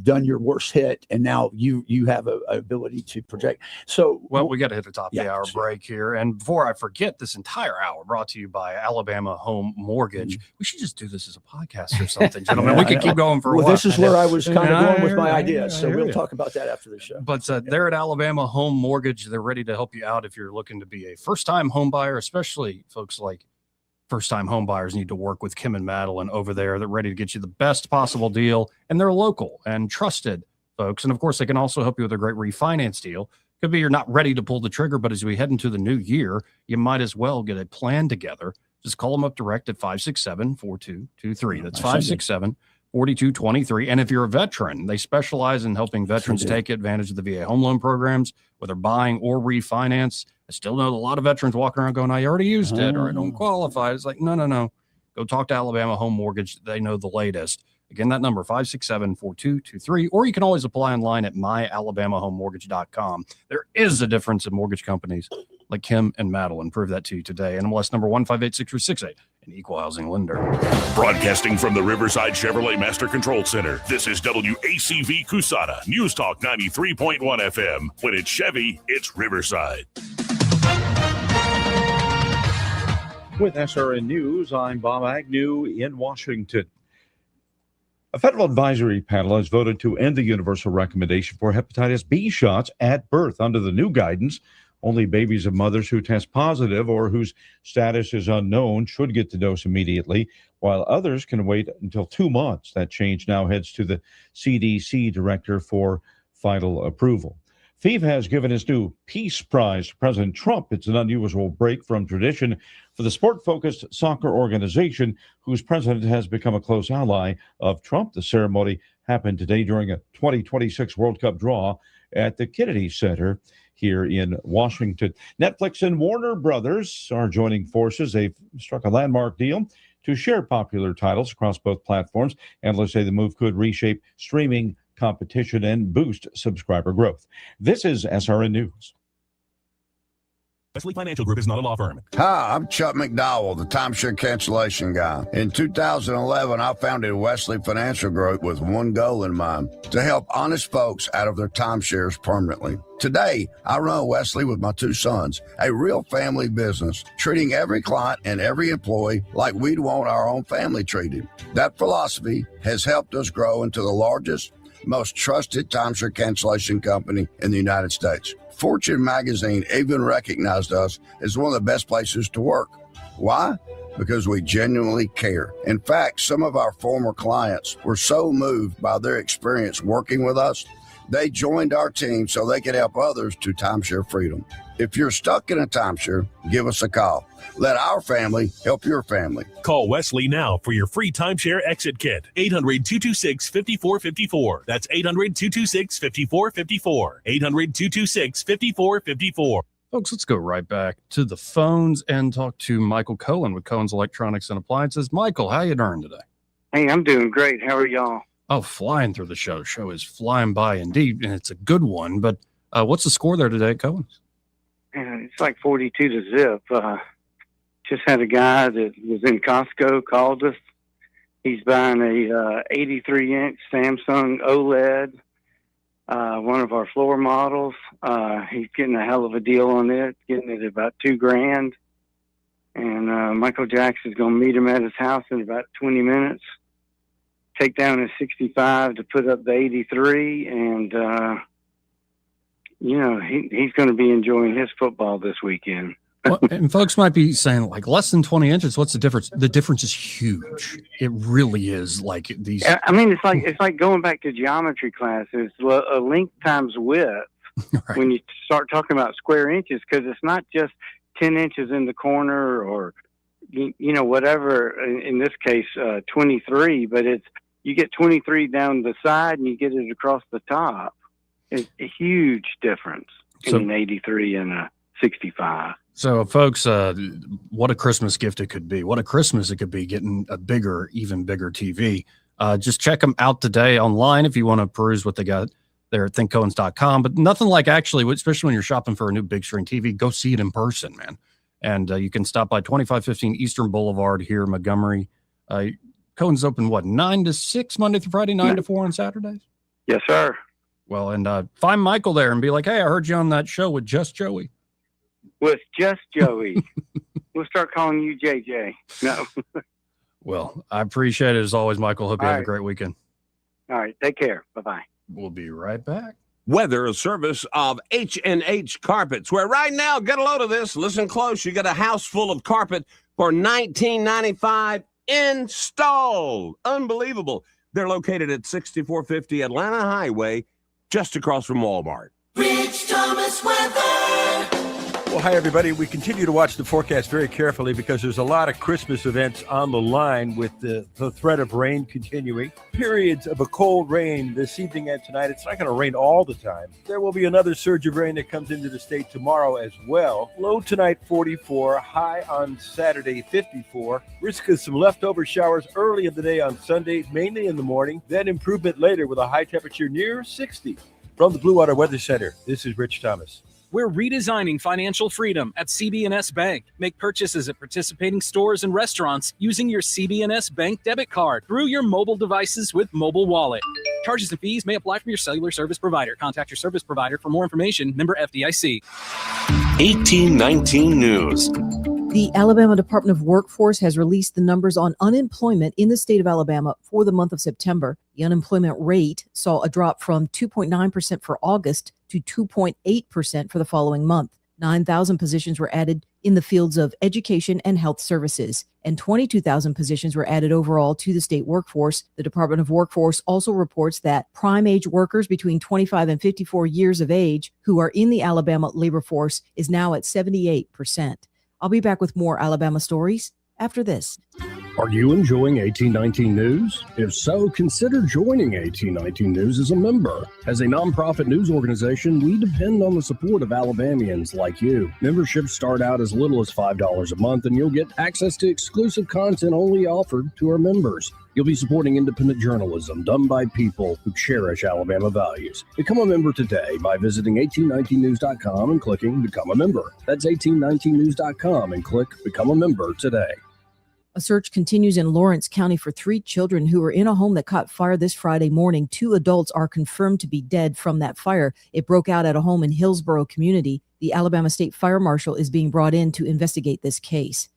done your worst hit and now you have a ability to project. So, well, we got to hit the top of the hour break here. And before I forget, this entire hour brought to you by Alabama Home Mortgage. We should just do this as a podcast or something, gentlemen. We could keep going for a while. This is where I was kind of going with my ideas. So we'll talk about that after the show. But they're at Alabama Home Mortgage. They're ready to help you out if you're looking to be a first-time home buyer, especially folks like first-time home buyers need to work with Kim and Madeline over there. They're ready to get you the best possible deal, and they're local and trusted folks. And of course, they can also help you with a great refinance deal. Could be you're not ready to pull the trigger, but as we head into the new year, you might as well get a plan together. Just call them up direct at 567-4223. That's 567-4223. And if you're a veteran, they specialize in helping veterans take advantage of the VA home loan programs, whether buying or refinance. I still know a lot of veterans walking around going, I already used it or I don't qualify. It's like, no. Go talk to Alabama Home Mortgage. They know the latest. Again, that number, 567-4223, or you can always apply online at myalabamahomemortgage.com. There is a difference in mortgage companies like Kim and Madeline. Prove that to you today. NMLS number 1586368, an equal housing lender. Broadcasting from the Riverside Chevrolet Master Control Center, this is WACV Cusana, News Talk 93.1 FM. When it's Chevy, it's Riverside. With SRN News, I'm Bob Agnew in Washington. A federal advisory panel has voted to end the universal recommendation for hepatitis B shots at birth. Under the new guidance, only babies of mothers who test positive or whose status is unknown should get the dose immediately, while others can wait until 2 months. That change now heads to the CDC director for final approval. FIFA has given its new Peace Prize to President Trump. It's an unusual break from tradition for the sport-focused soccer organization whose president has become a close ally of Trump. The ceremony happened today during a 2026 World Cup draw at the Kennedy Center here in Washington. Netflix and Warner Brothers are joining forces. They've struck a landmark deal to share popular titles across both platforms. Analysts say the move could reshape streaming competition and boost subscriber growth. This is SRN News. Wesley Financial Group is not a law firm. Hi, I'm Chuck McDowell, the timeshare cancellation guy. In 2011, I founded Wesley Financial Group with one goal in mind, to help honest folks out of their timeshares permanently. Today, I run Wesley with my two sons, a real family business, treating every client and every employee like we'd want our own family treated. That philosophy has helped us grow into the largest, most trusted timeshare cancellation company in the United States. Fortune magazine even recognized us as one of the best places to work. Why? Because we genuinely care. In fact, some of our former clients were so moved by their experience working with us, they joined our team so they could help others to timeshare freedom. If you're stuck in a timeshare, give us a call. Let our family help your family. Call Wesley now for your free timeshare exit kit. 800-226-5454. That's 800-226-5454. 800-226-5454. Folks, let's go right back to the phones and talk to Michael Cohen with Cohen's Electronics and Appliances. Michael, how you doing today? Hey, I'm doing great. How are y'all? Oh, flying through the show. The show is flying by indeed, and it's a good one. But what's the score there today at Cohen's? It's like 42-0. Just had a guy that was in Costco called us. He's buying a 83-inch Samsung OLED, one of our floor models. He's getting a hell of a deal on it, getting it at about $2,000. And Michael Jackson's going to meet him at his house in about 20 minutes. Take down his 65 to put up the 83, and he's going to be enjoying his football this weekend. Well, and folks might be saying, like, less than 20 inches. What's the difference? The difference is huge. It really is. Like these. I mean, it's like going back to geometry classes. A length times width. Right. When you start talking about square inches, because it's not just 10 inches in the corner or whatever. In this case, 23, but you get 23 down the side and you get it across the top. It's a huge difference between an 83 and a 65. So, folks, what a Christmas gift it could be. What a Christmas it could be getting a bigger, even bigger TV. Just check them out today online if you want to peruse what they got there at thinkcohens.com. But nothing like actually, especially when you're shopping for a new big screen TV, go see it in person, man. And you can stop by 2515 Eastern Boulevard here in Montgomery. Cohen's open, 9 to 6, Monday through Friday, 9 to 4 on Saturdays? Yes, sir. Well, and find Michael there and be like, hey, I heard you on that show with Just Joey. With Just Joey. We'll start calling you JJ. No. Well, I appreciate it as always, Michael. Hope you have a great weekend. All right. Take care. Bye-bye. We'll be right back. Weather, a service of H&H Carpets, where right now, get a load of this. Listen close. You got a house full of carpet for $19.95 installed. Unbelievable. They're located at 6450 Atlanta Highway, just across from Walmart. Rich Thomas weather. Well, hi, everybody. We continue to watch the forecast very carefully because there's a lot of Christmas events on the line with the threat of rain continuing. Periods of a cold rain this evening and tonight. It's not going to rain all the time. There will be another surge of rain that comes into the state tomorrow as well. Low tonight, 44. High on Saturday, 54. Risk of some leftover showers early in the day on Sunday, mainly in the morning. Then improvement later with a high temperature near 60. From the Blue Water Weather Center, this is Rich Thomas. We're redesigning financial freedom at CB&S Bank. Make purchases at participating stores and restaurants using your CB&S Bank debit card through your mobile devices with Mobile Wallet. Charges and fees may apply from your cellular service provider. Contact your service provider for more information. Member FDIC. 1819 News. The Alabama Department of Workforce has released the numbers on unemployment in the state of Alabama for the month of September. The unemployment rate saw a drop from 2.9% for August to 2.8% for the following month. 9,000 positions were added in the fields of education and health services, and 22,000 positions were added overall to the state workforce. The Department of Workforce also reports that prime age workers between 25 and 54 years of age who are in the Alabama labor force is now at 78%. I'll be back with more Alabama stories after this. Are you enjoying 1819 News? If so, consider joining 1819 News as a member. As a nonprofit news organization, we depend on the support of Alabamians like you. Memberships start out as little as $5 a month, and you'll get access to exclusive content only offered to our members. You'll be supporting independent journalism done by people who cherish Alabama values. Become a member today by visiting 1819news.com and clicking Become a Member. That's 1819news.com and click Become a Member today. A search continues in Lawrence County for 3 children who were in a home that caught fire this Friday morning. 2 adults are confirmed to be dead from that fire. It broke out at a home in Hillsborough community. The Alabama State Fire Marshal is being brought in to investigate this case.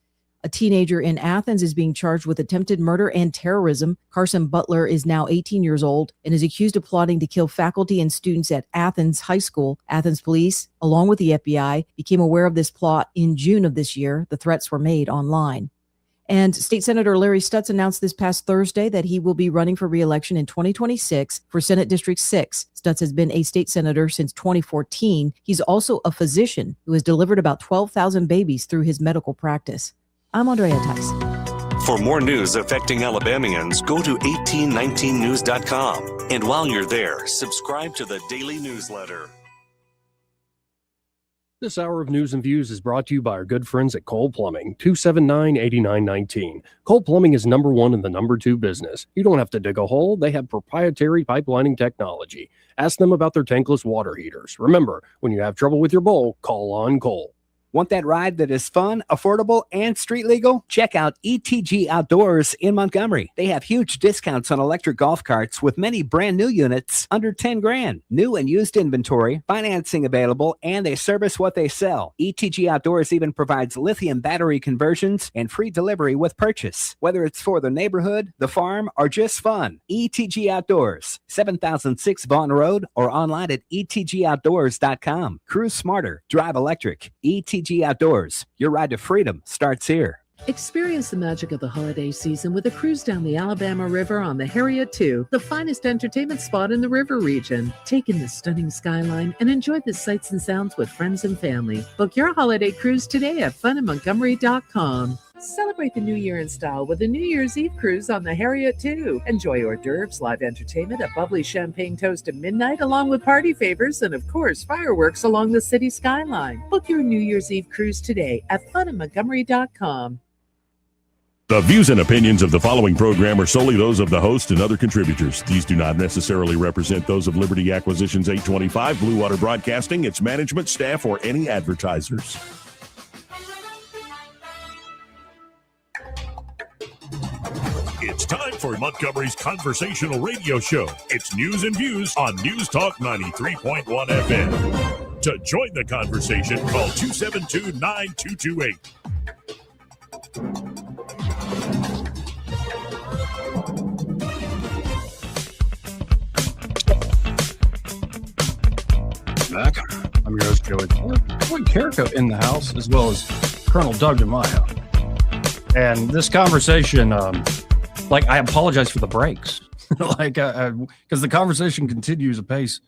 A teenager in Athens is being charged with attempted murder and terrorism. Carson Butler is now 18 years old and is accused of plotting to kill faculty and students at Athens High School. Athens police, along with the FBI, became aware of this plot in June of this year. The threats were made online. And State Senator Larry Stutz announced this past Thursday that he will be running for re-election in 2026 for Senate District 6. Stutz has been a state senator since 2014. He's also a physician who has delivered about 12,000 babies through his medical practice. I'm Andrea Tice. For more news affecting Alabamians, go to 1819news.com. And while you're there, subscribe to the daily newsletter. This hour of News and Views is brought to you by our good friends at Cole Plumbing, 279-8919. Cole Plumbing is number 1 in the number 2 business. You don't have to dig a hole. They have proprietary pipelining technology. Ask them about their tankless water heaters. Remember, when you have trouble with your bowl, call on Cole. Want that ride that is fun, affordable, and street legal? Check out ETG Outdoors in Montgomery. They have huge discounts on electric golf carts with many brand new units under 10 grand. New and used inventory, financing available, and they service what they sell. ETG Outdoors even provides lithium battery conversions and free delivery with purchase. Whether it's for the neighborhood, the farm, or just fun. ETG Outdoors, 7006 Vaughn Road, or online at etgoutdoors.com. Cruise smarter, drive electric. ETG Outdoors, your ride to freedom starts here. Experience the magic of the holiday season with a cruise down the Alabama River on the Harriet II, the finest entertainment spot in the river region. Take in the stunning skyline and enjoy the sights and sounds with friends and family. Book your holiday cruise today at funinmontgomery.com. Celebrate the new year in style with a New Year's Eve cruise on the Harriet II. Enjoy hors d'oeuvres, live entertainment, a bubbly champagne toast at midnight, along with party favors and, of course, fireworks along the city skyline. Book your New Year's Eve cruise today at funinmontgomery.com. The views and opinions of the following program are solely those of the host and other contributors. These do not necessarily represent those of Liberty Acquisitions 825, Blue Water Broadcasting, its management, staff, or any advertisers. It's time for Montgomery's conversational radio show. It's News and Views on News Talk 93.1 FM. To join the conversation, call 272-9228. Back. I'm your host, Joey Carrico in the house, as well as Colonel Doug DeMaio. And this conversation, I apologize for the breaks, because the conversation continues apace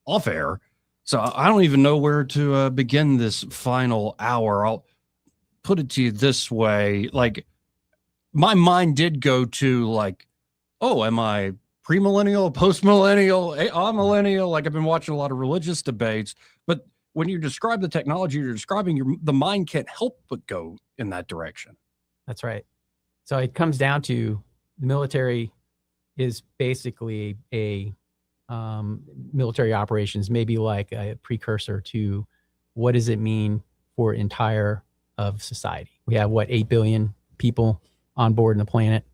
off air. So I don't even know where to begin this final hour. I'll put it to you this way. My mind did go to oh, am I premillennial, postmillennial, amillennial? I've been watching a lot of religious debates, but when you describe the technology you're describing, the mind can't help but go in that direction. That's right. So it comes down to the military is basically a military operations, maybe like a precursor to what does it mean for entire of society. We have 8 billion people on board in the planet.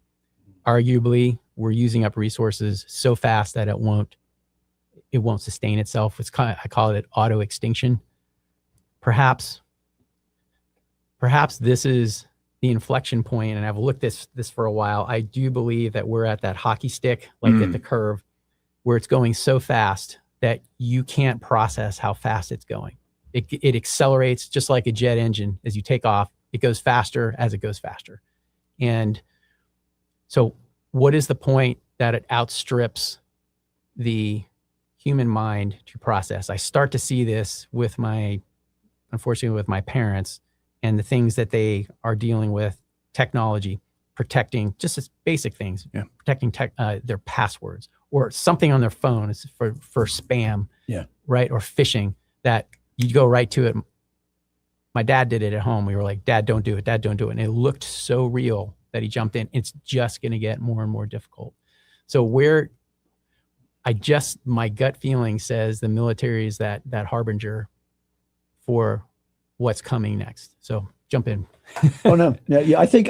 Arguably, we're using up resources so fast that it won't sustain itself. I call it auto extinction. Perhaps this is the inflection point, and I've looked this for a while. I do believe that we're at that hockey stick, at the curve, where it's going so fast that you can't process how fast it's going. It accelerates just like a jet engine. As you take off, it goes faster as it goes faster. And so what is the point that it outstrips the human mind to process? I start to see this unfortunately with my parents and the things that they are dealing with, technology, protecting just as basic things, protecting their passwords or something on their phone is for spam, right? Or phishing, that you go right to it. My dad did it at home. We were like, Dad, don't do it. Dad, don't do it. And it looked so real that he jumped in. It's just going to get more and more difficult. So my gut feeling says the military is that harbinger for what's coming next. So jump in. Oh no, yeah. I think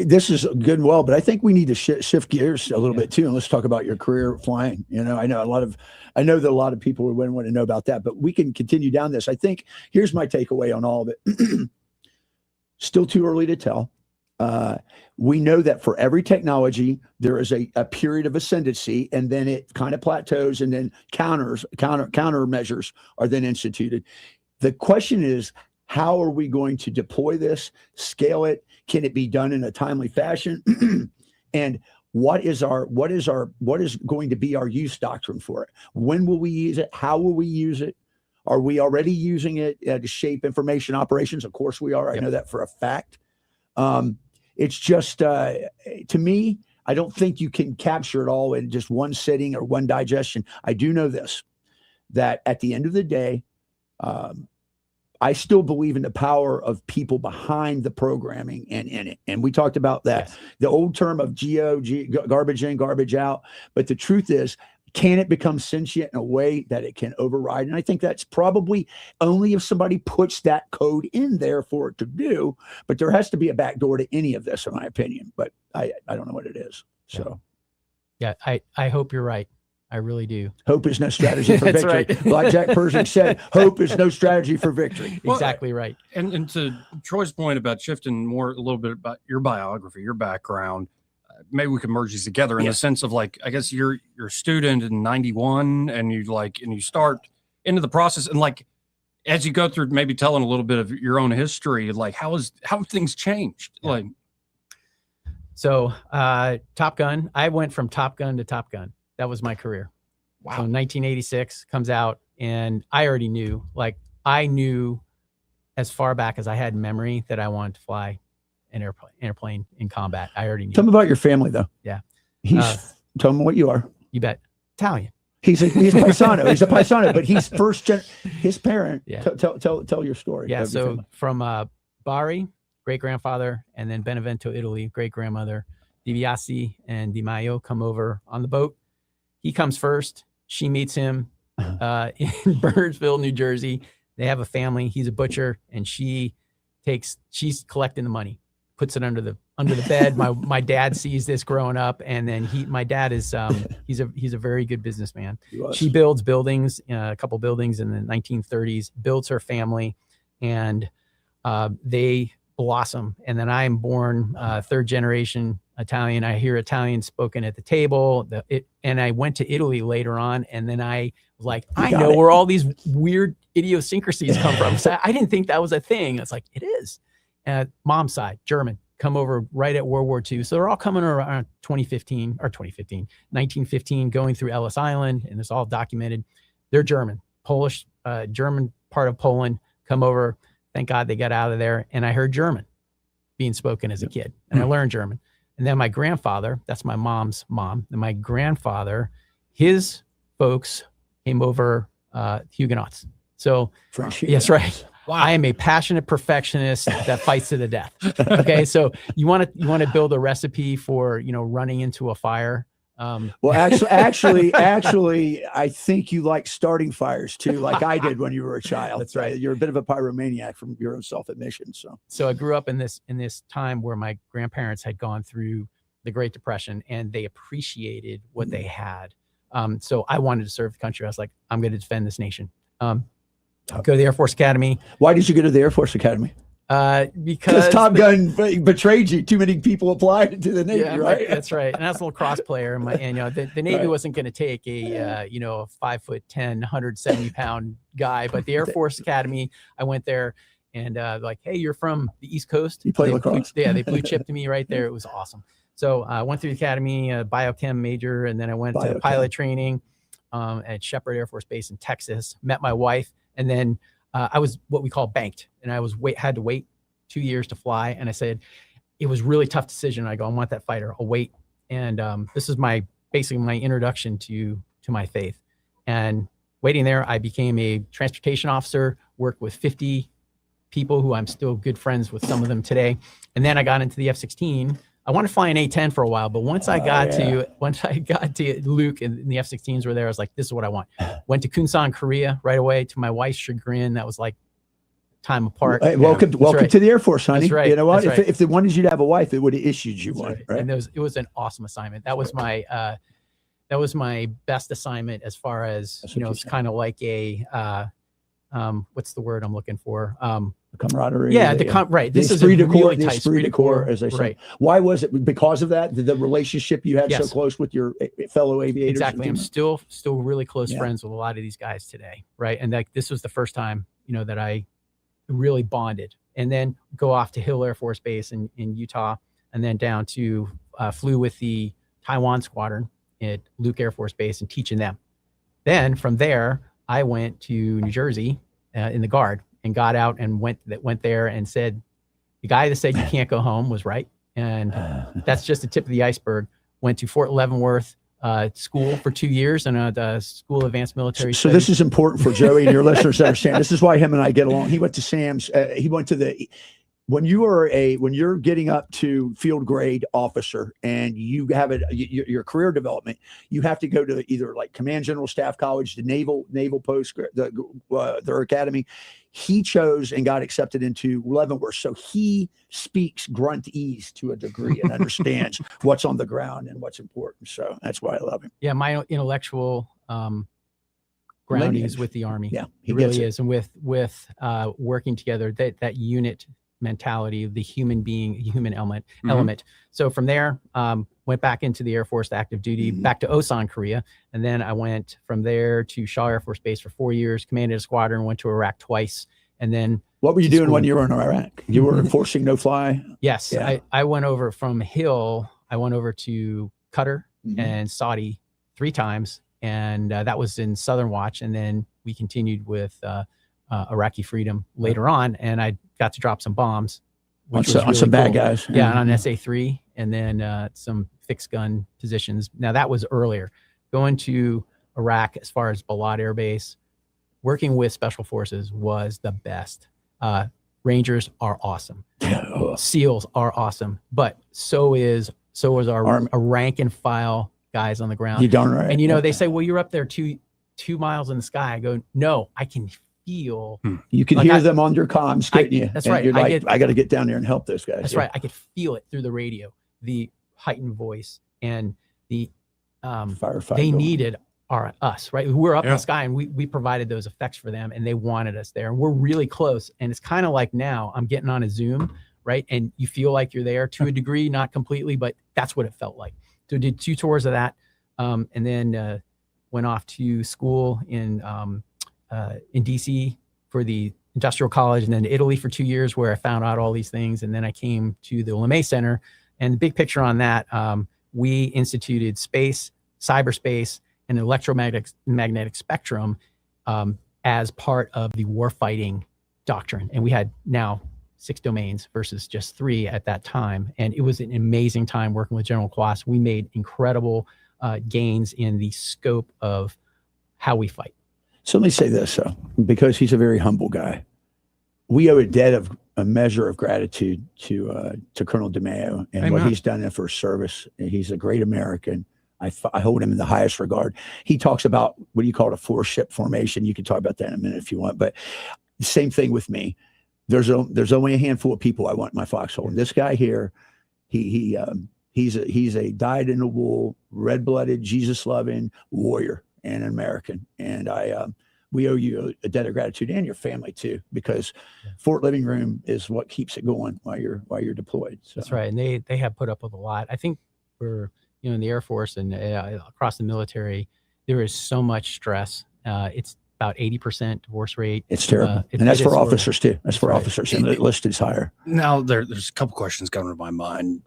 this is good and well, but I think we need to shift gears a little bit too, and let's talk about your career flying. I know that a lot of people would want to know about that, but we can continue down this. I think here's my takeaway on all of it. Still too early to tell. We know that for every technology, there is a period of ascendancy, and then it kind of plateaus, and then countermeasures are then instituted. The question is, how are we going to deploy this, scale it? Can it be done in a timely fashion? And what is going to be our use doctrine for it? When will we use it? How will we use it? Are we already using it to shape information operations? Of course we are. I know that for a fact. It's just, to me, I don't think you can capture it all in just one sitting or one digestion. I do know this, that at the end of the day, I still believe in the power of people behind the programming and in it. And we talked about that, the old term of garbage in, garbage out. But the truth is, can it become sentient in a way that it can override? And I think that's probably only if somebody puts that code in there for it to do. But there has to be a backdoor to any of this, in my opinion. But I don't know what it is. So, yeah, I hope you're right. I really do. Hope is no strategy for victory. Right. Like Jack Pershing said, hope is no strategy for victory. Exactly right. And to Troy's point about shifting a little bit about your biography, your background, maybe we can merge these together in the sense of, like, I guess you're a student in 91 and you start into the process, and like as you go through, maybe telling a little bit of your own history, like how have things changed? Yeah. Like, so Top Gun, I went from Top Gun to Top Gun. That was my career. Wow. So 1986 comes out, and I already knew, I knew as far back as I had memory that I wanted to fly an airplane in combat. I already knew. Tell me about your family, though. Yeah. Tell me what you are. You bet. Italian. He's a paisano. He's a paisano, but he's his parent. Yeah. Tell your story. Yeah. So from Bari, great grandfather, and then Benevento, Italy, great grandmother. DiBiase and Di Maio come over on the boat. He comes first. She meets him in Burnsville, New Jersey. They have a family. He's a butcher, and she's collecting the money, puts it under the bed. My dad sees this growing up, and then my dad is he's a very good businessman. She builds buildings, a couple buildings in the 1930s, builds her family, and they blossom. And then I'm born third generation Italian. I hear Italian spoken at the table. And I went to Italy later on, and then I was like, I know where all these weird idiosyncrasies come from. So I didn't think that was a thing. It's like, it is. Mom's side, German, come over right at World War II. So they're all coming around 1915, going through Ellis Island, and it's all documented. They're German, Polish, German part of Poland, come over. Thank God they got out of there. And I heard German being spoken as a kid, and I learned German. And then my grandfather, that's my mom's mom, and my grandfather, his folks came over, Huguenots. So, yes, right. Wow. I am a passionate perfectionist that fights to the death. Okay, so you want to build a recipe for running into a fire. Well, actually, I think you like starting fires too, like I did when you were a child. That's right. You're a bit of a pyromaniac from your own self-admission. So I grew up in this time where my grandparents had gone through the Great Depression, and they appreciated what they had. So I wanted to serve the country. I was like, I'm going to defend this nation. Go to the Air Force Academy. Why did you go to the Air Force Academy? Because Top Gun betrayed you. Too many people applied to the Navy, right? That's right. And that's a little cross player. And the Navy wasn't going to take a 5'10", 170-pound guy, but the Air Force Academy, I went there, and like, hey, you're from the East Coast. You play lacrosse. They blue chipped me right there. It was awesome. So I went through the academy, biochem major, and then I went to pilot training at Shepherd Air Force Base in Texas. Met my wife, and then I was what we call banked, and I had to wait 2 years to fly. And I said, it was really tough decision. I go, I want that fighter. I'll wait. And this is basically my introduction to my faith. And waiting there, I became a transportation officer, worked with 50 people who I'm still good friends with, some of them today. And then I got into the F-16 I wanted to fly an A-10 for a while, but once I got to Luke and the F-16s were there, I was like, this is what I want. Went to Kunsan, Korea right away. To my wife's chagrin, that was like time apart. Hey, welcome to the Air Force, honey. That's right. You know what? That's right. If they wanted you to have a wife, it would have issued you one. Right. And it was an awesome assignment. That was my best assignment as far as, it's kind of like a, what's the word I'm looking for? Camaraderie. Yeah, right. This is esprit de corps, really the tight esprit de corps, as they say. Right. Why was it? Because of that, the relationship you had so Yes. close with your fellow aviators. Exactly. I'm still really close Yeah. friends with a lot of these guys today. Right. And like this was the first time, that I really bonded. And then go off to Hill Air Force Base in Utah, and then down to flew with the Taiwan squadron at Luke Air Force Base and teaching them. Then from there, I went to New Jersey in the Guard and got out and went there and said, the guy that said you can't go home was right. And that's just the tip of the iceberg. Went to Fort Leavenworth school for 2 years and the School of Advanced Military So Studies. this is important for Joey and your listeners to understand. This is why him and I get along. He went to Sam's. He went to when you're getting up to field grade officer and you have your career development, you have to go to either like Command General Staff College, the Naval Post, their academy. He chose and got accepted into Leavenworth. So he speaks gruntese to a degree and understands what's on the ground and what's important. So that's why I love him. Yeah, my intellectual grounding is with the Army. Yeah, it really is. And with working together, that unit mentality of the human being, human element. So from there, went back into the Air Force active duty, back to Osan, Korea. And then I went from there to Shaw Air Force Base for 4 years, commanded a squadron, went to Iraq twice. And then what were you doing when you were in Iraq? You were enforcing no fly? Yes. Yeah. I went over from Hill. I went over to Qatar and Saudi 3 times. And that was in Southern Watch. And then we continued with Iraqi Freedom later on. And I got to drop some bombs. On some bad guys. Yeah, on an SA-3 and then some fixed gun positions. Now that was earlier. Going to Iraq as far as Balad Air Base, working with Special Forces was the best. Rangers are awesome. SEALs are awesome. But so is our rank and file guys on the ground. You darn right. And they say, well, you're up there 2 miles in the sky. I go, no, I can feel. You could hear them on your comms, couldn't you? That's And right. you're like, I got to get down there and help those guys. That's right. I could feel it through the radio, the heightened voice and the firefight. They needed us, right? We're up in the sky and we provided those effects for them and they wanted us there. And we're really close. And it's kind of like now I'm getting on a Zoom, right? And you feel like you're there to a degree, not completely, but that's what it felt like. So did 2 tours of that. And then went off to school in DC for the industrial college, and then to Italy for 2 years where I found out all these things. And then I came to the LeMay Center, and the big picture on that, we instituted space, cyberspace, and electromagnetic spectrum as part of the warfighting doctrine. And we had now 6 domains versus just 3 at that time. And it was an amazing time working with General Quas. We made incredible gains in the scope of how we fight. So let me say this, because he's a very humble guy. We owe a measure of gratitude to Colonel DeMeo and what he's done for service. He's a great American. I hold him in the highest regard. He talks about what do you call it, a 4-ship formation. You can talk about that in a minute if you want. But the same thing with me. There's only a handful of people I want in my foxhole. And this guy here, he's a dyed-in-the-wool, red-blooded, Jesus-loving warrior and an American. And we owe you a debt of gratitude, and your family too, because Fort Living Room is what keeps it going while you're deployed. So. That's right, and they have put up with a lot. I think for in the Air Force and across the military, there is so much stress. It's about 80% divorce rate. It's terrible, and that's for officers too. That's for officers, and the list is higher. Now there's a couple questions coming to my mind.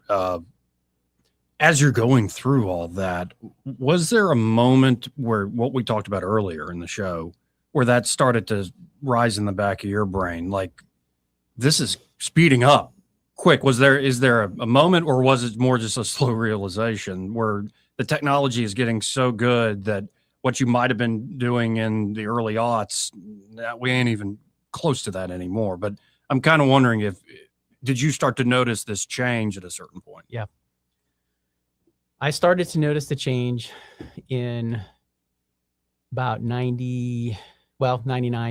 As you're going through all that, was there a moment where what we talked about earlier in the show, where that started to rise in the back of your brain, like this is speeding up quick? Is there a moment, or was it more just a slow realization where the technology is getting so good that what you might have been doing in the early aughts, we ain't even close to that anymore? But I'm kind of wondering did you start to notice this change at a certain point? Yeah. I started to notice the change in about 99,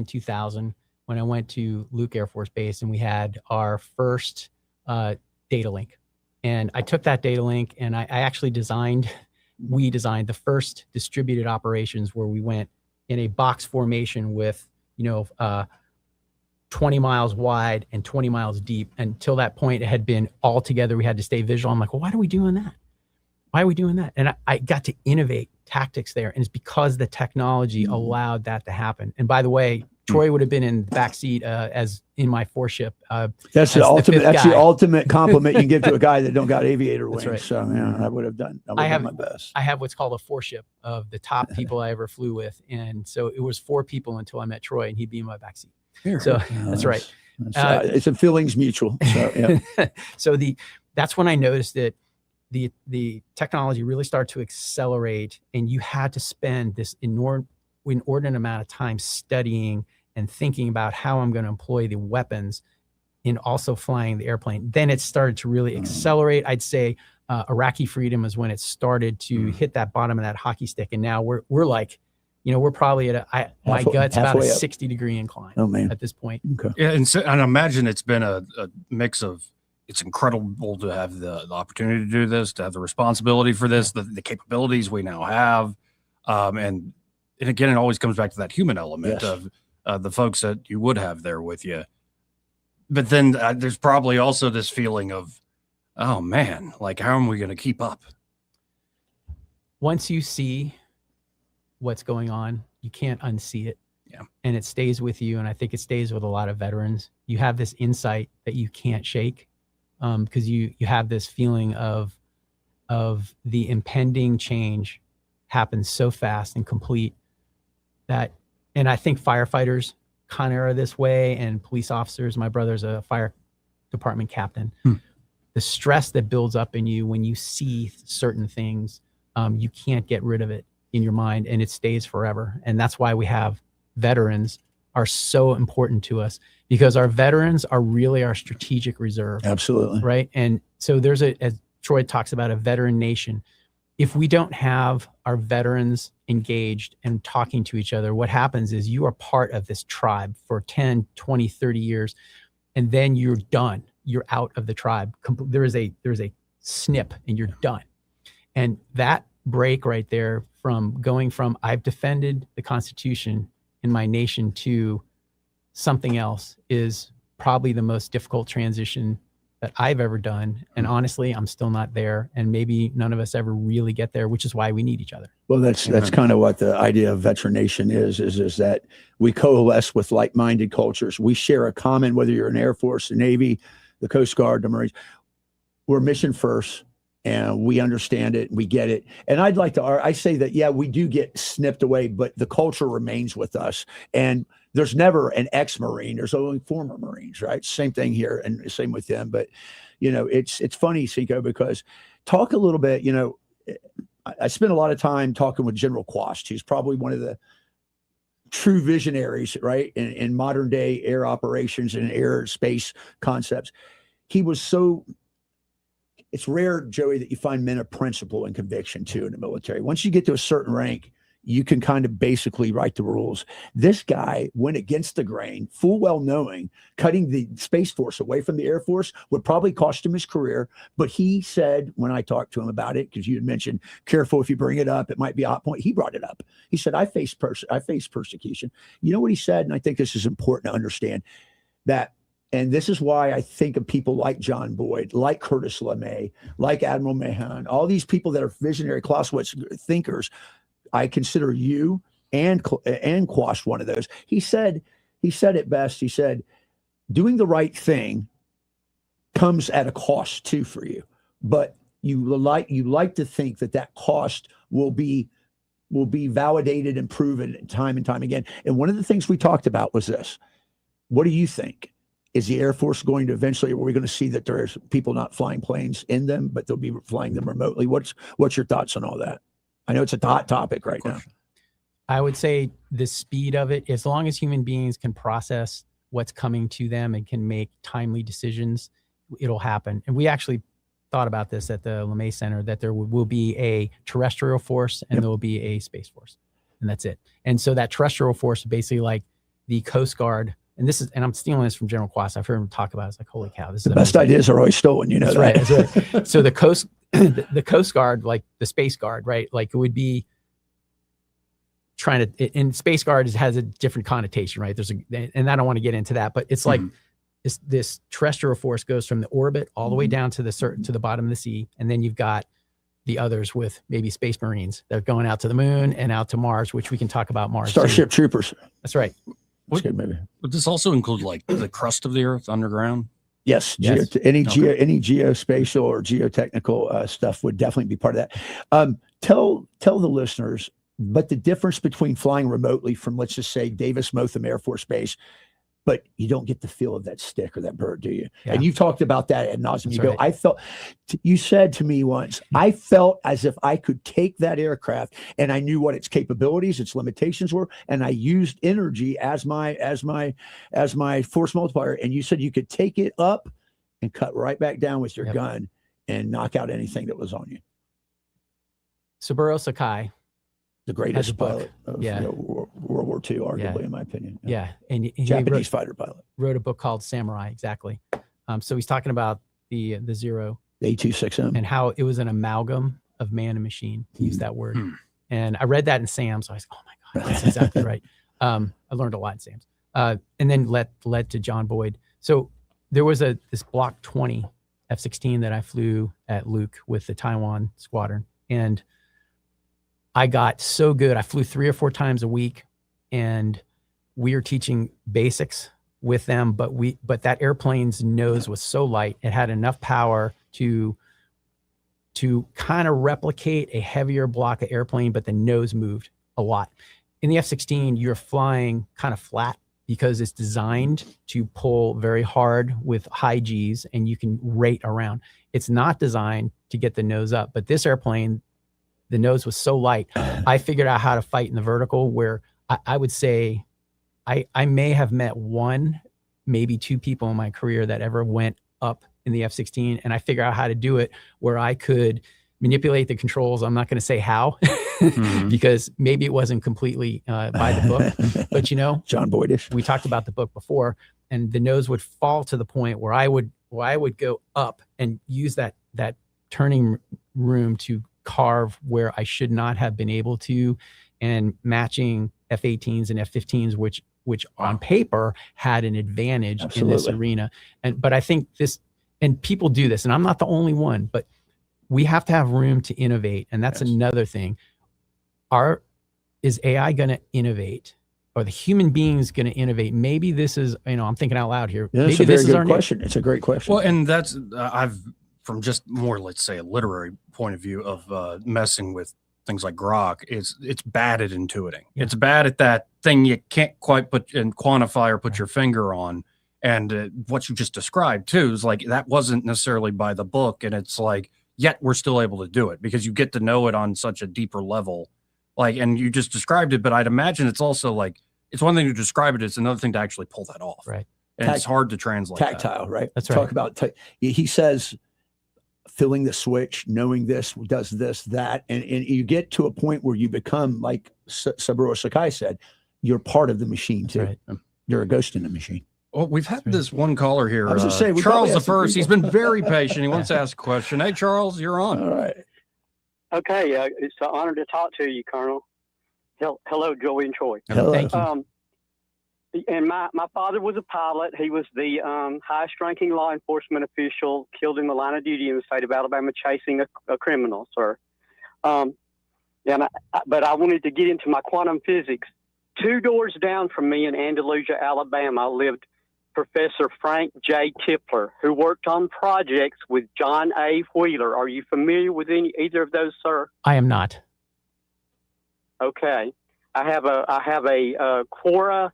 2000, when I went to Luke Air Force Base and we had our first data link. And I took that data link and we designed the first distributed operations where we went in a box formation with, 20 miles wide and 20 miles deep. Until that point, it had been all together. We had to stay visual. I'm like, well, why are we doing that? Why are we doing that? And I got to innovate tactics there. And it's because the technology allowed that to happen. And by the way, Troy would have been in the backseat as in my four-ship. That's the ultimate. That's the ultimate compliment you can give to a guy that don't got aviator wings. Right. So yeah, I would have done my best. I have what's called a four-ship of the top people I ever flew with, and so it was 4 people until I met Troy, and he'd be in my backseat. So that's right. It's a feelings mutual. So, yeah. So that's when I noticed that the technology really started to accelerate, and you had to spend this inordinate amount of time studying and thinking about how I'm going to employ the weapons in also flying the airplane. Then it started to really accelerate. I'd say Iraqi freedom is when it started to hit that bottom of that hockey stick. And now we're like, we're probably at my gut's about a 60-degree incline at this point. Okay. Yeah, and I imagine it's been a mix of, it's incredible to have the opportunity to do this, to have the responsibility for this, the capabilities we now have. And again, it always comes back to that human element of the folks that you would have there with you. But then there's probably also this feeling of, oh man, like how are we going to keep up? Once you see what's going on, you can't unsee it. Yeah. And it stays with you. And I think it stays with a lot of veterans. You have this insight that you can't shake because you have this feeling of the impending change happens so fast and complete that, and I think firefighters kind of are this way, and police officers. My brother's a fire department captain. The stress that builds up in you when you see certain things, you can't get rid of it in your mind, and it stays forever. And that's why we have veterans are so important to us, because our veterans are really our strategic reserve. Absolutely. Right. And so there's as Troy talks about, a veteran nation. If we don't have our veterans engaged and talking to each other, what happens is you are part of this tribe for 10, 20, 30 years, and then you're done. You're out of the tribe. There's a snip and you're done. And that break right there from going from I've defended the Constitution in my nation to something else is probably the most difficult transition that I've ever done. And honestly, I'm still not there. And maybe none of us ever really get there, which is why we need each other. Well, that's kind of what the idea of veteran nation is that we coalesce with like-minded cultures. We share a common, whether you're in Air Force, the Navy, the Coast Guard, the Marines, we're mission first. And we understand it, we get it. And I say that, yeah, we do get snipped away, but the culture remains with us. And there's never an ex-Marine. There's only former Marines, right? Same thing here and same with them. But, it's funny, Cinco, because talk a little bit, I spent a lot of time talking with General Quast, who's probably one of the true visionaries, right? In modern day air operations and air space concepts. He was it's rare, Joey, that you find men of principle and conviction too in the military. Once you get to a certain rank, you can kind of basically write the rules. This guy went against the grain, full well knowing cutting the Space Force away from the Air Force would probably cost him his career. But he said, when I talked to him about it, because you had mentioned, careful if you bring it up, it might be a hot point. He brought it up. He said, I face persecution. You know what he said? And I think this is important to understand that. And this is why I think of people like John Boyd, like Curtis LeMay, like Admiral Mahan, all these people that are visionary Clausewitz thinkers. I consider you and Quast one of those. He said it best. He said, doing the right thing comes at a cost too for you, but you like to think that cost will be validated and proven time and time again. And one of the things we talked about was this. What do you think? Is the Air Force going to eventually, are we going to see that there's people not flying planes in them, but they'll be flying them remotely? What's your thoughts on all that? I know it's a hot topic right now. I would say the speed of it, as long as human beings can process what's coming to them and can make timely decisions, it'll happen. And we actually thought about this at the LeMay Center, that there will be a terrestrial force and there will be a space force, and that's it. And so that terrestrial force is basically like the Coast Guard. And I'm stealing this from General Quast. I've heard him talk about it. It's like, holy cow, this is the best ideas are always stolen. You know that. Right. That's right. So the Coast Guard, like the Space Guard, right? Like it would be trying to, and Space Guard has a different connotation, right? And I don't want to get into that, but it's like this terrestrial force goes from the orbit all the way down to the bottom of the sea. And then you've got the others with maybe Space Marines that are going out to the moon and out to Mars, which we can talk about Mars. Starship Troopers. That's right. Good movie. Would this also include like the crust of the Earth underground? Yes. Any geospatial or geotechnical stuff would definitely be part of that. Tell the listeners, but the difference between flying remotely from, let's just say, Davis-Monthan Air Force Base, but you don't get the feel of that stick or that bird, do you? Yeah. And you've talked about that ad nauseum. You go, I felt, you said to me once, I felt as if I could take that aircraft and I knew what its capabilities, its limitations were, and I used energy as my force multiplier. And you said you could take it up and cut right back down with your gun and knock out anything that was on you. Saburo Sakai, the greatest pilot of World War II, arguably, in my opinion. Yeah. And Japanese fighter pilot. Wrote a book called Samurai, exactly. So he's talking about the Zero. The A26M. And how it was an amalgam of man and machine, to use that word. And I read that in SAM, so I was like, oh my God, that's exactly right. I learned a lot in SAMs. And then led to John Boyd. So there was this Block 20 F-16 that I flew at Luke with the Taiwan squadron. And I got so good. I flew 3 or 4 times a week, and we were teaching basics with them. But that airplane's nose was so light; it had enough power to kind of replicate a heavier block of airplane, but the nose moved a lot. In the F-16, you're flying kind of flat because it's designed to pull very hard with high G's, and you can rate around. It's not designed to get the nose up. But this airplane, the nose was so light, I figured out how to fight in the vertical, where I would say I may have met 1, maybe 2 people in my career that ever went up in the F-16, and I figured out how to do it where I could manipulate the controls. I'm not going to say how, because maybe it wasn't completely by the book, but John Boydish. We talked about the book before, and the nose would fall to the point where I would go up and use that turning room to carve where I should not have been able to, and matching F-18s and F-15s, which on paper had an advantage in this arena. But I think and people do this, and I'm not the only one, but we have to have room to innovate. And that's another thing. Is AI going to innovate? Or the human beings going to innovate? Maybe this is, I'm thinking out loud here. Yeah, maybe this is a very good question. It's a great question. Well, and that's, from just more, let's say, a literary point of view of messing with things like grok, it's bad at intuiting. It's bad at that thing you can't quite put and quantify or put your finger on. And what you just described too is like, that wasn't necessarily by the book. And it's like, yet we're still able to do it because you get to know it on such a deeper level. Like, and you just described it, but I'd imagine it's also like, it's one thing to describe it. It's another thing to actually pull that off. Right. And it's hard to translate. Tactile, that. Right? That's right. Talk about, he says, filling the switch, knowing this does this, that, and you get to a point where you become, like Saburo Sakai said, you're part of the machine too. Right. You're a ghost in the machine. Well, we've had this one caller here. I was just saying, Charles the First. He's been very patient. He wants to ask a question. Hey, Charles, you're on. All right. Okay, it's an honor to talk to you, Colonel. Hello, Joey and Troy. Hello. Thank you. And my father was a pilot. He was the highest-ranking law enforcement official killed in the line of duty in the state of Alabama chasing a criminal, sir. But I wanted to get into my quantum physics. 2 doors down from me in Andalusia, Alabama, lived Professor Frank J. Tipler, who worked on projects with John A. Wheeler. Are you familiar with either of those, sir? I am not. Okay. I have a Quora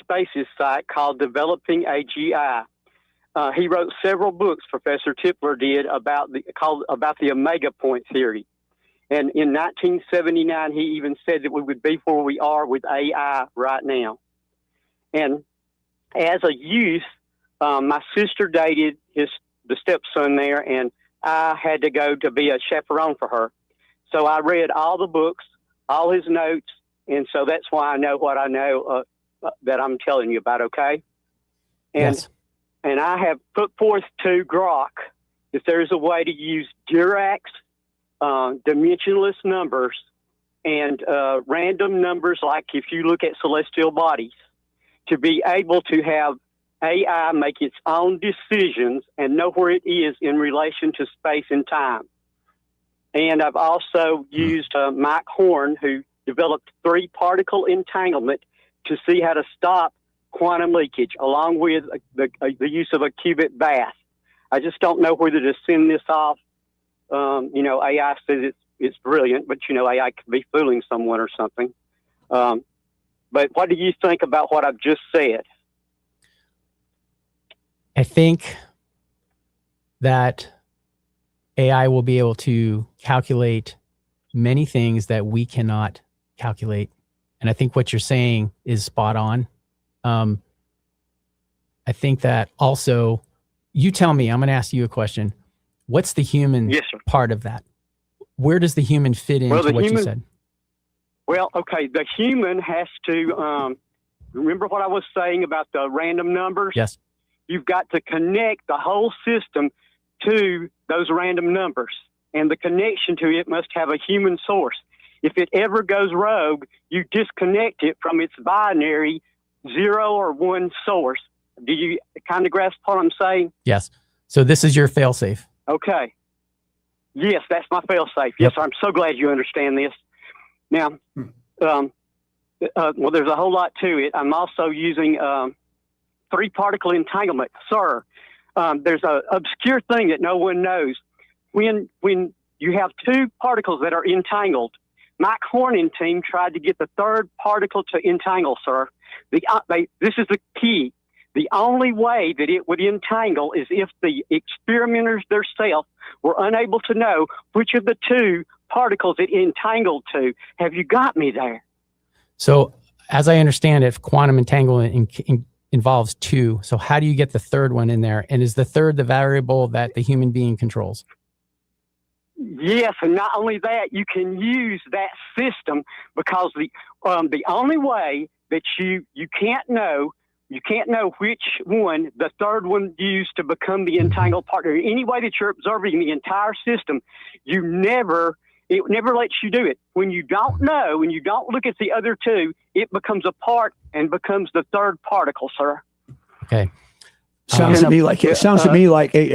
Spaces site called Developing AGI. He wrote several books, Professor Tipler did, about the omega point theory. And in 1979, he even said that we would be where we are with AI right now. And as a youth, my sister dated the stepson there, and I had to go to be a chaperone for her. So I read all the books, all his notes, and so that's why I know what I know that I'm telling you about, okay? And, yes. And I have put forth to Grok if there's a way to use Dirac dimensionless numbers and random numbers, like if you look at celestial bodies, to be able to have AI make its own decisions and know where it is in relation to space and time. And I've also used Mike Horn, who developed 3-particle entanglement, to see how to stop quantum leakage, along with the use of a qubit bath. I just don't know whether to send this off. AI says it's brilliant, but, AI could be fooling someone or something. But what do you think about what I've just said? I think that AI will be able to calculate many things that we cannot calculate. And I think what you're saying is spot on. I think that also, you tell me, I'm going to ask you a question. What's the human part of that? Where does the human fit into what you said? Well, okay, the human has to, remember what I was saying about the random numbers? Yes. You've got to connect the whole system to those random numbers, and the connection to it must have a human source. If it ever goes rogue, you disconnect it from its binary 0 or 1 source. Do you kind of grasp what I'm saying? Yes. So this is your failsafe. Okay. Yes, that's my fail-safe. Yes, I'm so glad you understand this. Now, well, there's a whole lot to it. I'm also using 3-particle entanglement. Sir, there's an obscure thing that no one knows. When you have 2 particles that are entangled, Mike Horn and team tried to get the 3rd particle to entangle, sir. This is the key. The only way that it would entangle is if the experimenters themselves were unable to know which of the 2 particles it entangled to. Have you got me there? So as I understand it, quantum entanglement involves 2. So how do you get the 3rd one in there? And is the 3rd the variable that the human being controls? Yes, and not only that, you can use that system because the only way that you can't know which one the 3rd one used to become the entangled partner. Any way that you're observing the entire system, it never lets you do it. When you don't know, when you don't look at the other 2, it becomes a part and becomes the 3rd particle, sir. Okay. Sounds to me like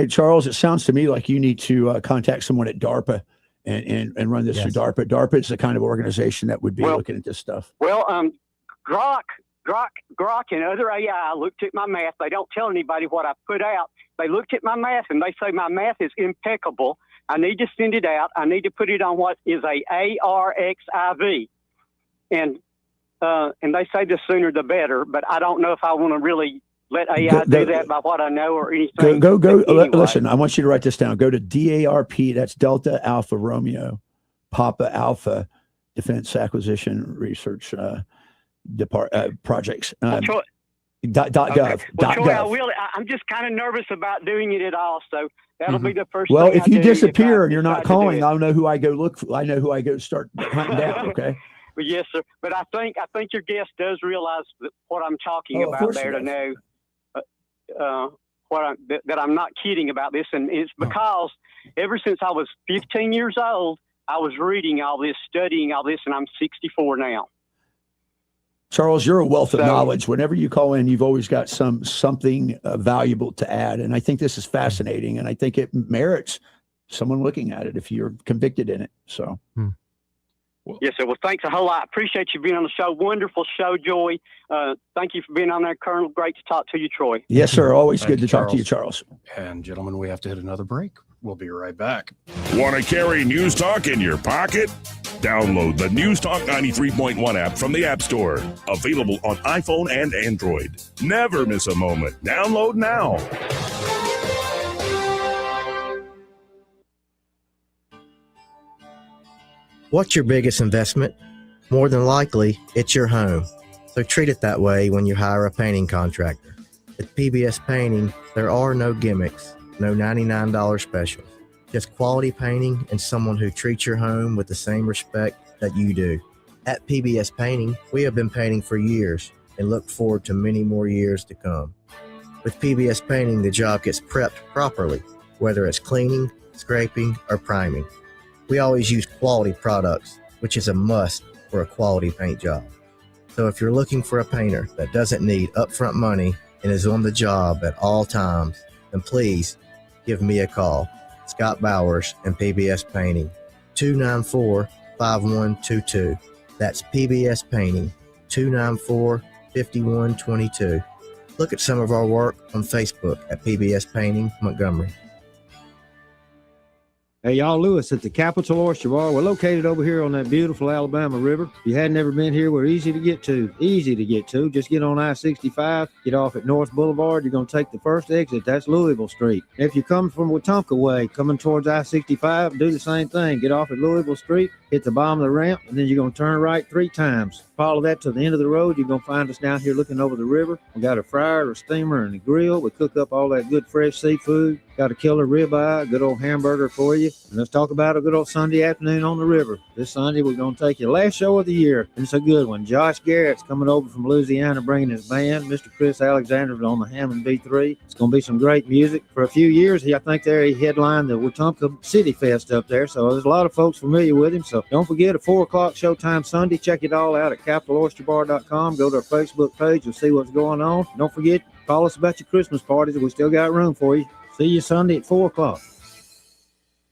Charles. It sounds to me like you need to contact someone at DARPA and run this through DARPA. DARPA is the kind of organization that would be looking at this stuff. Well, Grok and other AI looked at my math. They don't tell anybody what I put out. They looked at my math and they say my math is impeccable. I need to send it out. I need to put it on what is a ARXIV, and they say the sooner the better. But I don't know if I want to really let AI do that by what I know or anything. Go. Anyway. Listen, I want you to write this down. Go to DARP. That's Delta Alpha Romeo Papa Alpha Defense Acquisition Research Projects. .gov. Well, Troy, I'm just kind of nervous about doing it at all, so that'll be the first. Well, thing if I you do disappear and you're not decide to calling, do it. I'll know who I go look for. I know who I go start hunting down. Okay. Well, yes, sir. But I think your guest does realize what I'm talking about there, to know that I'm not kidding about this, and it's because ever since I was 15 years old, I was reading all this, studying all this, and I'm 64 now. Charles, you're a wealth of knowledge. Whenever you call in, you've always got something valuable to add. And I think this is fascinating. And I think it merits someone looking at it if you're convicted in it. So, yes, sir. Well, thanks a whole lot. Appreciate you being on the show. Wonderful show, Joy. Thank you for being on there, Colonel. Great to talk to you, Troy. Yes, sir. Always good to talk to you, Charles. And gentlemen, we have to hit another break. We'll be right back. Want to carry News Talk in your pocket? Download the News Talk 93.1 app from the App Store. Available on iPhone and Android. Never miss a moment. Download now. What's your biggest investment? More than likely, it's your home. So treat it that way when you hire a painting contractor. At PBS Painting, there are no gimmicks, no $99 special. Just quality painting and someone who treats your home with the same respect that you do. At PBS Painting, we have been painting for years and look forward to many more years to come. With PBS Painting, the job gets prepped properly, whether it's cleaning, scraping, or priming. We always use quality products, which is a must for a quality paint job. So if you're looking for a painter that doesn't need upfront money and is on the job at all times, then please give me a call. Scott Bowers and PBS Painting, 294-5122. That's PBS Painting, 294-5122. Look at some of our work on Facebook at PBS Painting Montgomery. Hey, y'all, Lewis at the Capital Oyster Bar. We're located over here on that beautiful Alabama River. If you had never been here, we're easy to get to. Easy to get to. Just get on I-65, get off at North Boulevard. You're going to take the first exit. That's Louisville Street. If you come from Wetumpka way, coming towards I-65, do the same thing. Get off at Louisville Street, hit the bottom of the ramp, and then you're going to turn right 3 times. Follow that to the end of the road. You're going to find us down here looking over the river. We got a fryer, a steamer, and a grill. We cook up all that good fresh seafood. Got a killer ribeye, a good old hamburger for you. And let's talk about a good old Sunday afternoon on the river. This Sunday, we're going to take you last show of the year. And it's a good one. Josh Garrett's coming over from Louisiana bringing his band. Mr. Chris Alexander's on the Hammond B3. It's going to be some great music. For a few years, I think he headlined the Wetumpka City Fest up there. So there's a lot of folks familiar with him. So don't forget, a 4 o'clock showtime Sunday. Check it all out at CapitalOysterBar.com. Go to our Facebook page. You'll see what's going on. Don't forget, call us about your Christmas parties. We still got room for you. See you Sunday at 4 o'clock.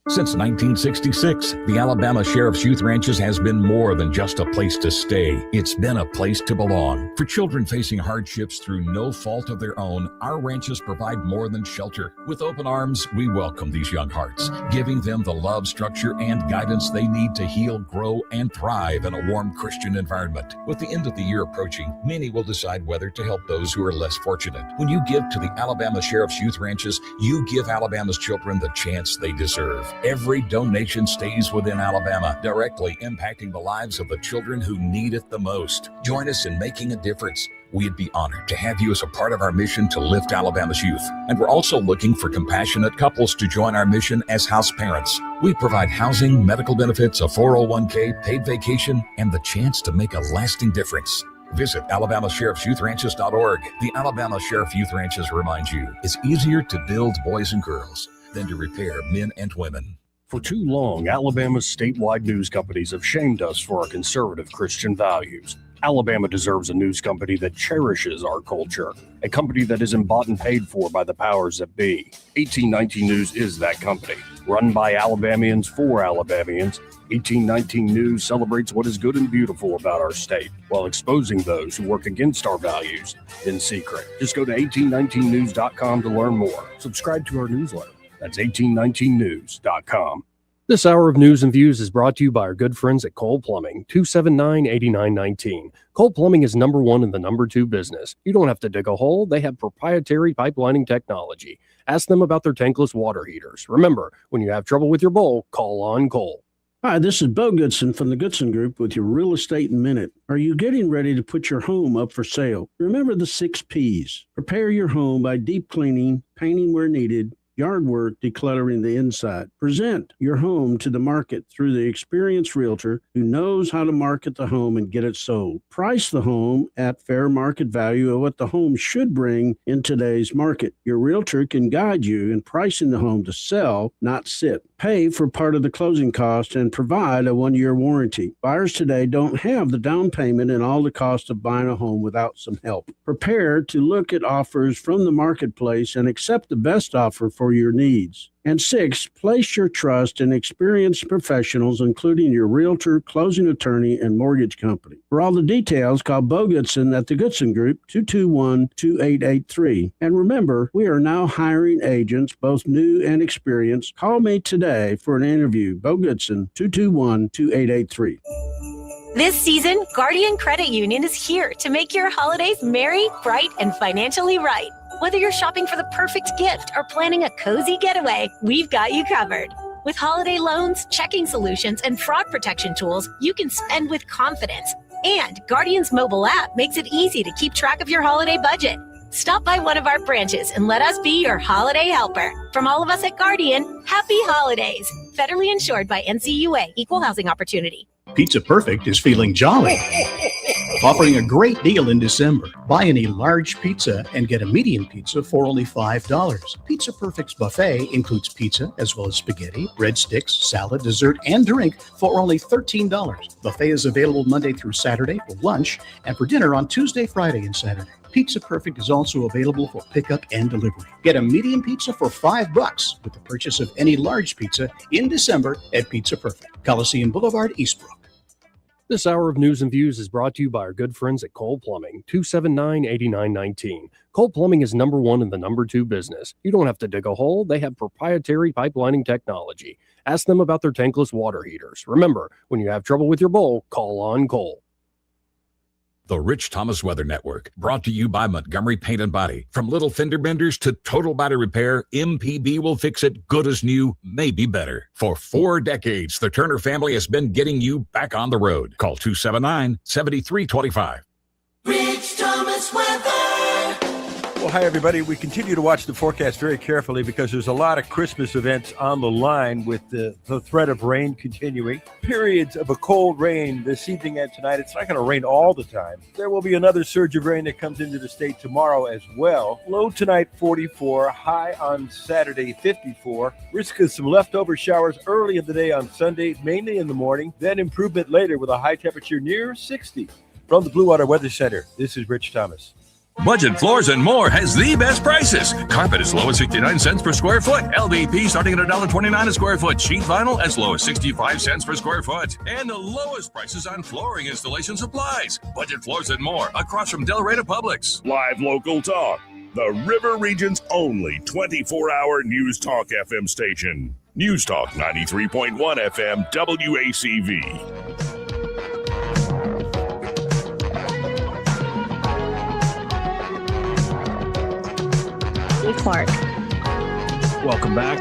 Since 1966, the Alabama Sheriff's Youth Ranches has been more than just a place to stay. It's been a place to belong. For children facing hardships through no fault of their own, our ranches provide more than shelter. With open arms, we welcome these young hearts, giving them the love, structure, and guidance they need to heal, grow, and thrive in a warm Christian environment. With the end of the year approaching, many will decide whether to help those who are less fortunate. When you give to the Alabama Sheriff's Youth Ranches, you give Alabama's children the chance they deserve. Every donation stays within Alabama, directly impacting the lives of the children who need it the most. Join us in making a difference. We'd be honored to have you as a part of our mission to lift Alabama's youth. And we're also looking for compassionate couples to join our mission as house parents. We provide housing, medical benefits, a 401k, paid vacation, and the chance to make a lasting difference. Visit AlabamaSheriff'sYouthRanches.org. The Alabama Sheriff Youth Ranches reminds you it's easier to build boys and girls than to repair men and women. For too long, Alabama's statewide news companies have shamed us for our conservative Christian values. Alabama deserves a news company that cherishes our culture, a company that isn't bought and paid for by the powers that be. 1819 News is that company. Run by Alabamians for Alabamians, 1819 News celebrates what is good and beautiful about our state, while exposing those who work against our values in secret. Just go to 1819news.com to learn more. Subscribe to our newsletter. That's 1819news.com. This hour of News and Views is brought to you by our good friends at Cole Plumbing, 279-8919. Cole Plumbing is number 1 in the number 2 business. You don't have to dig a hole. They have proprietary pipelining technology. Ask them about their tankless water heaters. Remember, when you have trouble with your bowl, call on Cole. Hi, this is Bo Goodson from the Goodson Group with your Real Estate in a Minute. Are you getting ready to put your home up for sale? Remember the 6 Ps. Prepare your home by deep cleaning, painting where needed, yard work, decluttering the inside. Present your home to the market through the experienced realtor who knows how to market the home and get it sold. Price the home at fair market value of what the home should bring in today's market. Your realtor can guide you in pricing the home to sell, not sit. Pay for part of the closing cost and provide a 1-year warranty. Buyers today don't have the down payment and all the cost of buying a home without some help. Prepare to look at offers from the marketplace and accept the best offer for your needs. And 6, place your trust in experienced professionals, including your realtor, closing attorney, and mortgage company. For all the details, call Bo Goodson at the Goodson Group, 221-2883. And remember, we are now hiring agents, both new and experienced. Call me today for an interview. Bo Goodson, 221-2883. This season, Guardian Credit Union is here to make your holidays merry, bright, and financially right. Whether you're shopping for the perfect gift or planning a cozy getaway, we've got you covered. With holiday loans, checking solutions, and fraud protection tools, you can spend with confidence. And Guardian's mobile app makes it easy to keep track of your holiday budget. Stop by one of our branches and let us be your holiday helper. From all of us at Guardian, happy holidays. Federally insured by NCUA, Equal Housing Opportunity. Pizza Perfect is feeling jolly, offering a great deal in December. Buy any large pizza and get a medium pizza for only $5. Pizza Perfect's buffet includes pizza as well as spaghetti, breadsticks, salad, dessert, and drink for only $13. Buffet is available Monday through Saturday for lunch and for dinner on Tuesday, Friday, and Saturday. Pizza Perfect is also available for pickup and delivery. Get a medium pizza for $5 with the purchase of any large pizza in December at Pizza Perfect, Coliseum Boulevard, Eastbrook. This hour of News and Views is brought to you by our good friends at Cole Plumbing, 279-8919. Cole Plumbing is number one in the number two business. You don't have to dig a hole. They have proprietary pipelining technology. Ask them about their tankless water heaters. Remember, when you have trouble with your bowl, call on Cole. The Rich Thomas Weather Network, brought to you by Montgomery Paint and Body. From little fender benders to total body repair, MPB will fix it good as new, maybe better. For 4 decades, the Turner family has been getting you back on the road. Call 279-7325. Rich Thomas Weather. Well, hi, everybody. We continue to watch the forecast very carefully because there's a lot of Christmas events on the line with the threat of rain continuing. Periods of a cold rain this evening and tonight. It's not going to rain all the time. There will be another surge of rain that comes into the state tomorrow as well. Low tonight, 44. High on Saturday, 54. Risk of some leftover showers early in the day on Sunday, mainly in the morning. Then improvement later with a high temperature near 60. From the Blue Water Weather Center, this is Rich Thomas. Budget Floors and More has the best prices. Carpet as low as 69 cents per square foot. LVP starting at $1.29 a square foot. Sheet vinyl as low as 65 cents per square foot. And the lowest prices on flooring installation supplies. Budget Floors and More across from Del Rey to Publix. Live local talk. The River Region's only 24-hour News Talk FM station. News Talk 93.1 FM WACV. Clark. Welcome back.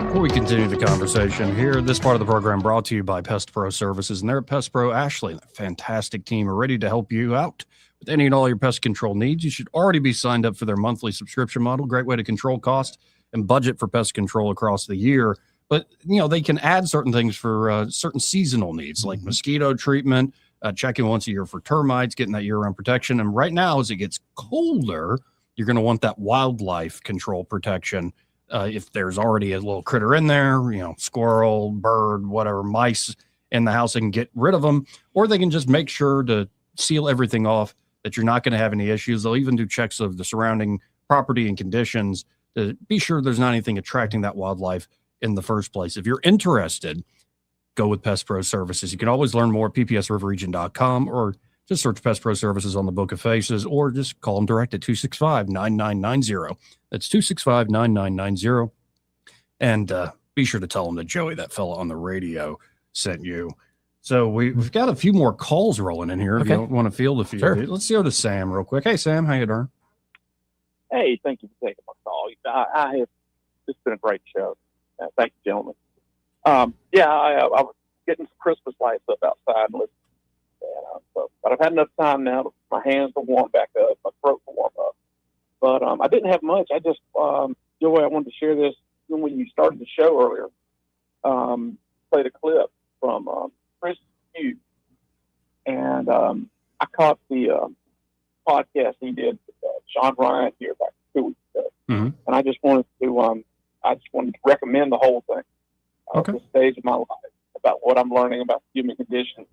Before we continue the conversation here, this part of the program brought to you by Pest Pro Services, and they're at Pest Pro Ashley. A fantastic team are ready to help you out with any and all your pest control needs. You should already be signed up for their monthly subscription model. Great way to control cost and budget for pest control across the year. But, you know, they can add certain things for certain seasonal needs like mosquito treatment, checking once a year for termites, getting that year-round protection. And right now, as it gets colder, you're going to want that wildlife control protection. If there's already a little critter in there, you know, squirrel, bird, whatever, mice in the house, they can get rid of them, or they can just make sure to seal everything off that you're not going to have any issues. They'll even do checks of the surrounding property and conditions to be sure there's not anything attracting that wildlife in the first place. If you're interested, go with Pest Pro Services. You can always learn more at ppsriverregion.com or just search Pest Pro Services on the Book of Faces, or just call them direct at 265-9990. That's 265-9990. And be sure to tell them that Joey, that fella on the radio, sent you. So we've got a few more calls rolling in here. Okay. If you don't want to field a few. Sure. Let's go to Sam real quick. Hey, Sam, how you doing? Hey, thank you for taking my call. It's been a great show. Thank you, gentlemen. I was getting some Christmas lights up outside and listening. But I've had enough time now. My hands will warm back up. My throat will warm up. But I didn't have much. I just, Joey, I wanted to share this when you started the show earlier. Played a clip from Chris Hughes. And I caught the podcast he did with Sean Ryan here about 2 weeks ago. Mm-hmm. And I just wanted to recommend the whole thing. At this stage of my life, about what I'm learning about the human condition.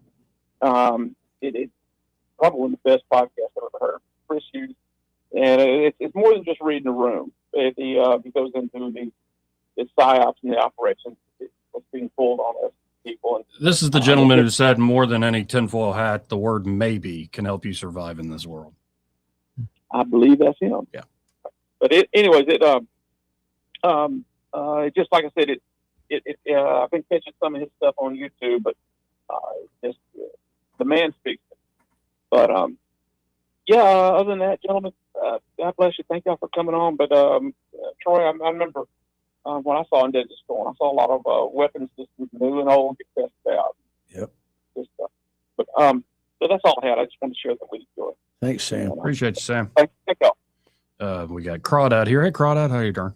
It's probably the best podcast I've ever heard. Chris Hughes, and it's more than just reading a room. He goes into the psyops and the operations, what's being pulled on us people. And this is the gentleman who said more than any tinfoil hat, the word maybe can help you survive in this world. I believe that's him. Yeah. But anyways, just like I said, I've been catching some of his stuff on YouTube, but the man speaks. But other than that, gentlemen, God bless you. Thank y'all for coming on. But Troy, I remember when I saw in Desert Storm, I saw a lot of weapons systems, new and old, get tested out. Yep. But so that's all I had. I just wanted to share that with you, Joy. Thanks, Sam. Appreciate you, Sam. Thank y'all. We got Crawdad here. Hey, Crawdad, how you doing?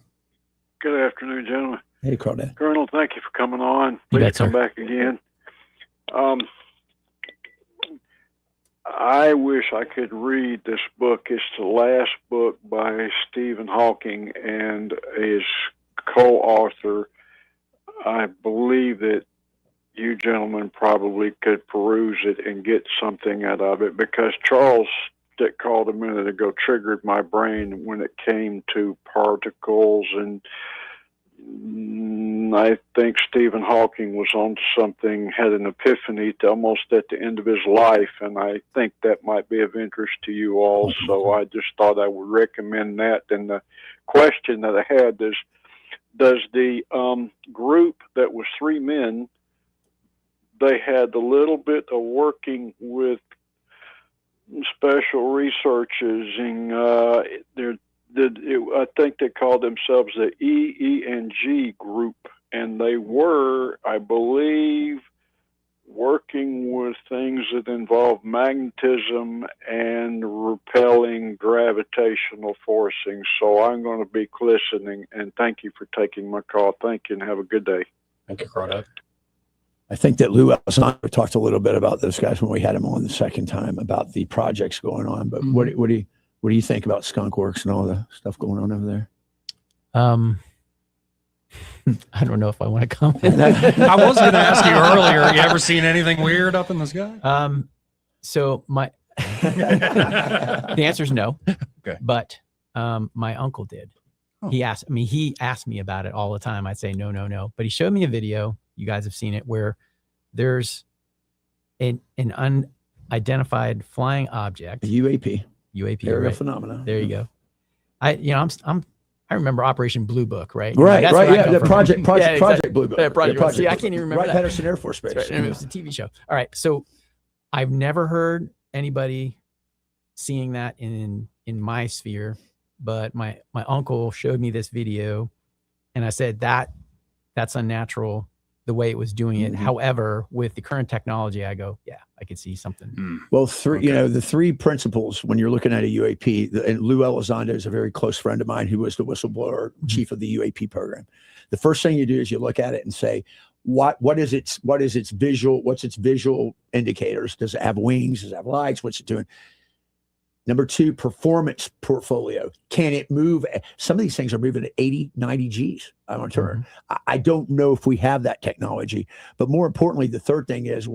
Good afternoon, gentlemen. Hey, Crawdad. Colonel, thank you for coming on. You Please bet, come sir. back again. I wish I could read this book. It's the last book by Stephen Hawking and his co-author. I believe that you gentlemen probably could peruse it and get something out of it, because Charles, that called a minute ago, triggered my brain when it came to particles, and I think Stephen Hawking was onto something, had an epiphany almost at the end of his life, and I think that might be of interest to you all. So I just thought I would recommend that. And the question that I had is, does the group that was 3 men, they had a little bit of working with special researchers, and I think they called themselves the EENG group, and they were, I believe, working with things that involve magnetism and repelling gravitational forcing. So I'm going to be listening, and thank you for taking my call. Thank you, and have a good day. Thank you, Crawdad. I think that Lou Alessandro talked a little bit about those guys when we had him on the second time about the projects going on. But what do you think about Skunk Works and all the stuff going on over there? I don't know if I want to comment. I was going to ask you earlier, you ever seen anything weird up in the sky? So the answer is no. Okay. But my uncle did. He asked me about it all the time. I'd say no. But he showed me a video. You guys have seen it, where there's an unidentified flying object. UAP. Aerial right? Phenomena. There you go. I remember Operation Blue Book, right? Right. That's where I Yeah. come The from. Project exactly. Blue Book. Yeah, Project Blue Book. See, I Blue can't even Book. remember Wright that. Patterson Air Force Base. That's right. It was a TV show. All right. So I've never heard anybody seeing that in my sphere, but my uncle showed me this video, and I said that's unnatural the way it was doing it. However, with the current technology, I go, yeah, I could see something. Well, the 3 principles when you're looking at a UAP, and Lou Elizondo is a very close friend of mine who was the whistleblower chief of the UAP program. The first thing you do is you look at it and say, what is its visual? What's its visual indicators? Does it have wings? Does it have lights? What's it doing? Number 2, performance portfolio. Can it move? Some of these things are moving at 80, 90 Gs on a turn. I don't know if we have that technology. But more importantly, the third thing is,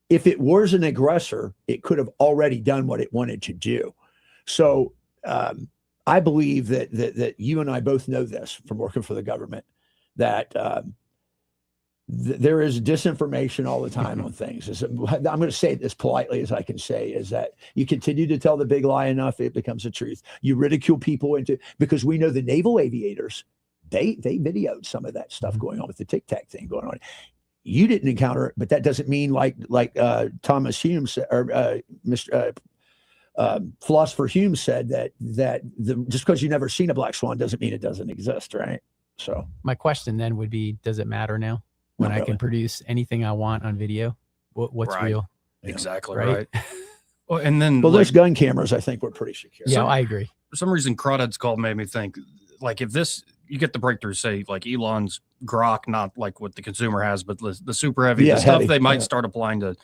if it was an aggressor, it could have already done what it wanted to do. So I believe that you and I both know this from working for the government, that there is disinformation all the time on things. I'm going to say it as politely as I can say, is that you continue to tell the big lie enough, it becomes a truth. You ridicule people because we know the naval aviators, they videoed some of that stuff going on with the Tic Tac thing going on. You didn't encounter it, but that doesn't mean like Thomas Hume said, or philosopher Hume said that just because you've never seen a black swan doesn't mean it doesn't exist, right? So My question then would be, does it matter now when Not I can really. produce anything I want on video? What's Right. real? Exactly Right? right. Well, and then those gun cameras, I think, were pretty secure. Yeah, I agree. For some reason, Crawdad's call made me think, like, if this, you get the breakthrough, say, like Elon's Grok, not like what the consumer has, but the super heavy, Yeah, the stuff heavy, they might yeah. start applying to,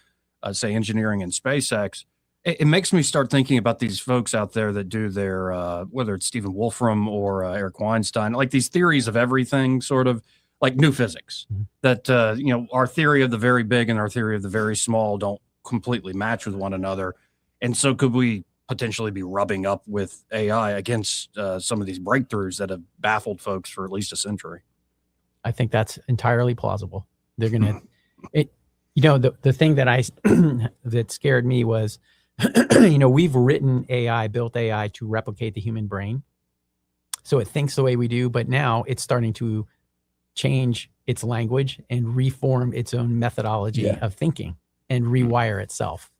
say, engineering and SpaceX. It makes me start thinking about these folks out there that do their, whether it's Stephen Wolfram or Eric Weinstein, like these theories of everything, sort of like new physics, that, our theory of the very big and our theory of the very small don't completely match with one another. And so could we potentially be rubbing up with AI against some of these breakthroughs that have baffled folks for at least a century? I think that's entirely plausible. They're going to, the thing that that scared me was, we've built AI to replicate the human brain. So it thinks the way we do, but now it's starting to change its language and reform its own methodology of thinking and rewire itself.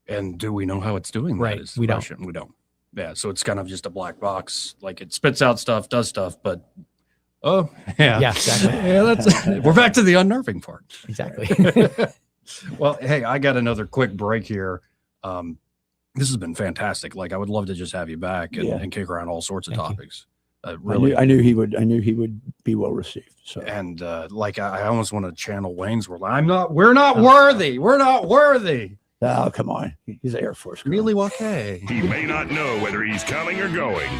And do we know how it's doing that? Right. is the We don't. question. We don't. Yeah. So it's kind of just a black box. Like it spits out stuff, does stuff, but yeah. Yeah, exactly. Yeah, we're back to the unnerving part. Exactly. Well, hey, I got another quick break here. This has been fantastic. Like, I would love to just have you back and kick around all sorts of topics. Really, I knew he would be well received. So, and like, I almost want to channel Wayne's World. We're not worthy. We're not worthy. Oh, come on. He's Air Force. Milwaukee. He may not know whether he's coming or going,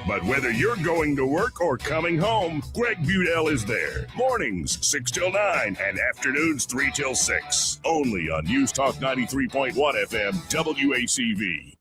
but whether you're going to work or coming home, Greg Budell is there. Mornings 6 till 9 and afternoons 3 till 6. Only on News Talk 93.1 FM WACV.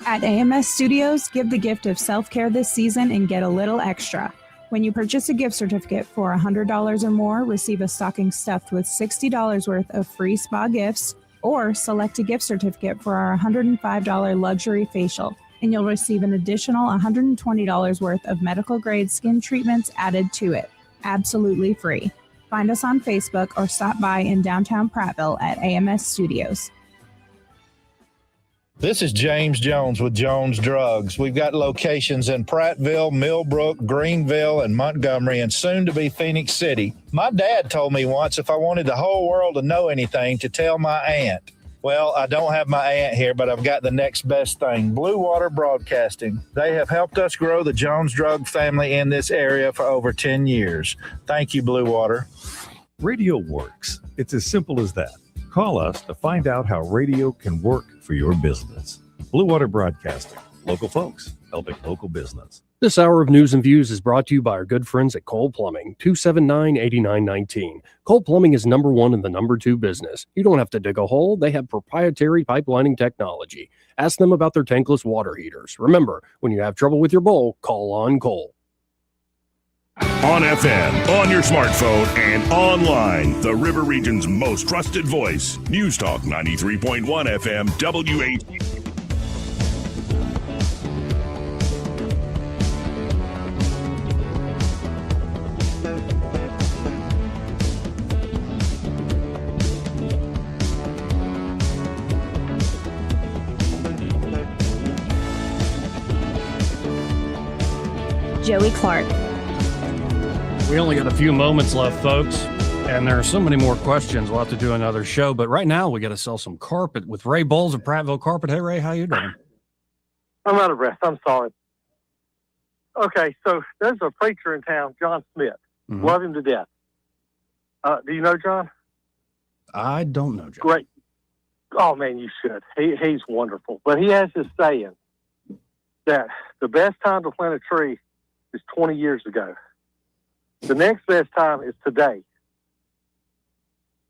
At AMS Studios, give the gift of self-care this season and get a little extra. When you purchase a gift certificate for $100 or more, receive a stocking stuffed with $60 worth of free spa gifts, or select a gift certificate for our $105 luxury facial, and you'll receive an additional $120 worth of medical-grade skin treatments added to it, absolutely free. Find us on Facebook or stop by in downtown Prattville at AMS Studios. This is James Jones with Jones Drugs. We've got locations in Prattville, Millbrook, Greenville, and Montgomery, and soon to be Phoenix City. My dad told me once if I wanted the whole world to know anything, to tell my aunt. Well, I don't have my aunt here, but I've got the next best thing, Blue Water Broadcasting. They have helped us grow the Jones Drug family in this area for over 10 years. Thank you, Blue Water. Radio works. It's as simple as that. Call us to find out how radio can work for your business. Blue Water Broadcasting. Local folks helping local business. This hour of News and Views is brought to you by our good friends at Cole Plumbing, 279-8919. Cole Plumbing is number one in the number two business. You don't have to dig a hole. They have proprietary pipelining technology. Ask them about their tankless water heaters. Remember, when you have trouble with your bowl, call on Cole. On FM, on your smartphone, and online, the River Region's most trusted voice. News Talk 93.1 FM WACV. Joey Clark. We only got a few moments left, folks, and there are so many more questions. We'll have to do another show, but right now we got to sell some carpet with Ray Bowles of Prattville Carpet. Hey, Ray, how you doing? I'm out of breath. I'm sorry. Okay, so there's a preacher in town, John Smith. Mm-hmm. Love him to death. Do you know John? I don't know John. Great. Oh, man, you should. He's wonderful. But he has this saying that the best time to plant a tree is 20 years ago. The next best time is today.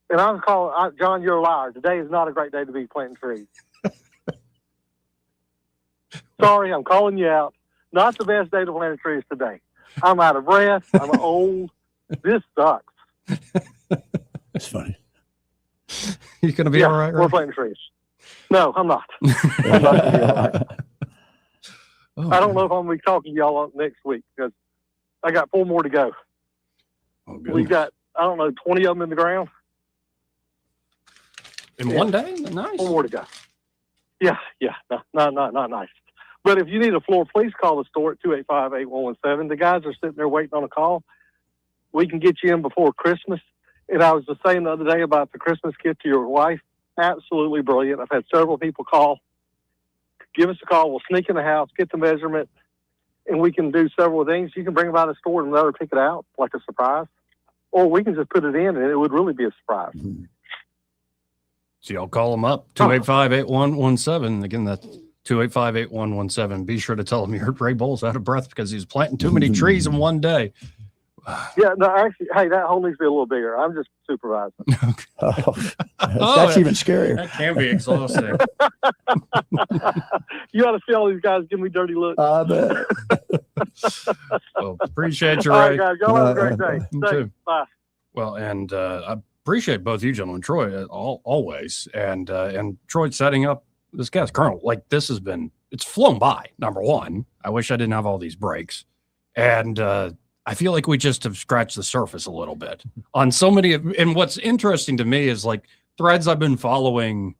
And I'm calling, John, you're a liar. Today is not a great day to be planting trees. Sorry, I'm calling you out. Not the best day to plant a tree is today. I'm out of breath. I'm old. This sucks. That's funny. You going to be all right? We're planting trees. No, I'm not. I'm not gonna be all right. I don't know if I'm going to be talking to y'all next week because I got 4 more to go. Oh, We've got, 20 of them in the ground. In one day? Nice. 4 more to go. Yeah. Not nice. But if you need a floor, please call the store at 285-8117. The guys are sitting there waiting on a call. We can get you in before Christmas. And I was just saying the other day about the Christmas gift to your wife. Absolutely brilliant. I've had several people call. Give us a call. We'll sneak in the house, get the measurement, and we can do several things. You can bring them by the store and let her pick it out like a surprise. Or we can just put it in and it would really be a surprise. So y'all call them up, 285-8117. Again, that's 285-8117. Be sure to tell them you heard Ray Bowles out of breath because he's planting too many trees in one day. Yeah, no, actually, hey, that hole needs to be a little bigger. I'm just supervising. That's even scarier. That can be exhausting. You ought to see all these guys give me dirty looks. Bet. Well, appreciate you, All Ray. right, guys. Y'all have a great day. You Thanks. too. Bye. Well, and I appreciate both you gentlemen, Troy, always, and Troy setting up this guest. Colonel, like this has been, it's flown by, number one. I wish I didn't have all these breaks. And I feel like we just have scratched the surface a little bit on so many. And what's interesting to me is like threads I've been following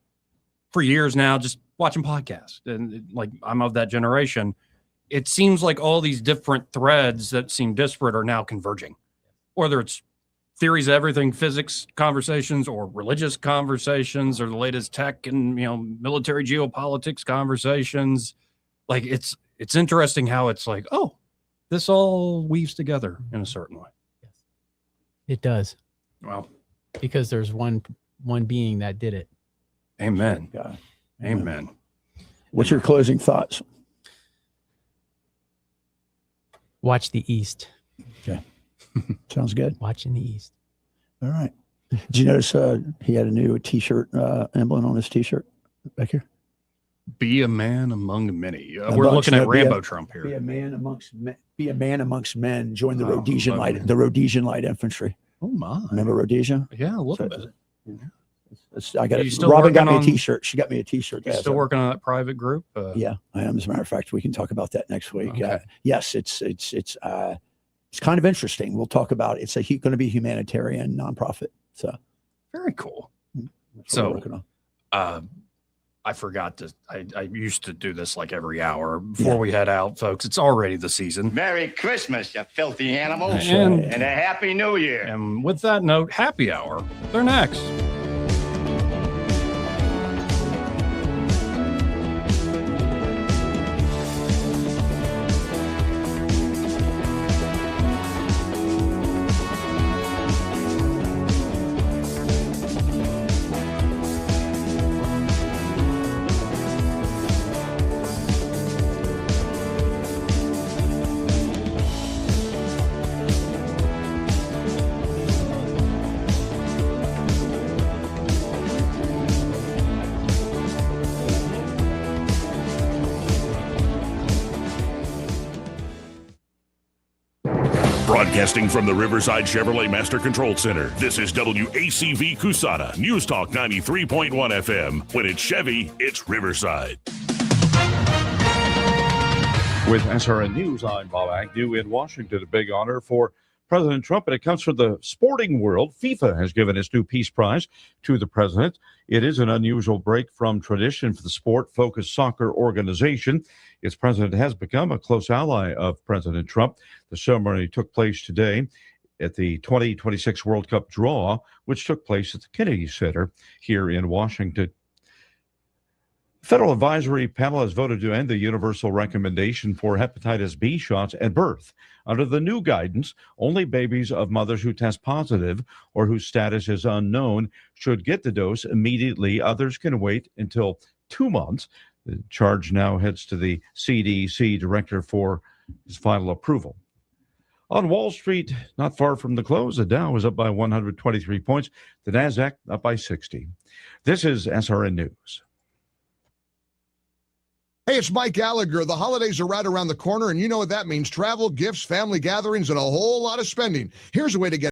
for years now, just watching podcasts. And like I'm of that generation. It seems like all these different threads that seem disparate are now converging, whether it's theories of everything, physics conversations or religious conversations or the latest tech and, military geopolitics conversations. Like it's interesting how it's like, oh, this all weaves together in a certain way. It does. Well, because there's one being that did it. Amen. God. Amen. What's your closing thoughts? Watch the East. Okay. Sounds good. Watching the East. All right. Did you notice he had a new T-shirt emblem on his T-shirt back here? Be a man among many. We're looking at Rambo Trump here. Be a man amongst men. Be a man amongst men. Join the Rhodesian Light. The Rhodesian Light Infantry. Oh my! Remember Rhodesia? Yeah, a little bit. I got it. Robin got me a T-shirt. She got me a T-shirt. You still working on that private group? Yeah, I am. As a matter of fact, we can talk about that next week. Okay. Yes, it's kind of interesting. We'll talk about it. It's going to be a humanitarian nonprofit. So very cool. That's what we're working on. I forgot to. I used to do this like every hour before we head out, folks. It's already the season. Merry Christmas, you filthy animals, And- and a Happy New Year. And with that note, happy hour. They're next. Broadcasting from the Riverside Chevrolet Master Control Center, this is WACV Cusana, News Talk 93.1 FM. When it's Chevy, it's Riverside. With SRN News, I'm Bob Agnew in Washington. A big honor for President Trump, and it comes from the sporting world. FIFA has given its new Peace Prize to the president. It is an unusual break from tradition for the sport-focused soccer organization. Its president has become a close ally of President Trump. The ceremony took place today at the 2026 World Cup draw, which took place at the Kennedy Center here in Washington. The Federal Advisory Panel has voted to end the universal recommendation for hepatitis B shots at birth. Under the new guidance, only babies of mothers who test positive or whose status is unknown should get the dose immediately. Others can wait until 2 months. The charge now heads to the CDC director for his final approval. On Wall Street, not far from the close, the Dow is up by 123 points. The Nasdaq up by 60. This is SRN News. Hey, it's Mike Gallagher. The holidays are right around the corner, and you know what that means. Travel, gifts, family gatherings, and a whole lot of spending. Here's a way to get